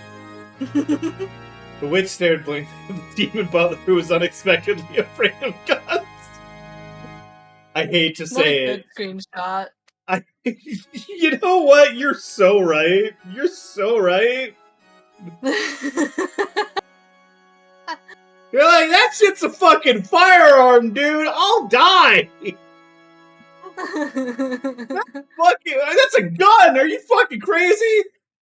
The witch stared blankly at the demon butler who was unexpectedly afraid of guns. I hate to say it. Screenshot. You know what? You're so right. You're so right. You're like, that shit's a fucking firearm, dude. I'll die. That's a gun. Are you fucking crazy?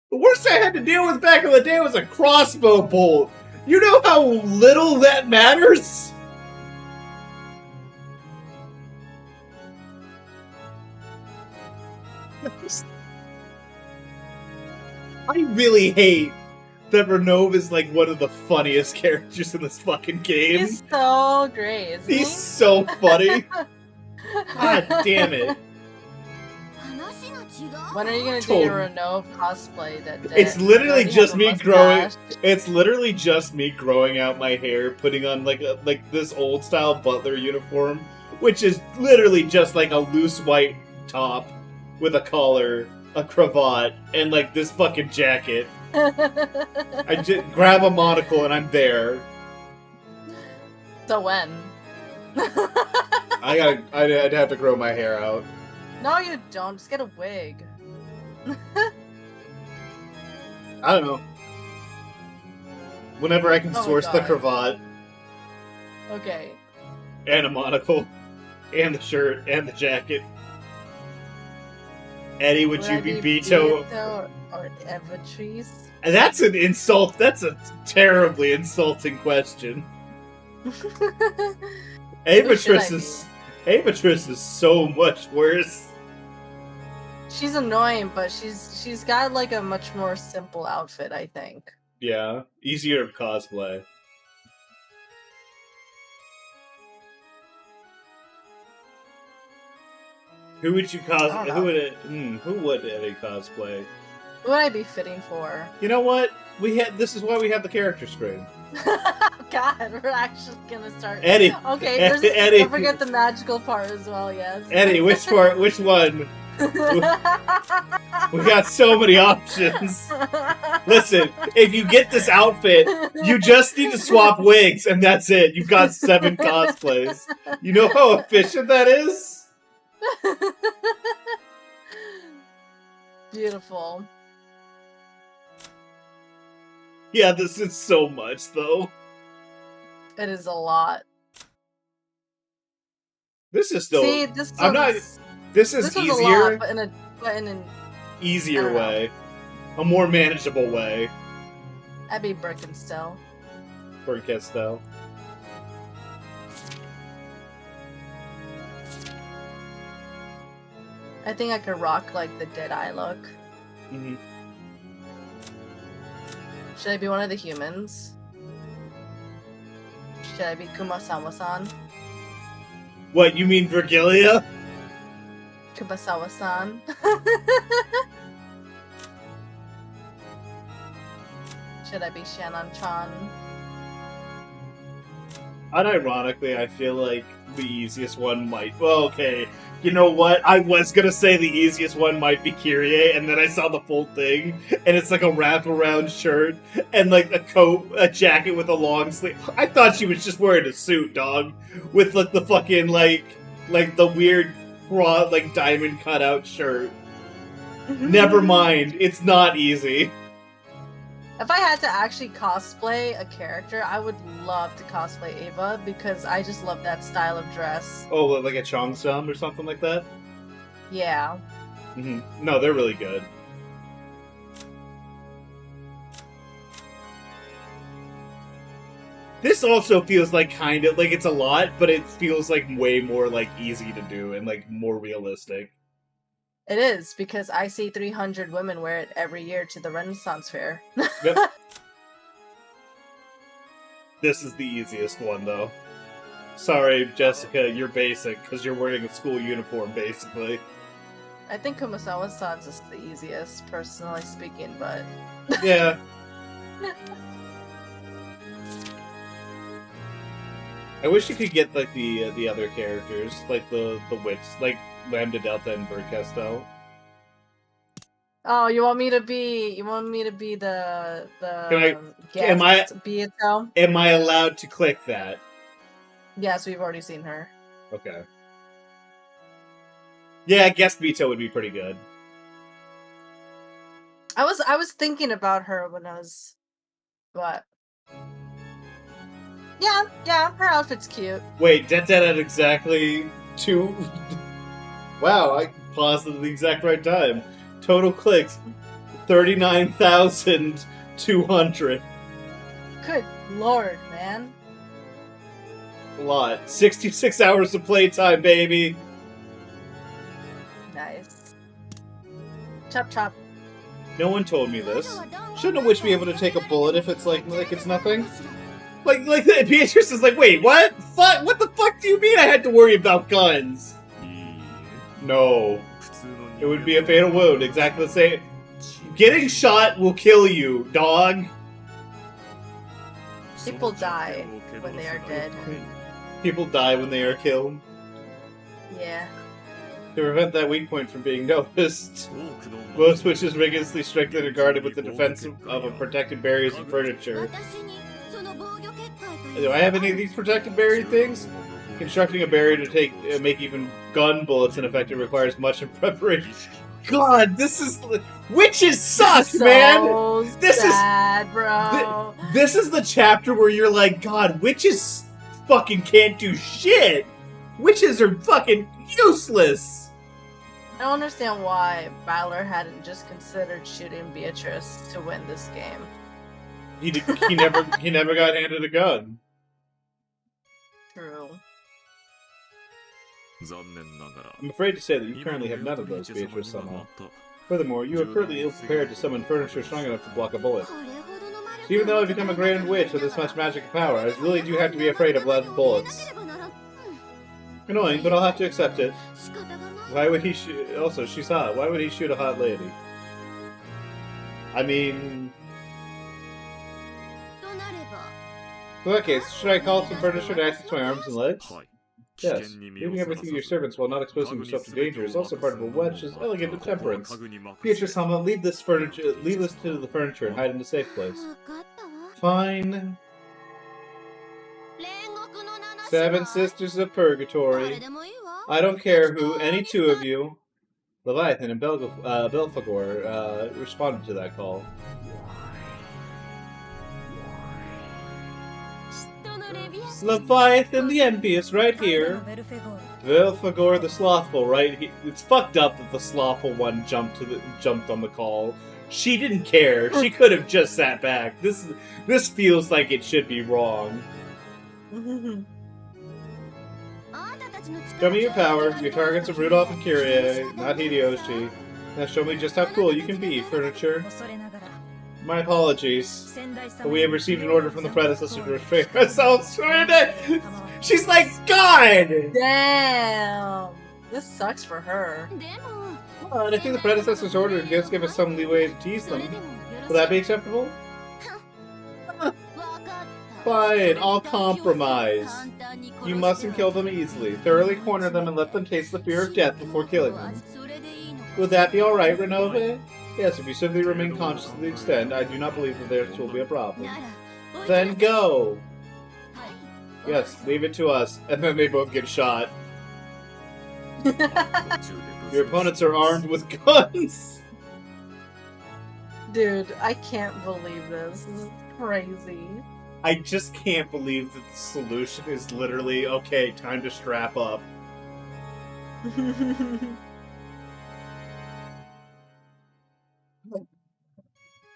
The worst I had to deal with back in the day was a crossbow bolt. You know how little that matters? I really hate that Renove is like one of the funniest characters in this fucking game. He's so great, isn't he? He's so funny. God damn it. When are you gonna do your Renove cosplay that day? It's literally just me growing. It's literally just me growing out my hair, putting on like this old style butler uniform, which is literally just like a loose white top with a collar, a cravat, and like this fucking jacket. I just grab a monocle and I'm there. So when? I'd have to grow my hair out. No, you don't. Just get a wig. I don't know. Whenever I can source the cravat. Okay. And a monocle. And the shirt. And the jacket. Eddie, would you be Beto? Or Evatrice? That's an insult. That's a terribly insulting question. Avatrice is so much worse. She's annoying, but she's got like a much more simple outfit, I think. Yeah, easier to cosplay. Who would you cosplay? Who would Eddie cosplay? Who would I be fitting for? You know what? This is why we have the character screen. God, we're actually gonna start. Eddie. Okay, Eddie. don't forget the magical part as well. Yes. Eddie, which part? Which one? We got so many options. Listen, if you get this outfit, you just need to swap wigs, and that's it. You've got 7 cosplays. You know how efficient that is? Beautiful. Yeah, this is so much, though. It is a lot. This is still... See, this I'm not... one's- This is this was easier. a lot, but in an Easier I don't know. way. A more manageable way. I'd be Birkenstow. For Castel. I think I could rock like the Deadeye look. Mm-hmm. Should I be one of the humans? Should I be Kumasawa-san? What, you mean Virgilia? Kumasawa-san? Should I be Shannon-chan? Unironically, I feel like the easiest one might... Well, okay. You know what? I was gonna say the easiest one might be Kyrie, and then I saw the full thing, and it's like a wraparound shirt, and like a coat, a jacket with a long sleeve. I thought she was just wearing a suit, dog. With like the fucking, like the weird, like diamond cutout shirt. Never mind. It's not easy. If I had to actually cosplay a character, I would love to cosplay Ava because I just love that style of dress. Oh, like a Cheongsam or something like that? Yeah. Mm-hmm. No, they're really good. This also feels like kind of like it's a lot, but it feels like way more like easy to do and like more realistic. It is, because I see 300 women wear it every year to the Renaissance Fair. Yep. This is the easiest one, though. Sorry, Jessica, you're basic, because you're wearing a school uniform, basically. I think Kumasawa-san's is the easiest, personally speaking, but... Yeah. I wish you could get, like, the other characters, like the witch, like Lambda Delta and Bird Castel. Oh, you want me to be the am I- guest Beato? Am I allowed to click that? Yes, we've already seen her. Okay. Yeah, I guess Vito would be pretty good. I was thinking about her when I was what? Yeah, her outfit's cute. Wait, Dead at exactly 2... Wow, I paused at the exact right time. Total clicks, 39,200. Good lord, man. A lot. 66 hours of playtime, baby. Nice. Chop chop. No one told me this. Shouldn't a witch be able to take a bullet if it's like it's nothing? Like Beatrice is like, wait, what? Fuck? What the fuck do you mean I had to worry about guns? No. It would be a fatal wound, exactly the same. Getting shot will kill you, dog. People die when they are dead. People die when they are killed. Yeah. To prevent that weak point from being noticed, most witches rigorously strengthen and guarded with the defense of a protected barriers and furniture. Do I have any of these protected barrier things? Constructing a barrier to make even gun bullets ineffective requires much preparation. God, this is... Witches suck, so man! This sad, bro. This is the chapter where you're like, God, witches fucking can't do shit! Witches are fucking useless! I don't understand why Balor hadn't just considered shooting Beatrice to win this game. He never got handed a gun. True. I'm afraid to say that you currently have none of those, Beatrice somehow. Furthermore, you are currently ill-prepared to summon furniture strong enough to block a bullet. So even though I've become a grand witch with this much magic and power, I really do have to be afraid of lead bullets. Annoying, but I'll have to accept it. Why would he shoot... Also, she's hot. Why would he shoot a hot lady? I mean... In that case, should I call some furniture to access my arms and legs? Yes, leaving everything to your servants while not exposing yourself to danger is also part of a witch's elegant temperance. Beatrice Hama, leave this to the furniture and hide in a safe place. Fine. 7 Sisters of Purgatory. I don't care who, any two of you, Leviathan and Belphegor, responded to that call. Leviathan the envious, right here. Belphegor the slothful, right here. It's fucked up that the slothful one jumped on the call. She didn't care. She could have just sat back. This feels like it should be wrong. Show me your power. Your targets are Rudolph and Kyrie, not Hideyoshi. Now show me just how cool you can be, furniture. My apologies, but we have received an order from the predecessor to restrain ourselves from it. She's like, God! Damn! This sucks for her. And I think the predecessor's order does give us some leeway to tease them. Will that be acceptable? Fine, I'll compromise. You mustn't kill them easily. Thoroughly corner them and let them taste the fear of death before killing them. Would that be alright, Renove? Yes, if you simply remain conscious to the extent, I do not believe that there will be a problem. Then go! Yes, leave it to us. And then they both get shot. Your opponents are armed with guns! Dude, I can't believe this. This is crazy. I just can't believe that the solution is literally, okay, time to strap up.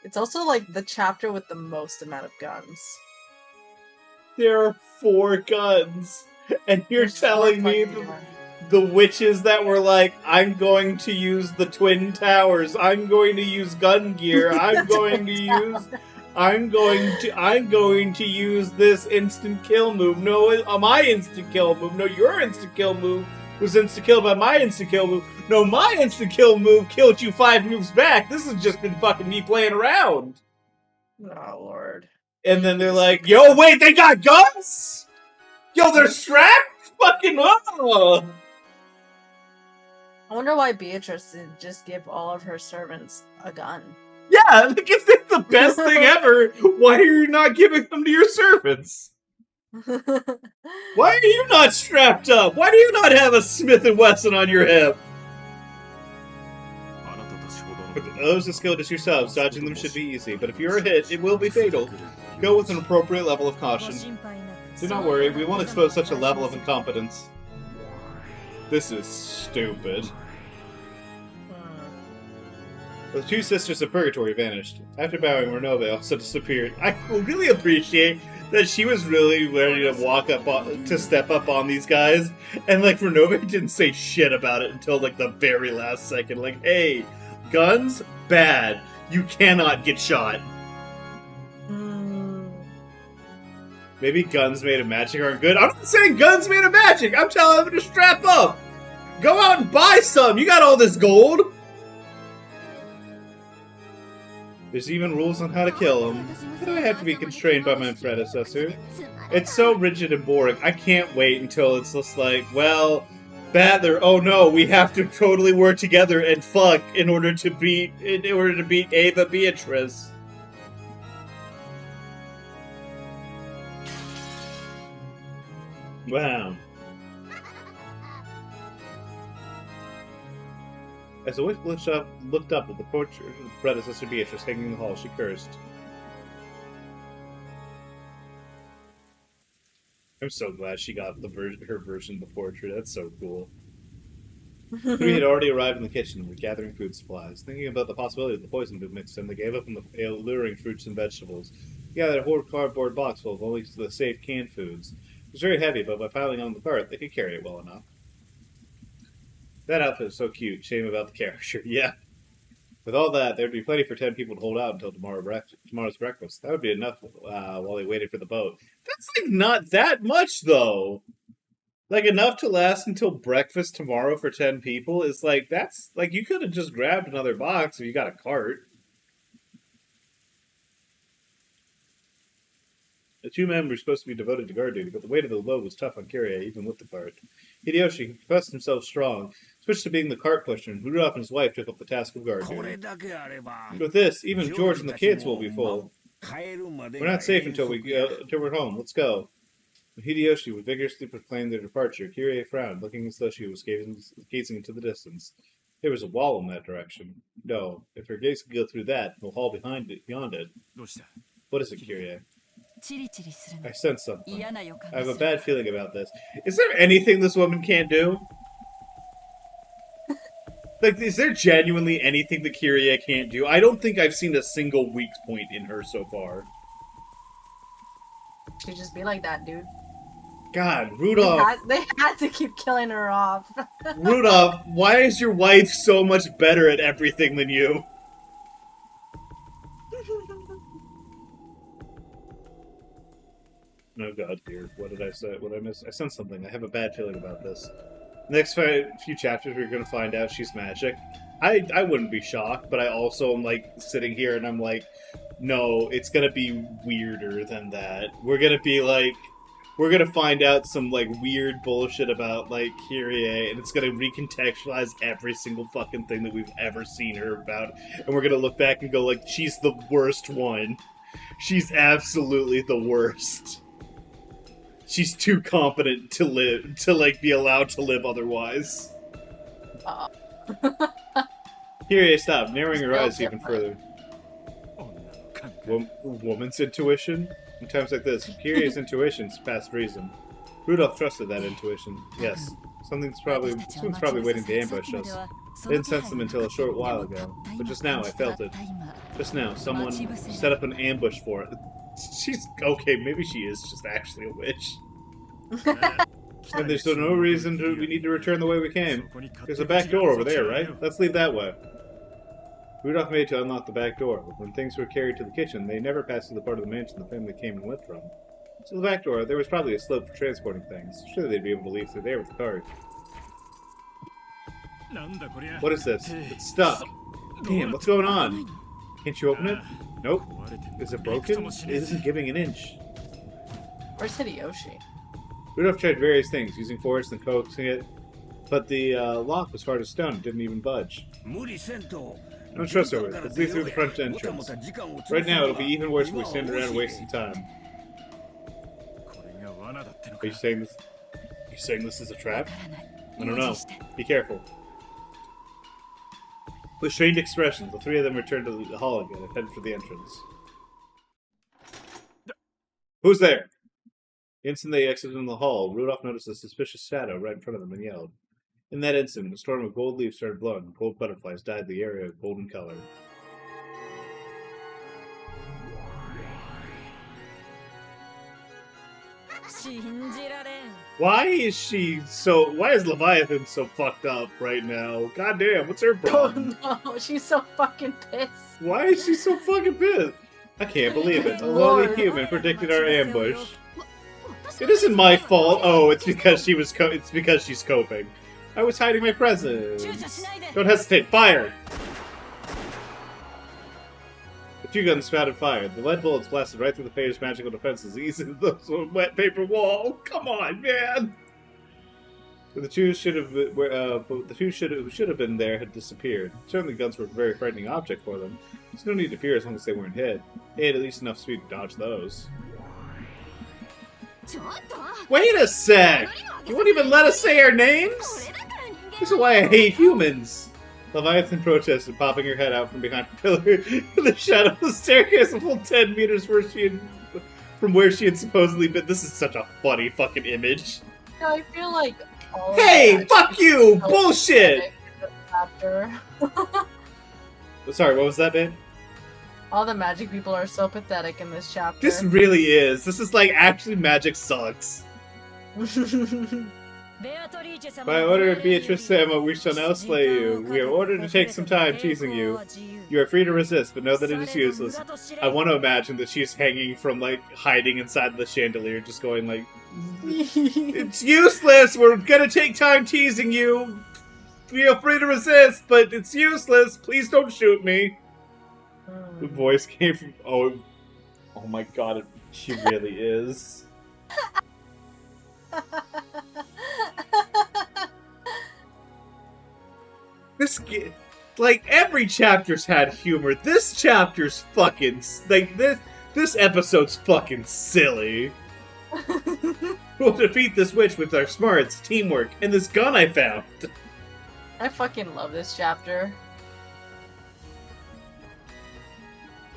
It's also like the chapter with the most amount of guns. There are 4 guns, and you're There's 4 telling me fucking guns. the witches that were like, I'm going to use the Twin Towers, I'm going to use gun gear, I'm going to use this instant kill move. No, my instant kill move. No, your instant kill move was instant kill by my instant kill move. No, my instant kill move killed you 5 moves back. This has just been fucking me playing around. Oh, Lord. And then they're like, yo, wait, they got guns? Yo, they're strapped? Fucking oh. I wonder why Beatrice didn't just give all of her servants a gun. Yeah, like if it's the best thing ever, why are you not giving them to your servants? Why are you not strapped up? Why do you not have a Smith & Wesson on your hip? Those are skilled as yourselves. Dodging them should be easy, but if you're a hit, it will be fatal. Go with an appropriate level of caution. Do not worry, we won't expose such a level of incompetence. This is stupid. The 2 Sisters of Purgatory vanished. After bowing, Renove also disappeared. I really appreciate that she was really ready to step up on these guys, and like Renove didn't say shit about it until like the very last second. Like, hey, guns? Bad. You cannot get shot. Maybe guns made of magic aren't good. I'm not saying guns made of magic! I'm telling them to strap up! Go out and buy some! You got all this gold! There's even rules on how to kill them. Why do I have to be constrained by my predecessor? It's so rigid and boring. I can't wait until it's just like, well, Battler, oh no, we have to totally work together and fuck in order to beat Ava Beatrice. Wow. As the witch looked up at the portrait of the predecessor Beatrice hanging in the hall, she cursed. I'm so glad she got her version of the portrait. That's so cool. We had already arrived in the kitchen and were gathering food supplies. Thinking about the possibility of the poison being mixed in, they gave up on the alluring fruits and vegetables. They gathered a whole cardboard box full of only the safe canned foods. It was very heavy, but by piling on the cart, they could carry it well enough. That outfit is so cute. Shame about the character. Yeah. With all that, there'd be plenty for 10 people to hold out until tomorrow's breakfast. That would be enough while they waited for the boat. That's, like, not that much, though. Like, enough to last until breakfast tomorrow for 10 people is, like, that's, like, you could have just grabbed another box if you got a cart. The two men were supposed to be devoted to guard duty, but the weight of the load was tough on Kirie, even with the cart. Hideyoshi, who confessed himself strong, switched to being the cart pusher, and Rudolph and his wife took up the task of guard これ duty. だけあれば With this, even George and the kids will be full. 帰るまで We're が not safe until 遠足や we're home. Let's go. When Hideyoshi would vigorously proclaim their departure, Kirie frowned, looking as though she was gazing into the distance. There was a wall in that direction. No, if her gaze could go through that, the hall beyond it. どうした What is it, Kirie? チリチリするの I sense something. 嫌な予感 I が have す a る bad feeling about this. Is there anything this woman can't do? Like, is there genuinely anything that Kirie can't do? I don't think I've seen a single weak point in her so far. She'd just be like that, dude. God, They Rudolph. they had to keep killing her off. Rudolph, why is your wife so much better at everything than you? Oh god, dear. What did I say? What did I miss? I sensed something. I have a bad feeling about this. Next few chapters, we're going to find out she's magic. I wouldn't be shocked, but I also am, like, sitting here and I'm like, no, it's going to be weirder than that. We're going to be, like, we're going to find out some, like, weird bullshit about, like, Kyrie, and it's going to recontextualize every single fucking thing that we've ever seen her about. And we're going to look back and go, like, she's the worst one. She's absolutely the worst. She's too competent to live, to, like, be allowed to live otherwise. Kyrie stopped, narrowing her eyes even further. 女の感覚 Woman's intuition? In times like this, Kyrie's intuition's past reason. Rudolph trusted that intuition. Yes, someone's probably waiting to ambush us. I didn't sense them until a short while ago, but just now I felt it. Just now, someone set up an ambush for it. She's okay. Maybe she is just actually a witch. And there's no reason we need to return the way we came. There's a back door over there, right? Let's leave that way. Rudolph made to unlock the back door, but when things were carried to the kitchen, they never passed through the part of the mansion the family came and went from. So the back door, there was probably a slope for transporting things. Surely they'd be able to leave through there with the cart. なんだこりゃ What is this? It's stuck. Damn, what's going on? Can't you open it? Nope. Is it broken? It isn't giving an inch. Where's Hideyoshi? Rudolph tried various things, using force and coaxing it, but the lock was hard as stone. It didn't even budge. 無理せんと Don't trust her. Let's leave through the front entrance. Right now, it'll be even worse if we stand around wasting time. これが罠だっての Are か you saying this? Are you saying this is a わ trap? からない I don't 用 know. 心して Be careful. With strained expressions, the three of them returned to the hall again and headed for the entrance. Who's there? The instant they exited in the hall, Rudolph noticed a suspicious shadow right in front of them and yelled. In that instant, a storm of gold leaves started blowing, and gold butterflies dyed the area a golden color. Why is Leviathan so fucked up right now? God damn, what's her problem? Oh no, she's so fucking pissed. Why is she so fucking pissed? I can't believe it. A Lord. lonely human predicted our ambush. It isn't my fault. Oh, it's because it's because she's coping. I was hiding my presence. Don't hesitate. Fire! The two guns spouted fire. The lead bullets blasted right through the Fader's magical defenses, easing the wet paper wall. Come on, man! The two who should have been there had disappeared. Certainly, guns were a very frightening object for them. There's no need to fear as long as they weren't hit. They had at least enough speed to dodge those. Wait a sec! You won't even let us say our names? This is why I hate humans! Leviathan protested, popping her head out from behind a pillar in the shadow of the staircase a full 10 meters from where she had supposedly been. This is such a funny fucking image. I feel like all of Hey, that fuck you! so Bullshit! Chapter. Sorry, what was that, babe? All the magic people are so pathetic in this chapter. This really is. This is like, actually, magic sucks. By order of Beatrice Sama, we shall now slay you. We are ordered to take some time teasing you. You are free to resist, but know that it is useless. I want to imagine that she's hanging from, like, hiding inside the chandelier, just going like, it's useless! We're gonna take time teasing you! Feel free to resist, but it's useless! Please don't shoot me! The voice came from... Oh my god, She really is. Like, every chapter's had humor. This chapter's fucking... Like, this episode's fucking silly. We'll defeat this witch with our smarts, teamwork, and this gun I found. I fucking love this chapter.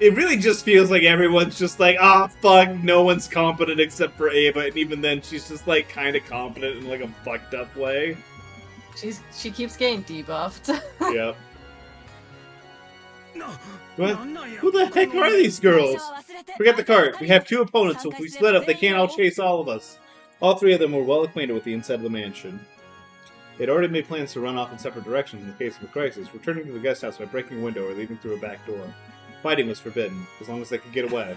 It really just feels like everyone's just like, ah, fuck, no one's competent except for Ava, and even then she's just, like, kind of competent in, like, a fucked up way. She keeps getting debuffed. Yep. What? Who the heck are these girls? Forget the cart. We have 2 opponents, so if we split up, they can't all chase all of us. All 3 of them were well acquainted with the inside of the mansion. They'd already made plans to run off in separate directions in the case of a crisis, returning to the guest house by breaking a window or leaving through a back door. Fighting was forbidden, as long as they could get away.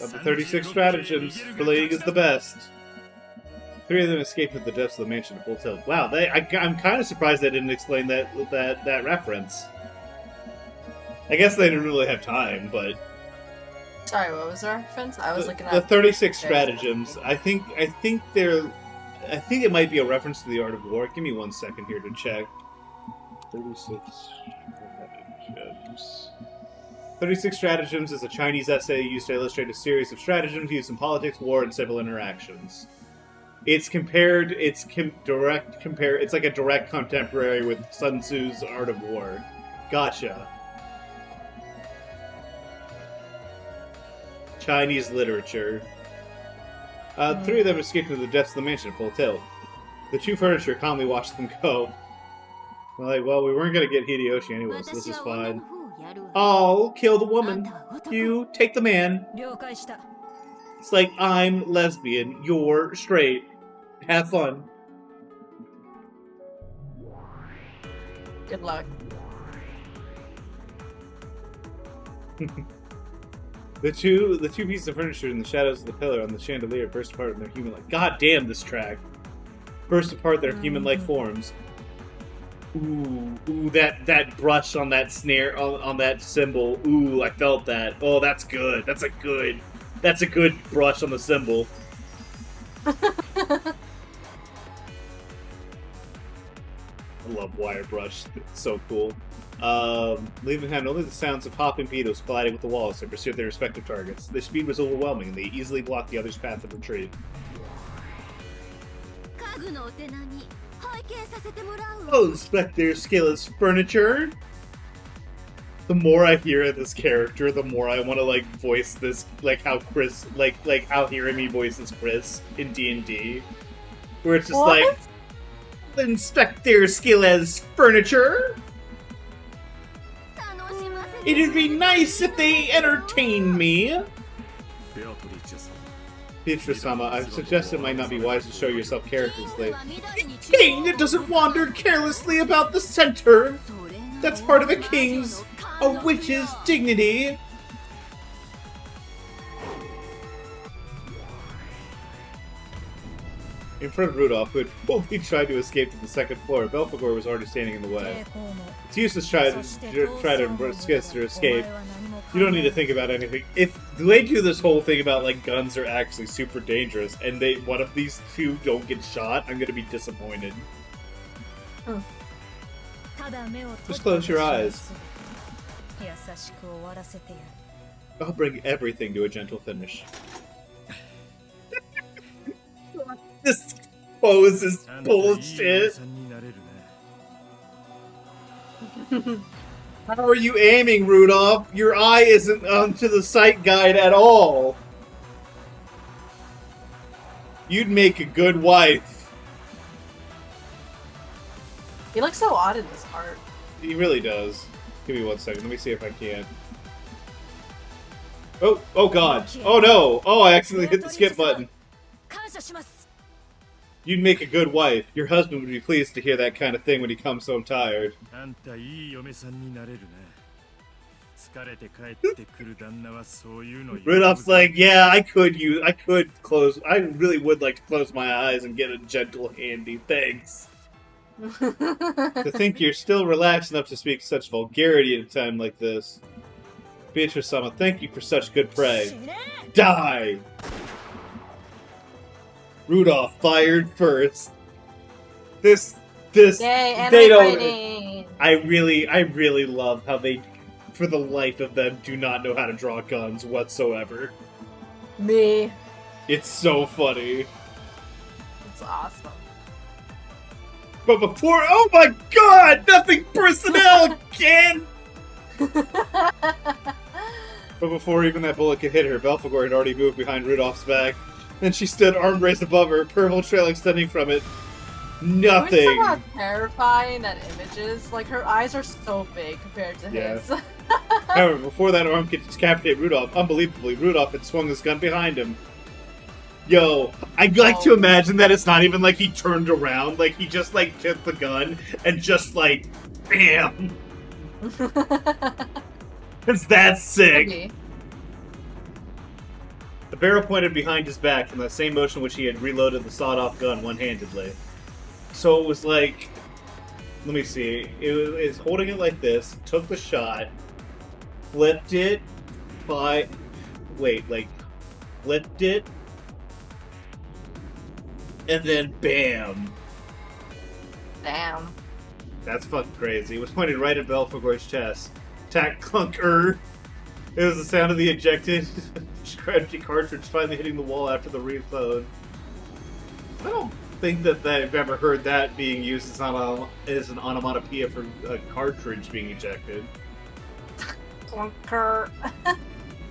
Of the 36 stratagems, fleeing is the best. 3 of them escaped into the depths of the mansion at full tilt. Wow, I'm kind of surprised they didn't explain that reference. I guess they didn't really have time, but... Sorry, what was the reference? I was looking at... The 36 stratagems. I think it might be a reference to the Art of War. Give me 1 second here to check. 36 stratagems. 36 Stratagems is a Chinese essay used to illustrate a series of stratagems used in politics, war, and civil interactions. It's like a direct contemporary with Sun Tzu's Art of War. Gotcha. Chinese literature. 3 of them escaped into the depths of the mansion at full tilt. The 2 furniture calmly watched them go. Like, well, we weren't gonna get Hideyoshi anyway, so this is fine. I'll kill the woman. You take the man. It's like, I'm lesbian, you're straight. Have fun. Good luck. The two pieces of furniture in the shadows of the pillar on the chandelier burst apart in their human-like... God damn, this track! Burst apart their human-like forms. Ooh, that brush on that snare, on that cymbal. Ooh, I felt that. Oh, that's good. That's a good brush on the cymbal. I love wire brush. It's so cool. Leaving behind only the sounds of hopping beetles colliding with the walls to pursue their respective targets. Their speed was overwhelming, and they easily blocked the other's path of retreat. Oh, inspect their skill as furniture. The more I hear of this character, the more I want to like voice this, like how Chris, like how Hirami voices Chris in D&D, where it's just what? like, inspect their skill as furniture. It'd be nice if they entertain me. Beatrice-sama, I've suggested it might not be wise to show yourself characterlessly. A king that doesn't wander carelessly about the center! That's part of a king's, a witch's dignity! In front of Rudolph, who had boldly tried to escape to the second floor, Belphegor was already standing in the way. It's useless to try to resist or escape. You don't need to think about anything. If they do this whole thing about like guns are actually super dangerous, and one of these 2 don't get shot, I'm gonna be disappointed. Just close your eyes. I'll bring everything to a gentle finish. This pose is bullshit. How are you aiming, Rudolph? Your eye isn't onto the sight guide at all. You'd make a good wife. He looks so odd in this art. He really does. Give me 1 second. Let me see if I can. Oh god. Oh no. Oh, I accidentally hit the skip button. You'd make a good wife. Your husband would be pleased to hear that kind of thing when he comes home tired. Rudolph's like, yeah, I really would like to close my eyes and get a gentle, handy, thanks. To think you're still relaxed enough to speak such vulgarity at a time like this. Beatrice-sama, thank you for such good prey. Die! Rudolph fired first. This, Yay, they don't. anti-fighting! I really love how they, for the life of them, do not know how to draw guns whatsoever. Me. It's so funny. It's awesome. But before, oh my god, nothing personnel, Ken! But before even that bullet could hit her, Belphegor had already moved behind Rudolph's back. Then she stood arm raised above her, purple trail extending from it. Nothing. Can we how terrifying that image is? Like, her eyes are so big compared to his. However, before that arm could decapitate Rudolph, unbelievably, Rudolph had swung his gun behind him. Yo, I'd like to imagine that it's not even like he turned around, like he just like took the gun and just like, bam! It's that sick! Maybe. The barrel pointed behind his back in the same motion which he had reloaded the sawed-off gun one-handedly. So it was like, let me see, it's holding it like this, took the shot, flipped it, flipped it, and then bam. Damn. That's fucking crazy. It was pointed right at Belphegor's chest. Tack clunker. It was the sound of the ejected empty cartridge finally hitting the wall after the reload. I don't think that I've ever heard that being used as an onomatopoeia for a cartridge being ejected. Clunker.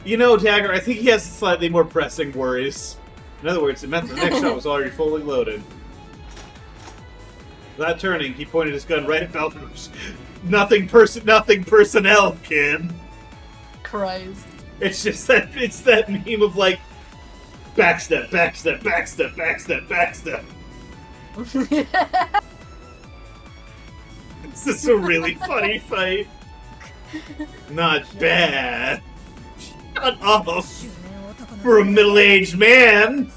You know, Dagger, I think he has slightly more pressing worries. In other words, it meant the next shot was already fully loaded. Without turning, he pointed his gun right at Belphegor. Nothing personnel, kid. Christ. It's just that meme of like backstep, backstep, backstep, backstep, backstep. This is a really funny fight. Not bad. Shut up. For a middle-aged man.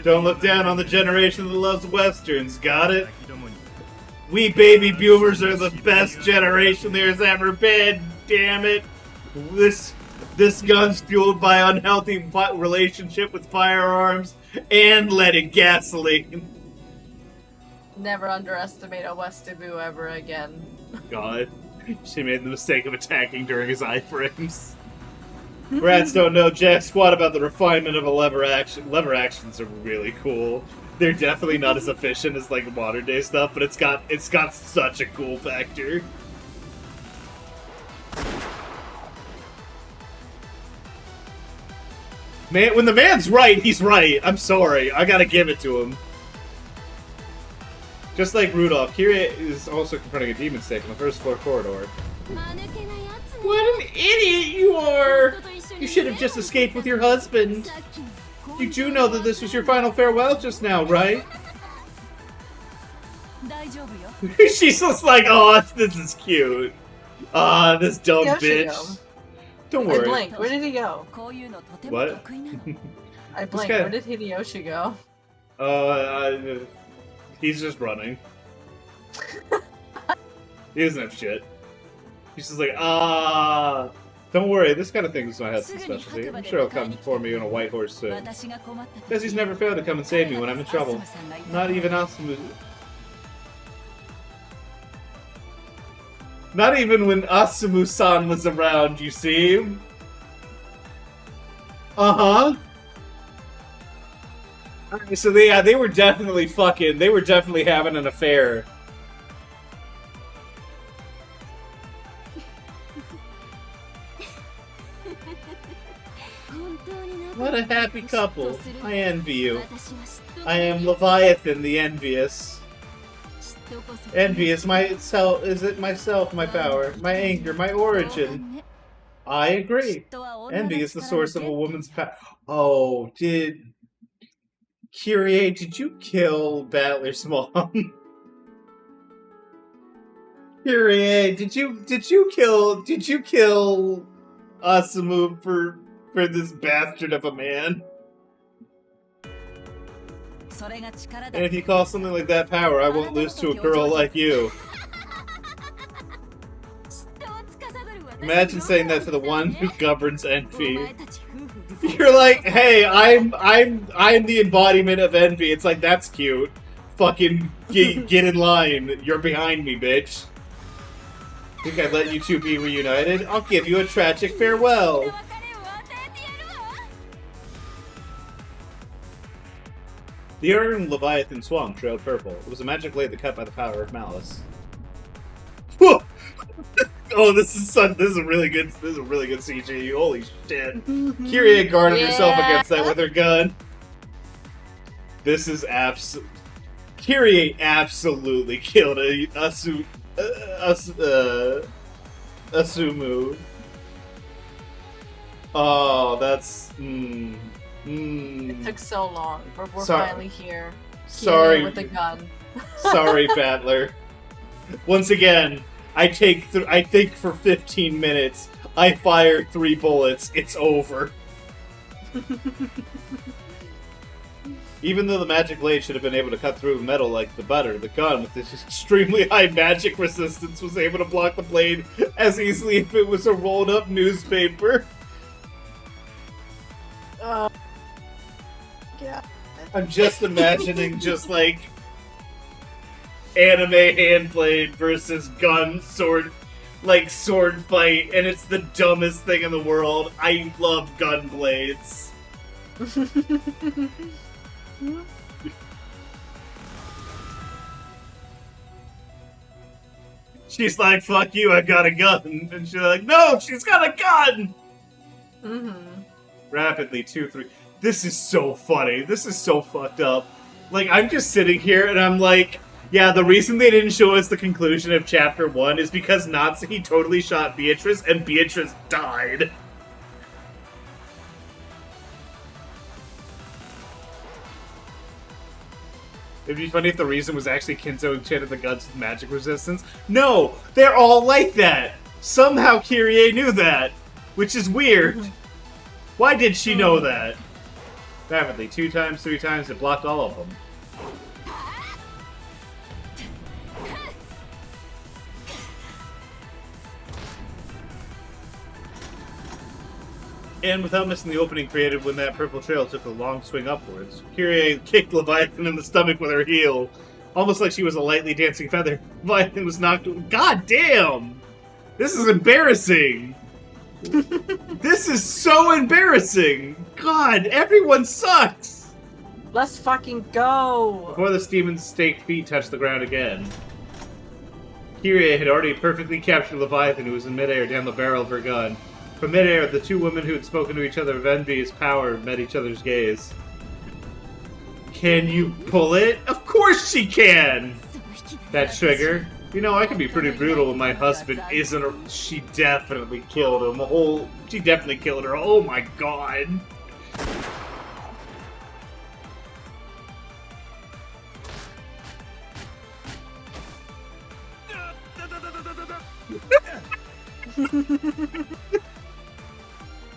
Don't look down on the generation that loves westerns, got it? We baby boomers are the best generation there's ever been, damn it. This gun's fueled by unhealthy relationship with firearms and leaded gasoline. Never underestimate a Westaboo ever again. God, she made the mistake of attacking during his iframes. Rats don't know jack squat about the refinement of a lever action. Lever actions are really cool. They're definitely not as efficient as like modern day stuff, but it's got such a cool factor. Man, when the man's right, he's right. I'm sorry. I gotta give it to him. Just like Rudolph, Kira is also confronting a demon snake on the first floor corridor. What an idiot you are! You should have just escaped with your husband. You do know that this was your final farewell just now, right? She's just like, oh, this is cute. Ah, this dumb bitch. Don't worry. I blinked. Where did he go? What? I blinked. Where did Hideyoshi go? He's just running. He doesn't have shit. He's just like, ah. Don't worry, this kind of thing is my husband's specialty. I'm sure he'll come for me on a white horse soon. Because he's never failed to come and save me when I'm in trouble. Not even Asumu. Not even when Asumu-san was around, you see? Uh-huh. So they were definitely fucking, they were definitely having an affair. What a happy couple. I envy you. I am Leviathan the Envious. Envious myself, is it myself, my power, my anger, my origin? I agree. Envy is the source of a woman's power. Oh, Kyrie, did you kill Battler's mom? Kyrie, did you kill Asumu for this bastard of a man? And if you call something like that power, I won't lose to a girl like you. Imagine saying that to the one who governs envy. You're like, hey, I'm the embodiment of envy. It's like, that's cute. Fucking get in line. You're behind me, bitch. Think I'd let you two be reunited? I'll give you a tragic farewell. The Iron Leviathan swung, trailed purple. It was a magic blade that cut by the power of malice. Whoa! Oh, this is a really good CG. Holy shit! Kyrie guarded herself against that with her gun. This is Kyrie absolutely killed Asumu. Oh, that's It took so long, but we're Sorry. finally here. Sorry. With a gun. Sorry, Battler. Once again, I think for 15 minutes. I fire 3 bullets. It's over. Even though the magic blade should have been able to cut through metal like the butter, the gun, with its extremely high magic resistance, was able to block the blade as easily if it was a rolled-up newspaper. Yeah. I'm just imagining just like anime handblade versus gun sword fight, and it's the dumbest thing in the world. I love gun blades. She's like, fuck you, I got a gun. And she's like, no, she's got a gun! Rapidly, 2, 3. This is so funny. This is so fucked up. Like, I'm just sitting here and I'm like, yeah, the reason they didn't show us the conclusion of Chapter 1 is because Natsuki totally shot Beatrice and Beatrice died. It'd be funny if the reason was actually Kinzo enchanted the guns with magic resistance. No! They're all like that! Somehow Kyrie knew that! Which is weird. Why did she know that? Rapidly, 2 times, 3 times, it blocked all of them. And without missing the opening created when that purple trail took a long swing upwards, Kyrie kicked Leviathan in the stomach with her heel. Almost like she was a lightly dancing feather. Leviathan was knocked... God damn! This is embarrassing! This is so embarrassing! God, everyone sucks! Let's fucking go! Before the demon's staked feet touched the ground again, Kyrie had already perfectly captured Leviathan, who was in midair down the barrel of her gun. From midair, the 2 women who had spoken to each other of envious power met each other's gaze. Can you pull it? Of course she can! That trigger. You know, I can be pretty brutal when my husband isn't a... She definitely killed him. She definitely killed her. Oh my god.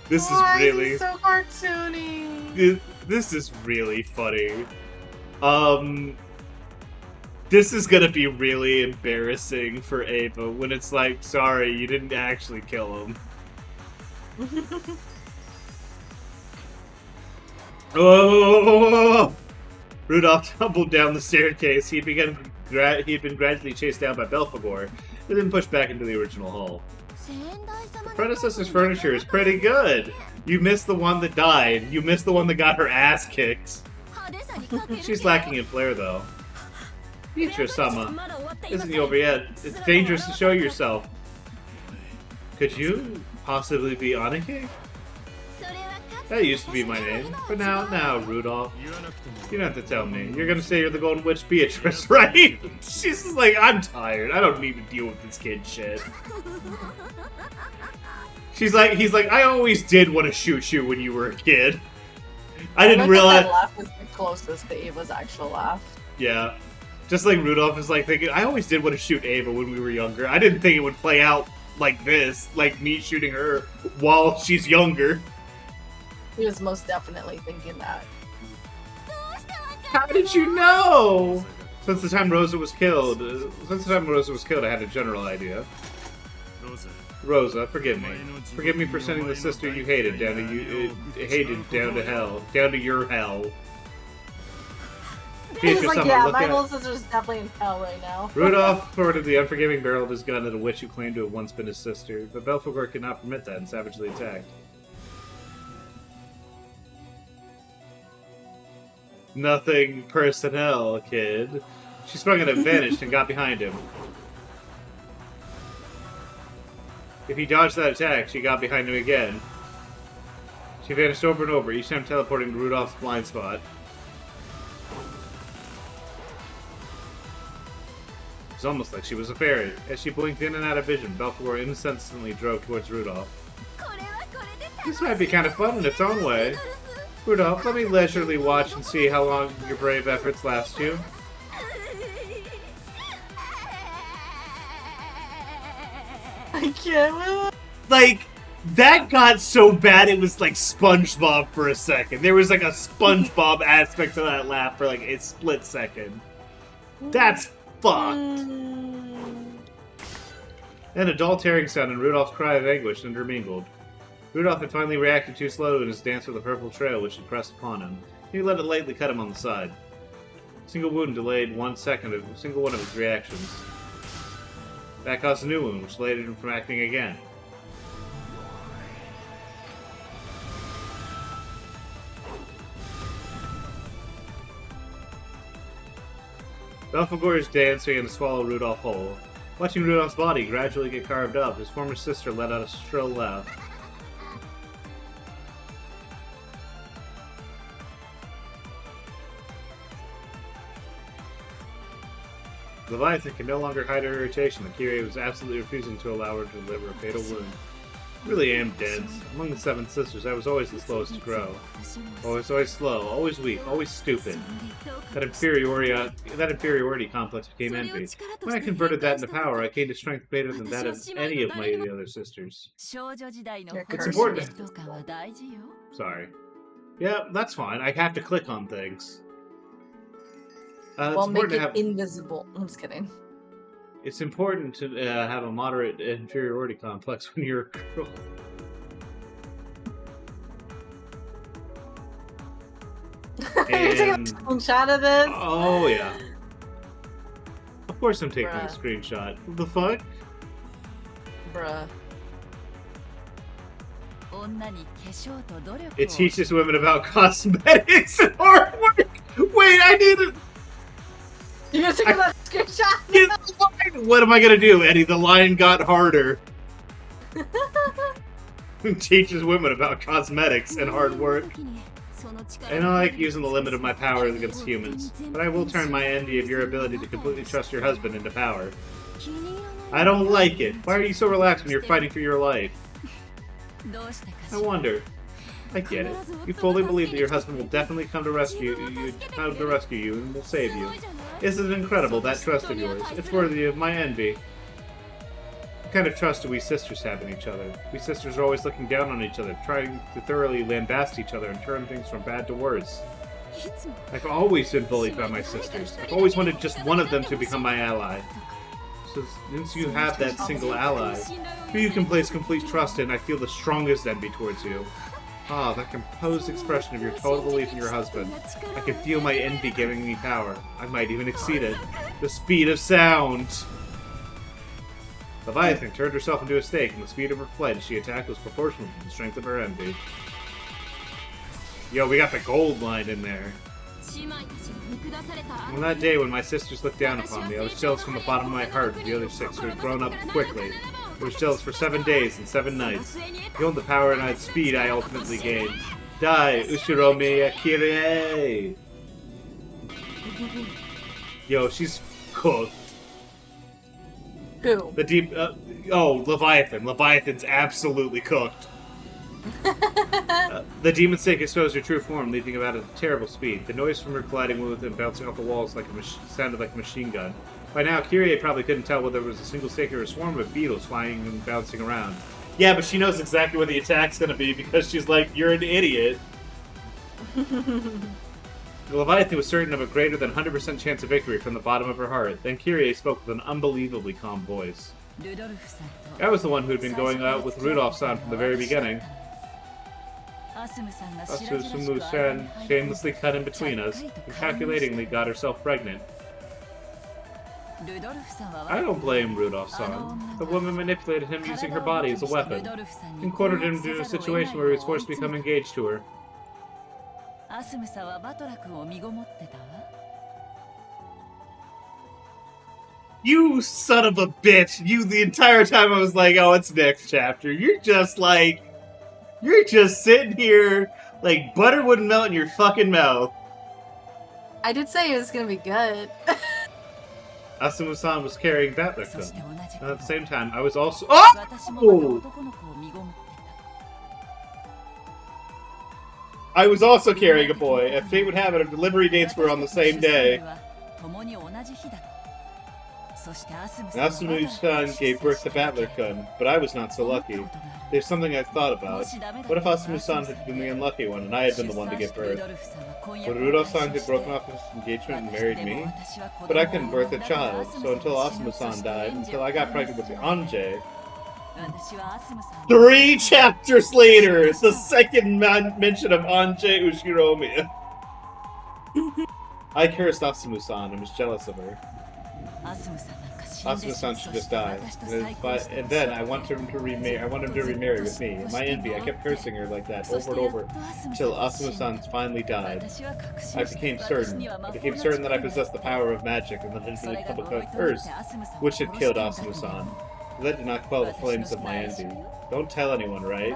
This is really so cartoony. This is really funny. This is gonna be really embarrassing for Ava when it's like, sorry, you didn't actually kill him. Oh! Rudolph tumbled down the staircase. He had been gradually chased down by Belphegor, and then pushed back into the original hall. The predecessor's furniture is pretty good. You missed the one that died. You missed the one that got her ass kicked. She's lacking in flair, though. Beatrice-sama, isn't over yet. It's dangerous to show yourself. Could you possibly be Anike? That used to be my name. But now, Rudolph. You don't have to tell me. You're gonna say you're the Golden Witch Beatrice, right? She's just like, I'm tired. I don't need to deal with this kid shit. He's like, I always did want to shoot you when you were a kid. I didn't realize. That laugh was the closest to Ava's actual laugh. Yeah. Just like Rudolph is like thinking, I always did want to shoot Ava when we were younger. I didn't think it would play out like this, like me shooting her while she's younger. He was most definitely thinking that. How did you know? Since the time Rosa was killed, I had a general idea. Rosa, forgive me. Forgive me for sending the sister you hated down to hell. Down to your hell. He's like, yeah, my little sister's definitely in hell right now. Rudolph ordered the unforgiving barrel of his gun at a witch who claimed to have once been his sister, but Belphegor could not permit that and savagely attacked. Nothing personnel, kid. She sprung at him, vanished, and got behind him. If he dodged that attack, she got behind him again. She vanished over and over, each time teleporting to Rudolph's blind spot. It was almost like she was a fairy. As she blinked in and out of vision, Belphegor insensibly drove towards Rudolph. This might be kind of fun in its own way. Rudolph, let me leisurely watch and see how long your brave efforts last you. I can't. Like, that got so bad it was like SpongeBob for a second. There was like a SpongeBob aspect to that laugh for like a split second. That's fucked. Then a dull tearing sound and Rudolph's cry of anguish intermingled. Rudolph had finally reacted too slow in his dance with the purple trail which had pressed upon him. He let it lightly cut him on the side. A single wound delayed 1 second of a single one of his reactions. That caused a new wound, which delayed him from acting again. Belphegor's dance began to swallow Rudolph whole. Watching Rudolph's body gradually get carved up, his former sister let out a shrill laugh. Leviathan could no longer hide her irritation. Akira was absolutely refusing to allow her to deliver a fatal wound. I really am dense. Among the 7 sisters, I was always the slowest to grow. I was always slow, always weak, always stupid. That inferiority complex became envy. When I converted that into power, I gained a strength greater than that of any of my other sisters. It's important. Sorry. Yeah, that's fine. I have to click on things. Well, make it invisible. I'm just kidding. It's important to have a moderate inferiority complex when you're a girl. You're taking a screenshot of this? Oh, yeah. Of course I'm taking a screenshot. What the fuck? Bruh. It teaches women about cosmetics and artwork! Wait, I need it! You're gonna take that screenshot? What am I gonna do, Eddie? The line got harder. Teaches women about cosmetics and hard work. I don't like using the limit of my powers against humans, but I will turn my envy of your ability to completely trust your husband into power. I don't like it. Why are you so relaxed when you're fighting for your life? I wonder. I get it. You fully believe that your husband will definitely come to rescue you and will save you. Isn't it incredible, that trust of yours? It's worthy of my envy. What kind of trust do we sisters have in each other? We sisters are always looking down on each other, trying to thoroughly lambast each other and turn things from bad to worse. I've always been bullied by my sisters. I've always wanted just one of them to become my ally. So since you have that single ally, who you can place complete trust in, I feel the strongest envy towards you. Ah, that composed expression of your total belief in your husband. I can feel my envy giving me power. I might even exceed it. The speed of sound! Leviathan turned herself into a snake, and the speed of her flight as she attacked was proportional to the strength of her envy. Yo, we got the gold line in there. On that day when my sisters looked down upon me, I was jealous from the bottom of my heart of the other 6 who had grown up quickly. I was jealous for 7 days and 7 nights. Beyond the power and speed I ultimately gained. Die, Ushiromi Akire! Yo, she's cooked. Who? The deep... Leviathan. Leviathan's absolutely cooked. The demon snake exposed her true form, leaping about at a terrible speed. The noise from her colliding with and bouncing off the walls sounded like a machine gun. By now, Kyrie probably couldn't tell whether it was a single snake or a swarm of beetles flying and bouncing around. Yeah, but she knows exactly where the attack's gonna be because she's like, you're an idiot. The Leviathan was certain of a greater than 100% chance of victory from the bottom of her heart. Then Kyrie spoke with an unbelievably calm voice. I was the one who'd been going out with Rudolph-san from the very beginning. Asumu-san shamelessly cut in between us and calculatingly got herself pregnant. I don't blame Rudolph-san. The woman manipulated him using her body as a weapon and cornered him into a situation where he was forced to become engaged to her. You son of a bitch! You, the entire time I was like, oh, it's next chapter. You're just sitting here like butter wouldn't melt in your fucking mouth. I did say it was gonna be good. Asumu-san was carrying Battler-kun. And at the same time, I was also— Oh! I was also carrying a boy. If fate would have it, our delivery dates were on the same day. Asumu-san gave birth to Battler-kun, but I was not so lucky. There's something I've thought about. What if Asumu-san had been the unlucky one, and I had been the one to give birth? Would Rudolph-san have broken off his engagement and married me? But I couldn't birth a child, so until Asumu-san died, until I got pregnant with Anjay. 3 chapters later, the second mention of Anjay Ushiromiya. I cursed Asumu-san and was jealous of her. Asumu-san should just die. And then I wanted him to remarry with me. In my envy, I kept cursing her like that over and over until Asumu-san finally died. I became certain that I possessed the power of magic and that it had become a curse which had killed Asumu-san. That did not quell the flames of my envy. Don't tell anyone, right?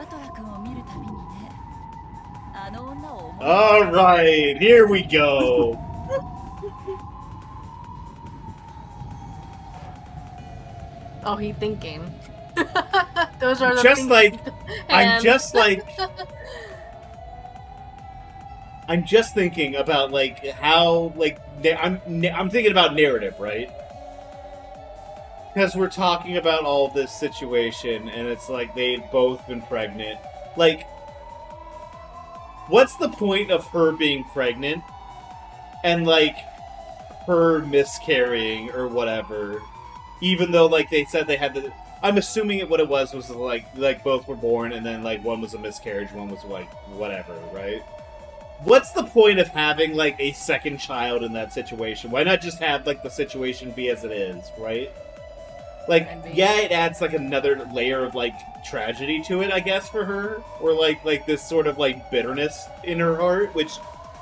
Alright, here we go! Oh, he thinking. Those are the just things. like I'm just thinking about like how like I'm thinking about narrative, right? Because we're talking about all this situation, and it's like they've both been pregnant. Like, what's the point of her being pregnant and like her miscarrying or whatever? Even though, like, they said they had the... I'm assuming what it was like both were born, and then, like, one was a miscarriage, one was, like, whatever, right? What's the point of having, like, a second child in that situation? Why not just have, like, the situation be as it is, right? Like, yeah, it adds, like, another layer of, like, tragedy to it, I guess, for her. Or, like this sort of, like, bitterness in her heart, which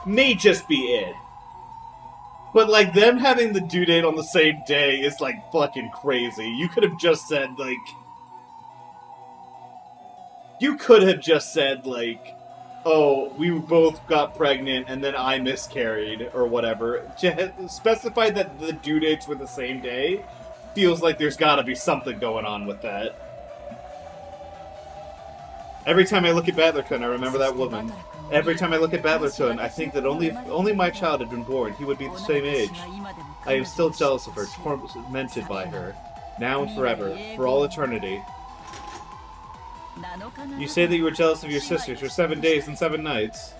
may just be it. But, like, them having the due date on the same day is, like, fucking crazy. You could have just said, like... You could have just said, like, oh, we both got pregnant and then I miscarried, or whatever. Specify that the due dates were the same day feels like there's gotta be something going on with that. Every time I look at Battler-kun, I remember that woman. Every time I look at Battler-kun, I think that if only my child had been born, he would be the same age. I am still jealous of her, tormented by her. Now and forever, for all eternity. You say that you were jealous of your sisters for 7 days and 7 nights.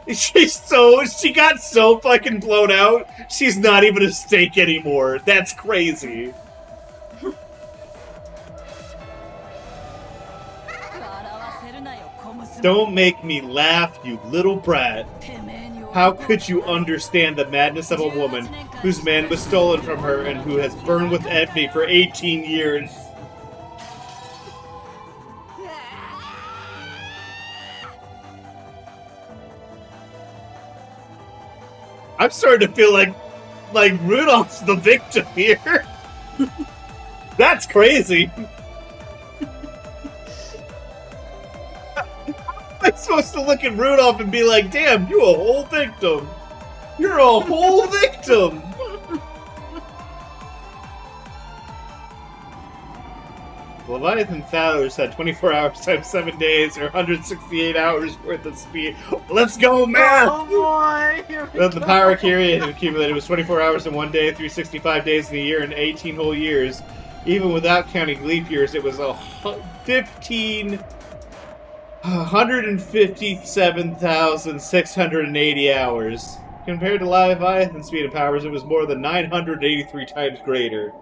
She got so fucking blown out, she's not even a steak anymore. That's crazy. Don't make me laugh, you little brat. How could you understand the madness of a woman whose man was stolen from her and who has burned with envy for 18 years? I'm starting to feel like Rudolph's the victim here. That's crazy. I'm supposed to look at Rudolph and be like, damn, you a whole victim. You're a whole victim. Leviathan Fowlers had 24 hours times 7 days, or 168 hours worth of speed. Let's go, man! Oh boy! The power carried had accumulated was 24 hours in 1 day, 365 days in a year, and 18 whole years. Even without counting leap years, it was 157,680 hours. Compared to Leviathan speed and powers, it was more than 983 times greater.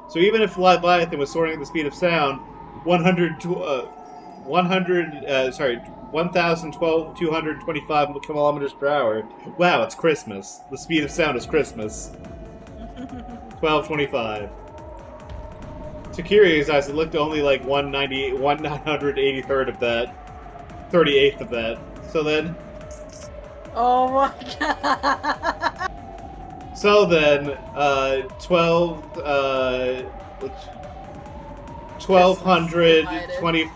So even if Leviathan was soaring at the speed of sound, 1,225 kilometers per hour. Wow, it's Christmas. The speed of sound is Christmas. 1225. To Kiri's eyes, it looked only like 1/983rd of that. 38th of that. So then... Oh my god. So then, 1220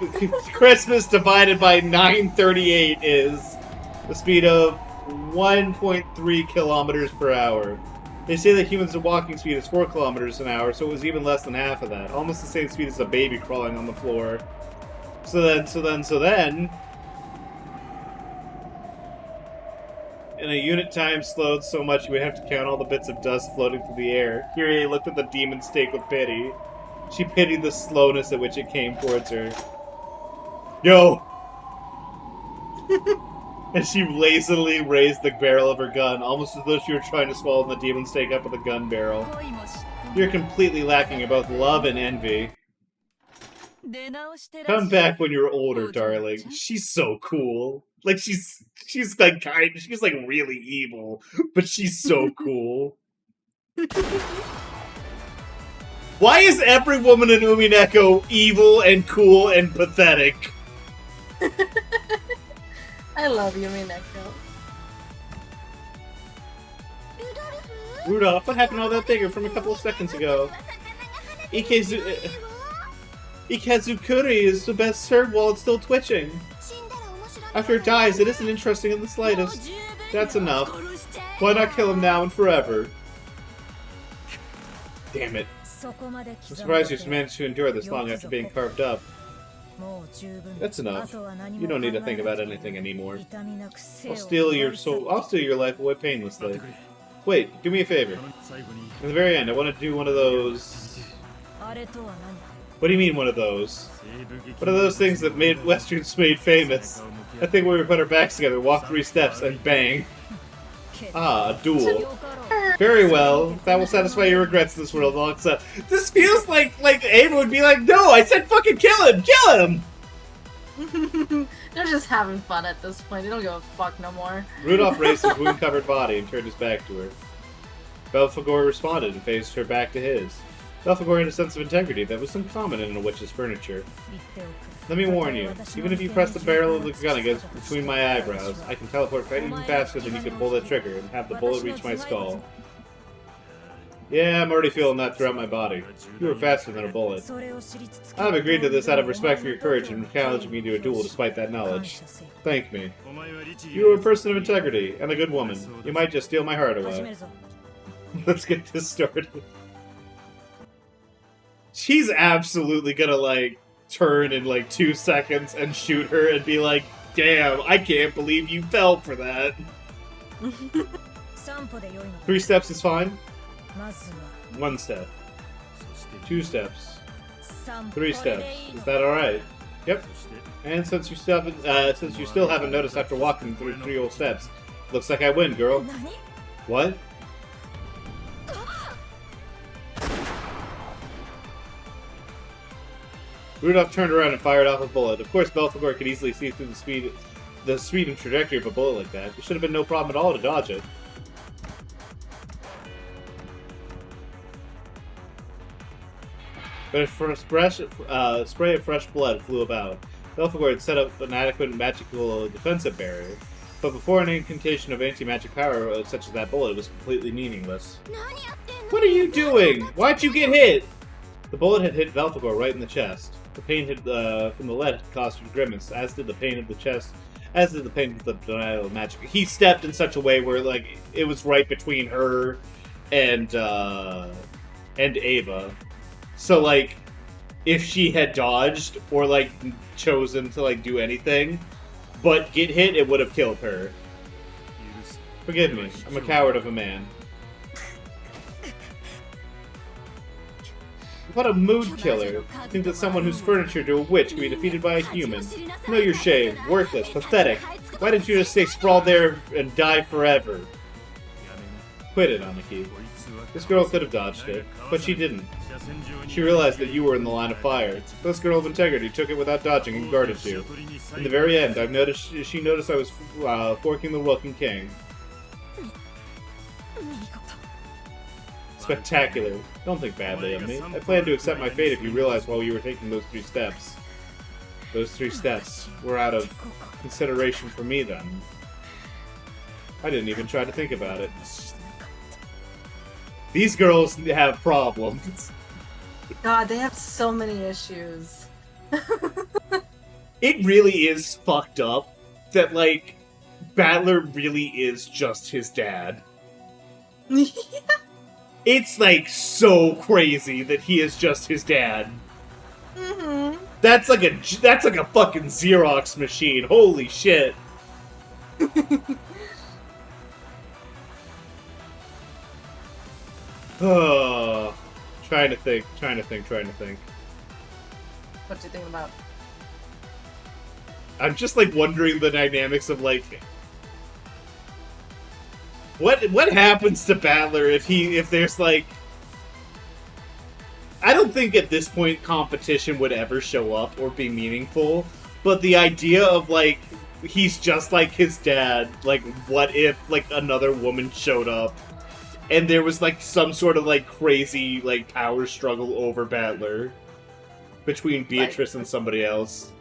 Christmas divided by 938 is the speed of 1.3 kilometers per hour. They say that humans' walking speed is 4 kilometers an hour, so it was even less than half of that. Almost the same speed as a baby crawling on the floor. So then... And a unit time slowed so much you would have to count all the bits of dust floating through the air. Kyrie looked at the demon stake with pity. She pitied the slowness at which it came towards her. Yo! And she lazily raised the barrel of her gun, almost as though she were trying to swallow the demon stake up with a gun barrel. You're completely lacking in both love and envy. Come back when you're older, darling. She's so cool. Like, she's like she's like really evil, but she's so cool. Why is every woman in Umineko evil and cool and pathetic? I love you, Umineko. Rudolph, what happened to all that figure from a couple of seconds ago? Ikazukuri is the best served while it's still twitching. After it dies, it isn't interesting in the slightest. That's enough. Why not kill him now and forever? Damn it. I'm surprised you managed to endure this long after being carved up. That's enough. You don't need to think about anything anymore. I'll steal your life away painlessly. Wait, do me a favor. In the very end, I want to do one of those... What do you mean, one of those? One of those things that made Westerns made famous. I think where we put our backs together, walk 3 steps, and bang. Ah, a duel. Very well. That will satisfy your regrets in this world. All except this feels like Ava would be like, no, I said fucking kill him! Kill him! They're just having fun at this point. They don't give a fuck no more. Rudolph raised his wound-covered body and turned his back to her. Belphegor responded and faced her back to his. Belphegor had a sense of integrity that was uncommon in a witch's furniture. Let me warn you, even if you press the barrel of the gun against between my eyebrows, I can teleport even faster than you can pull the trigger and have the bullet reach my skull. Yeah, I'm already feeling that throughout my body. You were faster than a bullet. I've agreed to this out of respect for your courage and challenging me to a duel despite that knowledge. Thank me. You are a person of integrity, and a good woman. You might just steal my heart away. Let's get this started. She's absolutely gonna, like, turn in, like, 2 seconds and shoot her and be like, damn, I can't believe you fell for that. 3 steps is fine? 1 step. 2 steps. 3 steps. Is that alright? Yep. And since you still haven't noticed after walking through 3 old steps, looks like I win, girl. What? Rudolph turned around and fired off a bullet. Of course, Belphegor could easily see through the speed and trajectory of a bullet like that. It should have been no problem at all to dodge it. But a spray of fresh blood flew about. Belphegor had set up an adequate magical defensive barrier, but before an incantation of anti-magic power such as that bullet, it was completely meaningless. What are you doing? Why'd you get hit? The bullet had hit Belphegor right in the chest. The pain from the lead caused her to grimace, as did the pain of the chest, as did the pain of the denial of magic. He stepped in such a way where, like, it was right between her and Ava. So, like, if she had dodged or, like, chosen to, like, do anything but get hit, it would have killed her. Forgive me, I'm a coward of a man. What a mood killer. Think that someone who's furniture to a witch can be defeated by a human. Know your shame. Worthless. Pathetic. Why didn't you just stay sprawled there and die forever? Quit it, Aniki. This girl could have dodged it, but she didn't. She realized that you were in the line of fire. This girl of integrity took it without dodging and guarded you. In the very end, she noticed I was forking the Welcome King. Spectacular. Don't think badly of me. I planned to accept my fate if you realized while you were taking those 3 steps. Those 3 steps were out of consideration for me then. I didn't even try to think about it. These girls have problems. God, they have so many issues. It really is fucked up that, like, Battler really is just his dad. It's, like, so crazy that he is just his dad. Mm-hmm. That's like a fucking Xerox machine. Holy shit. Oh, trying to think. What do you think about? I'm just like wondering the dynamics of like what happens to Battler if there's like, I don't think at this point competition would ever show up or be meaningful, but the idea of like he's just like his dad, like what if like another woman showed up and there was like some sort of like crazy like power struggle over Battler between Beatrice and somebody else.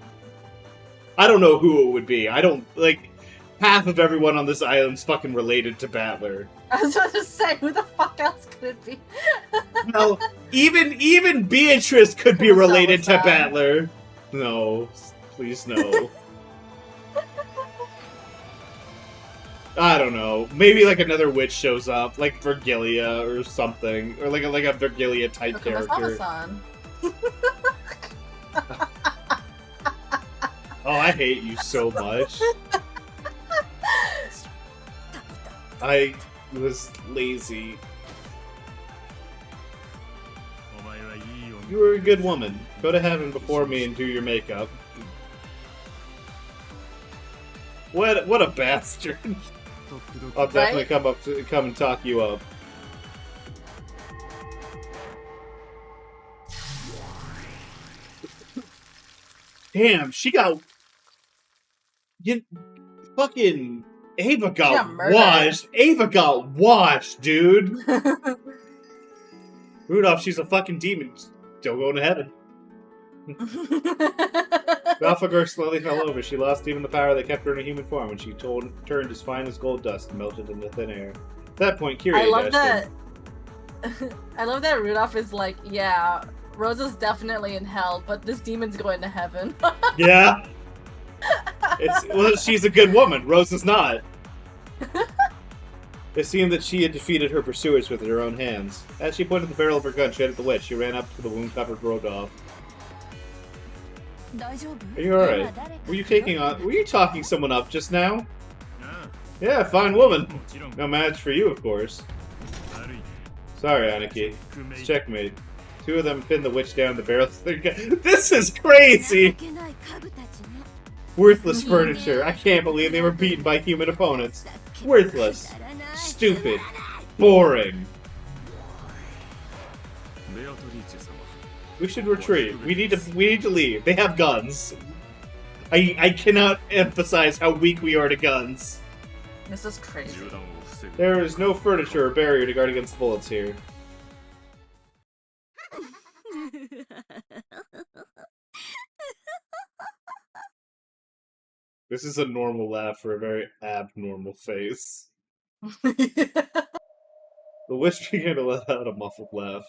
I don't know who it would be. I don't like half of everyone on this island's fucking related to Battler. I was about to say, who the fuck else could it be? Well, even Beatrice could be related to Battler. No, please no. I don't know. Maybe like another witch shows up, like Virgilia or something, or like a Virgilia type character. Oh, I hate you so much. I was lazy. You were a good woman. Go to heaven before me and do your makeup. What a bastard. I'll definitely come and talk you up. Damn, she got fucking Ava got washed. Ava got washed, dude. Rudolph, she's a fucking demon. Still going to heaven. Balfagor slowly fell over. She lost even the power that kept her in a human form when she turned as fine as gold dust and melted into thin air. At that point, Kyrie dashed in. I love that Rudolph is like, yeah, Rosa's definitely in hell, but this demon's going to heaven. Yeah. Well, she's a good woman. Rosa's not. It seemed that she had defeated her pursuers with her own hands. As she pointed the barrel of her gun straight at the witch, she ran up to the wound-covered Rodolph. Are you alright? Were you talking someone up just now? Yeah, fine woman. No match for you, of course. Sorry, Aniki. It's checkmate. 2 of them pinned the witch down the barrel. This is crazy! Worthless furniture. I can't believe they were beaten by human opponents. Worthless. Stupid. Boring. We should retreat. We need to leave. They have guns. I cannot emphasize how weak we are to guns. This is crazy. There is no furniture or barrier to guard against bullets here. This is a normal laugh for a very abnormal face. The witch began to let out a muffled laugh.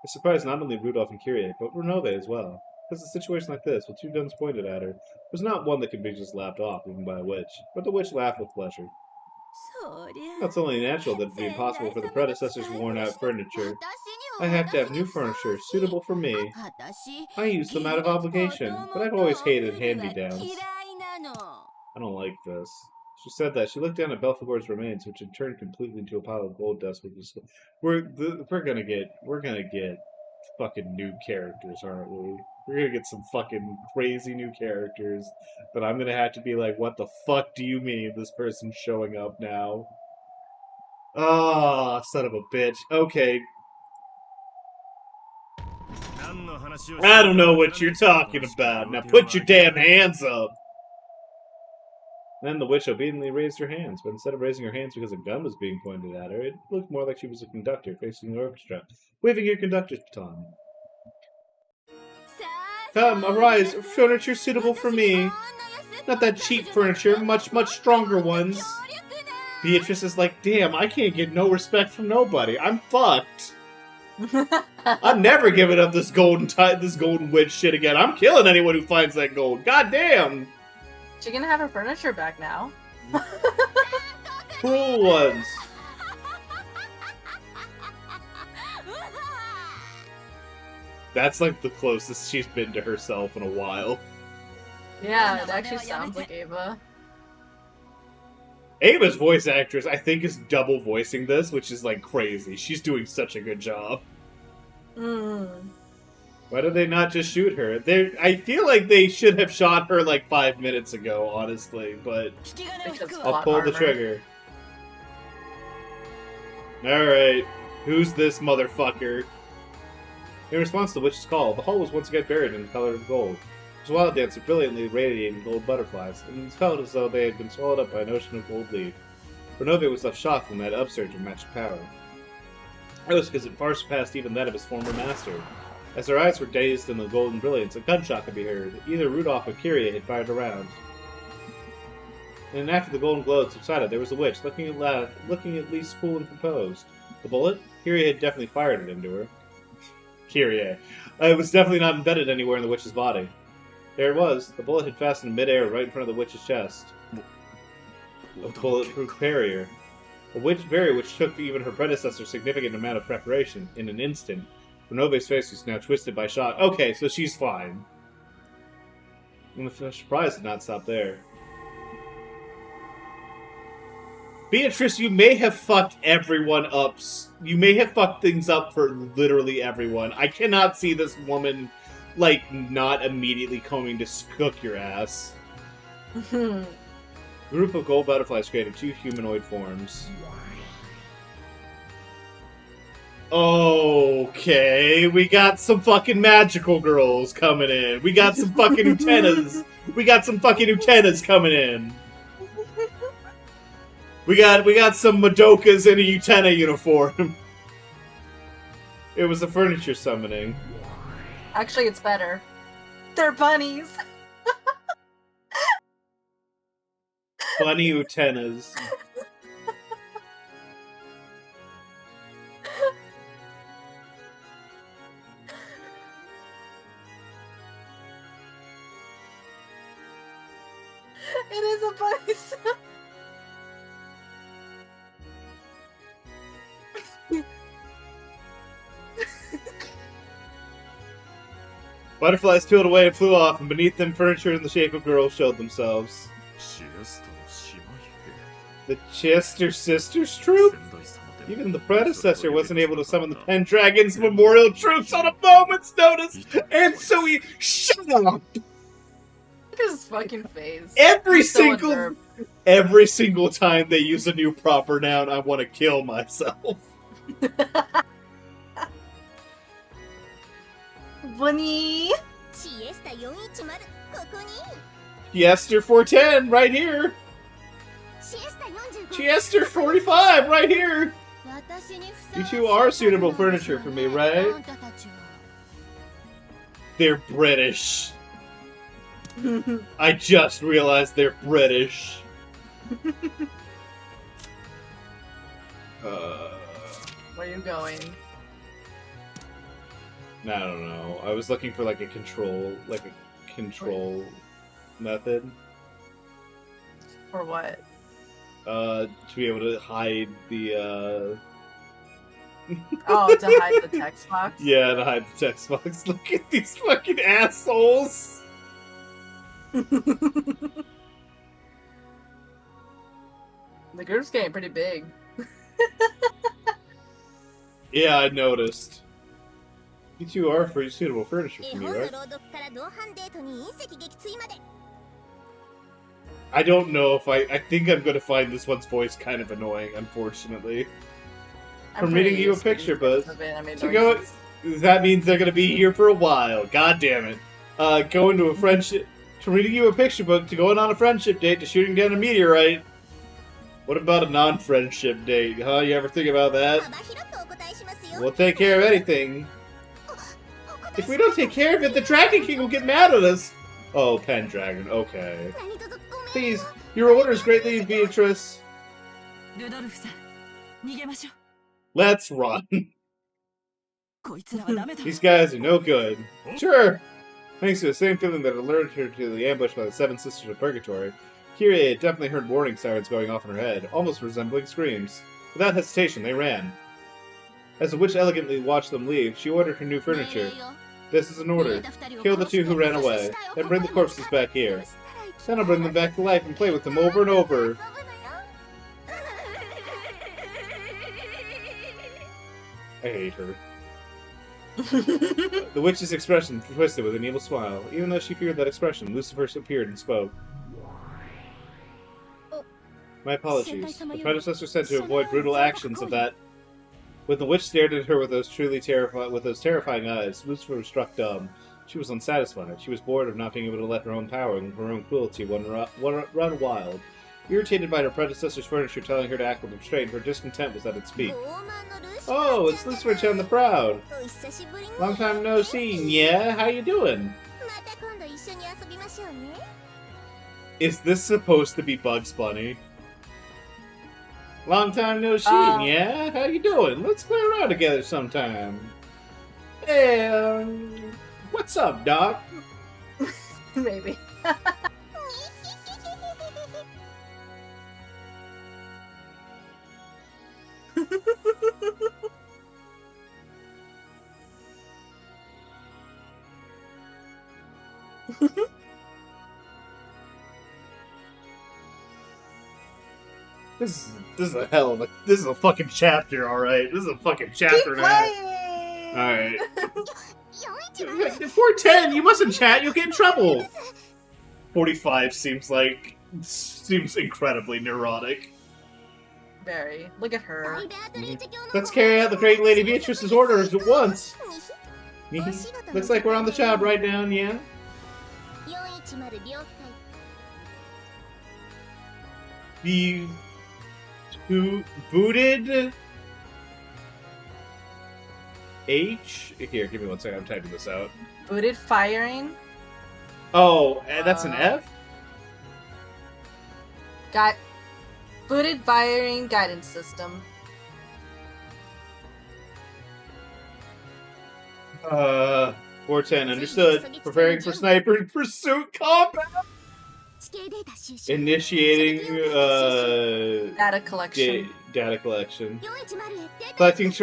It surprised not only Rudolph and Kyrie, but Renove as well. Because a situation like this, with 2 guns pointed at her, was not one that could be just laughed off, even by a witch. But the witch laughed with pleasure. It's only natural that it would be impossible for the predecessor's worn-out furniture. I have to have new furniture, suitable for me. I use them out of obligation, but I've always hated hand-me-downs. I don't like this. She said that. She looked down at Belphegor's remains, which had turned completely into a pile of gold dust. We're gonna get fucking new characters, aren't we? We're gonna get some fucking crazy new characters, but I'm gonna have to be like, what the fuck do you mean this person's showing up now? Oh, son of a bitch. Okay. I don't know what you're talking about. Now put your damn hands up. Then the witch obediently raised her hands, but instead of raising her hands because a gun was being pointed at her, it looked more like she was a conductor facing the orchestra, waving your conductor's baton. Come, arise, furniture suitable for me. Not that cheap furniture, much, much stronger ones. Beatrice is like, damn, I can't get no respect from nobody. I'm fucked. I'm never giving up this golden witch shit again. I'm killing anyone who finds that gold. God damn. She gonna have her furniture back now. Cruel ones. That's like the closest she's been to herself in a while. Yeah, it actually sounds like Ava. Ava's voice actress, I think, is double voicing this, which is like crazy. She's doing such a good job. Why did they not just shoot her? I feel like they should have shot her like 5 minutes ago, honestly, but I'll pull the trigger. Alright, who's this motherfucker? In response to the witch's call, the hall was once again buried in the color of gold. It was a wild dancer brilliantly radiating gold butterflies, and it felt as though they had been swallowed up by an ocean of gold leaf. Renove was left shocked from that upsurge of magic power. It was because it far surpassed even that of his former master. As their eyes were dazed in the golden brilliance, a gunshot could be heard. Either Rudolph or Kyrie had fired a round. And after the golden glow had subsided, there was a witch, looking at least cool and composed. The bullet? Kyrie had definitely fired it into her. Kyrie. It was definitely not embedded anywhere in the witch's body. There it was. The bullet had fastened in midair right in front of the witch's chest. A bulletproof barrier. A barrier which took even her predecessor a significant amount of preparation. In an instant, Renove's face was now twisted by shock. Okay, so she's fine. And the surprise did not stop there. Beatrice, you may have fucked everyone up. You may have fucked things up for literally everyone. I cannot see this woman, like, not immediately coming to cook your ass. A group of gold butterflies created 2 humanoid forms. Okay, we got some fucking magical girls coming in. We got some fucking Utenas. We got some fucking Utenas coming in. We got some Madokas in a Utena uniform. It was a furniture summoning. Actually, it's better. They're bunnies. Bunny Utenas. It is a bunny. Butterflies peeled away and flew off, and beneath them furniture in the shape of girls showed themselves. The Chester Sisters troop? Even the predecessor wasn't able to summon the Pendragon's memorial troops on a moment's notice! And so he... Shut up! Look at his fucking face. Every He's so unnerved. single time they use a new proper noun, I want to kill myself. Bunny! Chester 410, right here! Chester 45, right here! You two are suitable furniture for me, right? They're British. I just realized they're British. Where are you going? I don't know. I was looking for like a control method. For what? To be able to hide the Oh, to hide the text box? Yeah, to hide the text box. Look at these fucking assholes! The group's getting pretty big. Yeah, I noticed. You two are pretty suitable furniture for me, right? I don't know if I think I'm going to find this one's voice kind of annoying, unfortunately. From reading you a picture, Buzz. To go, that means they're going to be here for a while. God damn it. Going to a friendship... From reading you a picture book, to going on a friendship date, to shooting down a meteorite. What about a non-friendship date? Huh? You ever think about that? We'll take care of anything. If we don't take care of it, the Dragon King will get mad at us. Oh, Pendragon. Okay. Please, your orders greatly, Beatrice. ルドルフさん、逃げましょう。 Let's run. こいつらはダメだ。 These guys are no good. Sure. Thanks to the same feeling that alerted her to the ambush by the Seven Sisters of Purgatory, Kyrie had definitely heard warning sirens going off in her head, almost resembling screams. Without hesitation, they ran. As the witch elegantly watched them leave, she ordered her new furniture. This is an order. Kill the two who ran away, then bring the corpses back here. Then I'll bring them back to life and play with them over and over. I hate her. The witch's expression twisted with an evil smile. Even though she feared that expression, Lucifer appeared and spoke. My apologies. The predecessor said to avoid brutal actions of that. When the witch stared at her with those terrifying eyes, Lucifer was struck dumb. She was unsatisfied. She was bored of not being able to let her own power and her own cruelty run wild. Irritated by her predecessor's furniture telling her to act with restraint, her discontent was at its peak. Oh, it's Lucifer the Proud. Long time no see, yeah? How you doing? Is this supposed to be Bugs Bunny? Long time no see, yeah? How you doing? Let's play around together sometime. Hey, what's up, Doc? Maybe. This is a hell of a... This is a fucking chapter, alright? This is a fucking chapter now. Alright. 410, you mustn't chat, you'll get in trouble! 45 seems incredibly neurotic. Very. Look at her. Let's carry out the great Lady Beatrice's orders at once! Looks like we're on the job right now, yeah? The... Who booted H? Here, give me one second. I'm typing this out. Booted firing. Oh, that's an F? Got booted firing guidance system. 410, understood. Preparing for sniper pursuit combat. Initiating Data collection. Data collection. Collecting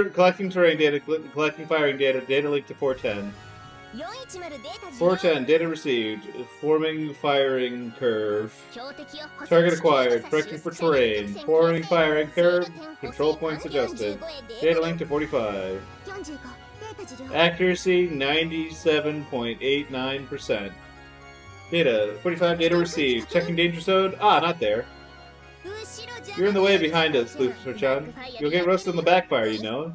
terrain data, collecting firing data, data linked to 410. 410, data received. Forming firing curve. Target acquired, correcting for terrain. Forming firing curve, control points adjusted. Data linked to 45. Accuracy 97.89%. Data 45, data received. Checking danger zone. Ah, not there. You're in the way behind us, Lucifer-chan. You'll get roasted in the backfire, you know.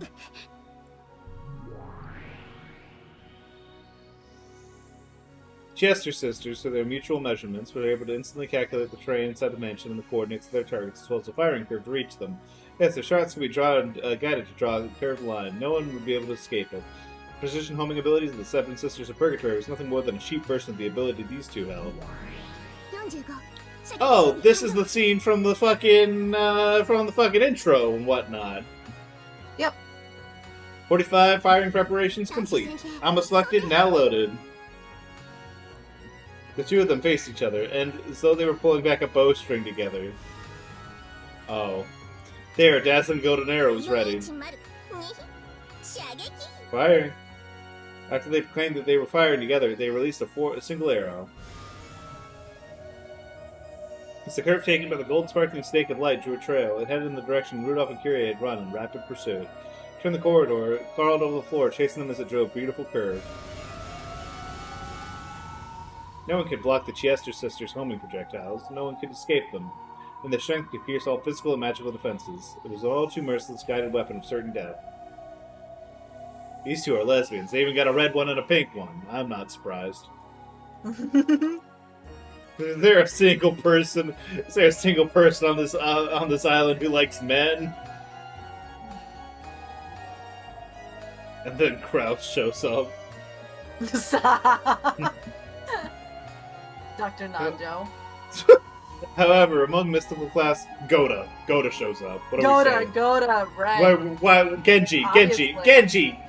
She asked her sisters, so their mutual measurements were able to instantly calculate the terrain inside the mansion and the coordinates of their targets, as well as the firing curve to reach them. Yes, their shots can be guided to draw a curved line. No one would be able to escape it. Precision homing abilities of the Seven Sisters of Purgatory was nothing more than a cheap version of the ability these two held. Oh, this is the scene from the fucking intro and whatnot. Yep. 45 firing preparations complete. Alma selected, now loaded. The two of them faced each other, and as though they were pulling back a bowstring together. Oh. There, dazzling golden arrows ready. Firing. After they proclaimed that they were firing together, they released a single arrow. As the curve taken by the gold sparkling snake of light drew a trail, it headed in the direction Rudolph and Kyrie had run in rapid pursuit. Turned the corridor, it crawled over the floor, chasing them as it drove a beautiful curve. No one could block the Chiester sisters' homing projectiles. No one could escape them. And their strength could pierce all physical and magical defenses. It was an all too merciless guided weapon of certain death. These two are lesbians. They even got a red one and a pink one. I'm not surprised. Is there a single person? Is there a single person on this island who likes men? And then Kraus shows up. Dr. Nanjo. However, among mystical class, Goda shows up. What are we saying? Goda, right. Why, Genji.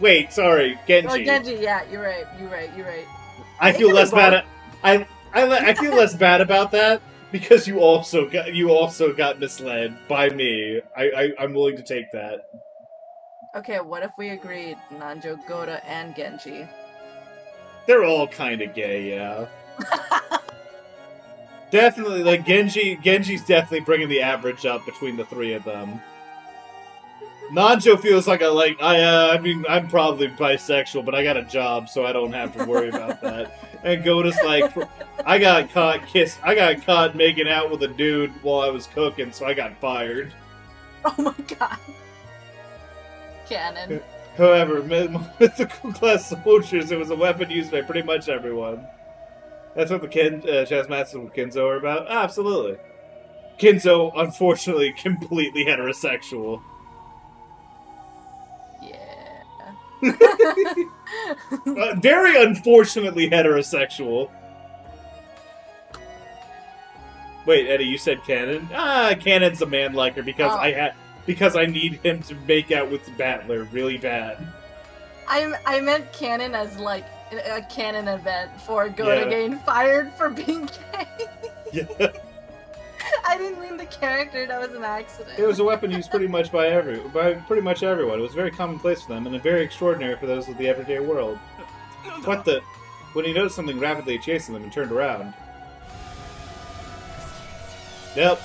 Wait, sorry, Genji. Oh, Genji, yeah, you're right. I feel less bad. I feel less bad about that because you also got misled by me. I'm willing to take that. Okay, what if we agreed Nanjo, Goda, and Genji? They're all kind of gay, yeah. Definitely, like Genji's definitely bringing the average up between the three of them. Nanjo feels like I mean, I'm probably bisexual, but I got a job, so I don't have to worry about that. And Goda's like, I got caught making out with a dude while I was cooking, so I got fired. Oh my god. Canon. However, mythical class soldiers, it was a weapon used by pretty much everyone. That's what the Chess Masters with Kinzo are about? Absolutely. Kinzo, unfortunately, completely heterosexual. Yeah. Very unfortunately heterosexual. Wait, Eddie, you said Canon? Canon's a man liker because I need him to make out with Battler really bad. I meant canon as like a canon event for Goda getting fired for being gay. Yeah. I didn't mean the character. That was an accident. It was a weapon used pretty much by pretty much everyone. It was very commonplace for them and very extraordinary for those of the everyday world. What the? When he noticed something rapidly chasing them and turned around. Yep.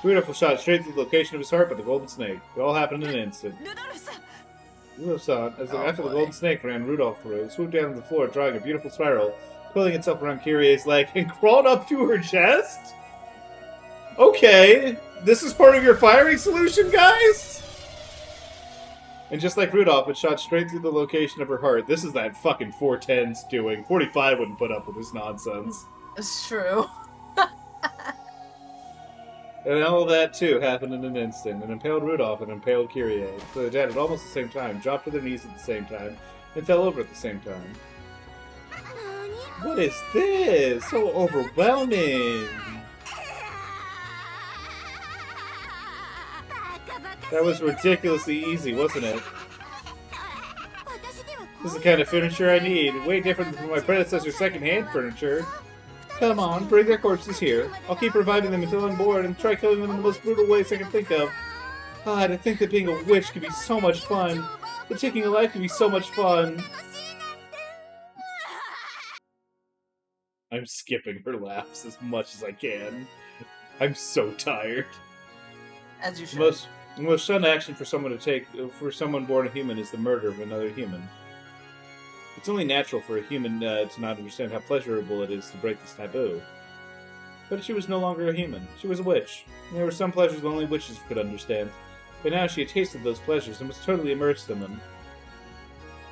Beautiful shot straight to the location of his heart by the golden snake. It all happened in an instant. Rudolph-san, after the golden snake ran Rudolph through, swooped down to the floor, drawing a beautiful spiral, coiling itself around Kyrie's leg, and crawled up to her chest? Okay, this is part of your firing solution, guys? And just like Rudolph, it shot straight through the location of her heart. This is that fucking 410's doing. 45 wouldn't put up with this nonsense. It's true. And all of that, too, happened in an instant. And impaled Rudolph and impaled Kyrie. So they died at almost the same time, dropped to their knees at the same time, and fell over at the same time. What is this? So overwhelming! That was ridiculously easy, wasn't it? This is the kind of furniture I need. Way different from my predecessor's second-hand furniture. Come on, bring their corpses here. I'll keep reviving them until I'm bored and try killing them in the most brutal ways I can think of. God, I think that being a witch could be so much fun. But taking a life could be so much fun. I'm skipping her laughs as much as I can. I'm so tired. As you should. The most shunned action for someone born a human is the murder of another human. It's only natural for a human to not understand how pleasurable it is to break this taboo. But she was no longer a human. She was a witch. There were some pleasures only witches could understand. But now she had tasted those pleasures and was totally immersed in them.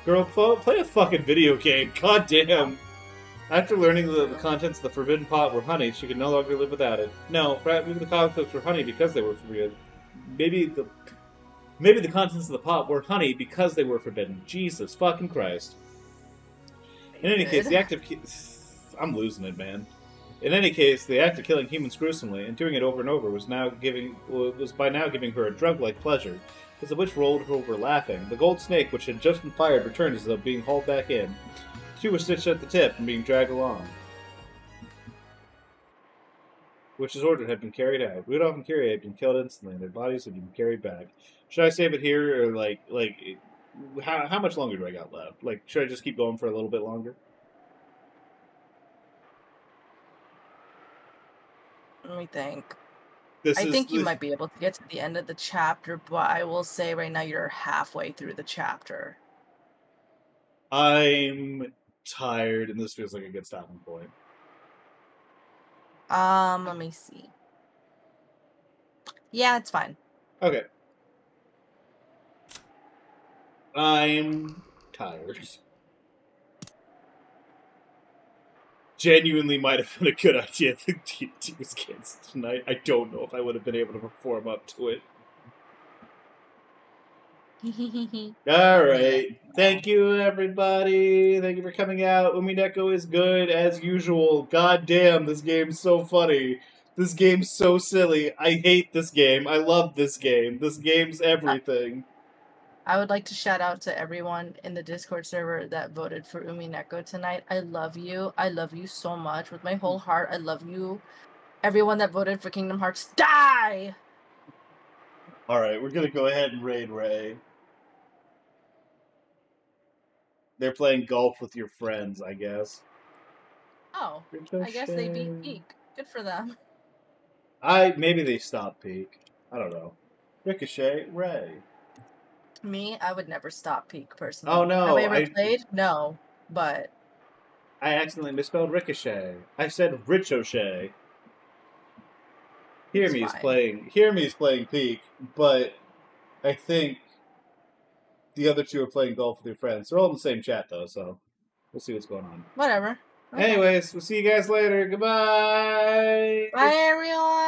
Girl, play a fucking video game. God damn. After learning the contents of the forbidden pot were honey, she could no longer live without it. No, maybe the contents were honey because they were forbidden. Maybe the contents of the pot were honey because they were forbidden. Jesus fucking Christ. In any case, the act of... I'm losing it, man. In any case, the act of killing humans gruesomely and doing it over and over was by now giving her a drug-like pleasure. As the witch rolled over laughing, the gold snake, which had just been fired, returned as though being hauled back in. She was stitched at the tip and being dragged along. Witch's order had been carried out. Rudolph and Kyrie had been killed instantly, and their bodies had been carried back. Should I save it here, or how much longer do I got left? Like, should I just keep going for a little bit longer? Let me think. I think you might be able to get to the end of the chapter, but I will say right now you're halfway through the chapter. I'm tired, and this feels like a good stopping point. Let me see. Yeah, it's fine. Okay. I'm tired. Genuinely might have been a good idea to use kids tonight. I don't know if I would have been able to perform up to it. All right. Thank you, everybody. Thank you for coming out. Umineko is good as usual. God damn, this game's so funny. This game's so silly. I hate this game. I love this game. This game's everything. I would like to shout out to everyone in the Discord server that voted for Umineko tonight. I love you. I love you so much with my whole heart. I love you. Everyone that voted for Kingdom Hearts, die! All right, we're gonna go ahead and raid Ray. They're playing golf with your friends, I guess. Oh, I guess they beat Peak. Good for them. Maybe they stopped Peak. I don't know. Ricochet, Ray. Me, I would never stop Peak personally. Oh no! Have I ever played? No, but I accidentally misspelled Ricochet. I said Ricochet. It's Hear fine. me's playing Peak, but I think the other two are playing golf with your friends. They're all in the same chat though, so we'll see what's going on. whatever. Okay. Anyways, we'll see you guys later. Goodbye. Bye, everyone.